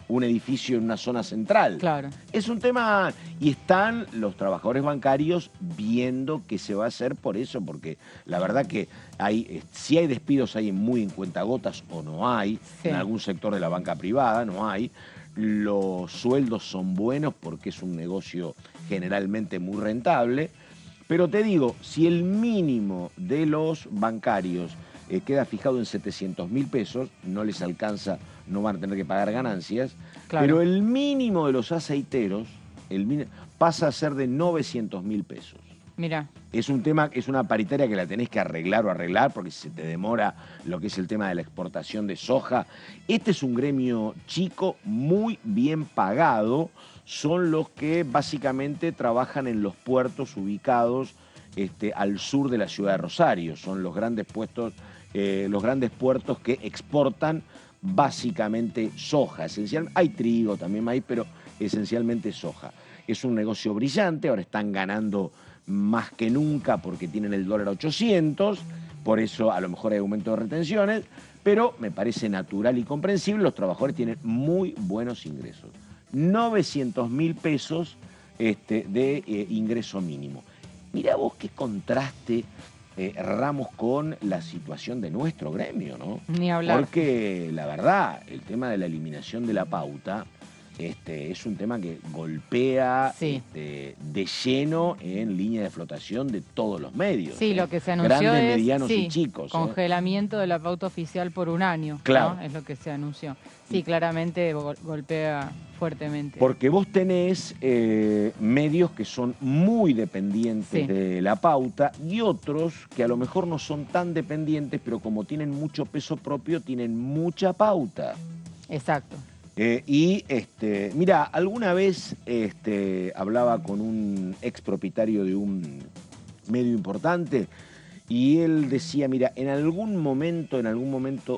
un edificio en una zona central. Claro. Es un tema, y están los trabajadores bancarios viendo qué se va a hacer por eso, porque la verdad que si hay despidos hay muy en cuentagotas o no hay, sí, en algún sector de la banca privada no hay. Los sueldos son buenos porque es un negocio generalmente muy rentable. Pero te digo, si el mínimo de los bancarios queda fijado en 700.000 pesos, no les alcanza, no van a tener que pagar ganancias, claro, pero el mínimo de los aceiteros pasa a ser de 900.000 pesos. Mirá. Es un tema, es una paritaria que la tenés que arreglar porque se te demora lo que es el tema de la exportación de soja. Este es un gremio chico, muy bien pagado. Son los que básicamente trabajan en los puertos ubicados al sur de la ciudad de Rosario. Son los grandes puertos que exportan básicamente soja. Hay trigo, también maíz, pero esencialmente soja. Es un negocio brillante, ahora están ganando más que nunca porque tienen el dólar a 800, por eso a lo mejor hay aumento de retenciones, pero me parece natural y comprensible, los trabajadores tienen muy buenos ingresos. 900.000 pesos de ingreso mínimo. Mirá vos qué contraste, Ramos, con la situación de nuestro gremio, ¿no? Ni hablar. Porque la verdad, el tema de la eliminación de la pauta es un tema que golpea, sí, de lleno en línea de flotación de todos los medios. Sí, lo que se anunció grandes, es medianos y chicos. Congelamiento de la pauta oficial por 1 año. Claro. ¿No? Es lo que se anunció. Sí, claramente golpea fuertemente. Porque vos tenés medios que son muy dependientes, sí, de la pauta y otros que a lo mejor no son tan dependientes, pero como tienen mucho peso propio, tienen mucha pauta. Exacto. Mira, alguna vez hablaba con un ex propietario de un medio importante y él decía, mira, en algún momento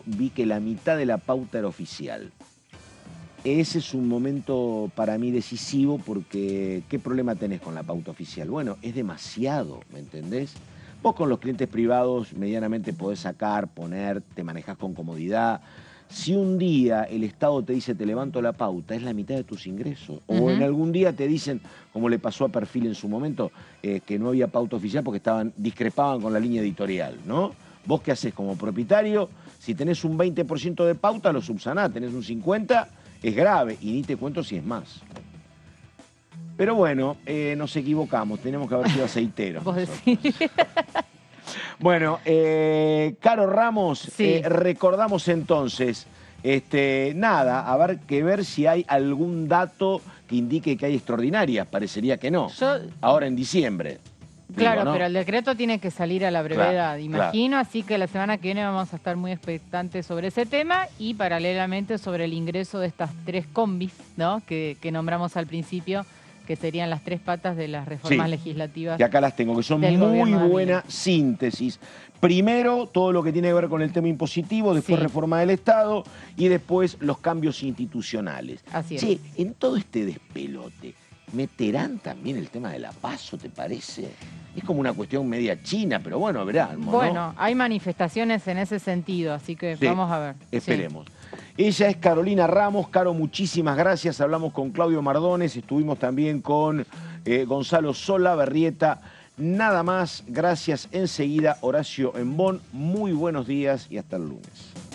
vi que la mitad de la pauta era oficial. Ese es un momento para mí decisivo porque ¿qué problema tenés con la pauta oficial? Bueno, es demasiado, ¿me entendés? Vos con los clientes privados medianamente podés sacar, poner, te manejás con comodidad. Si un día el Estado te dice te levanto la pauta, es la mitad de tus ingresos. O en algún día te dicen, como le pasó a Perfil en su momento, que no había pauta oficial porque discrepaban con la línea editorial, ¿no? Vos qué haces como propietario, si tenés un 20% de pauta lo subsanás, tenés un 50%, es grave y ni te cuento si es más. Pero bueno, nos equivocamos, tenemos que haber sido aceiteros. Vos decís. Bueno, Caro Ramos, sí, recordamos entonces, nada, a ver si hay algún dato que indique que hay extraordinarias, parecería que no, ahora en diciembre. Claro, ¿no? pero el decreto tiene que salir a la brevedad, Claro, imagino, así que la semana que viene vamos a estar muy expectantes sobre ese tema y paralelamente sobre el ingreso de estas 3 combis, ¿no? que nombramos al principio, que serían las 3 patas de las reformas legislativas. Y acá las tengo, que son muy buena síntesis. Primero, todo lo que tiene que ver con el tema impositivo, después reforma del Estado y después los cambios institucionales. Así es. Sí, en todo este despelote, ¿meterán también el tema de la PASO, te parece? Es como una cuestión media china, pero bueno, verán, ¿no? Bueno, hay manifestaciones en ese sentido, así que vamos a ver. Esperemos. Ella es Carolina Ramos. Caro, muchísimas gracias. Hablamos con Claudio Mardones, estuvimos también con Gonzalo Solabarrieta. Nada más, gracias. Enseguida, Horacio Embón. Muy buenos días y hasta el lunes.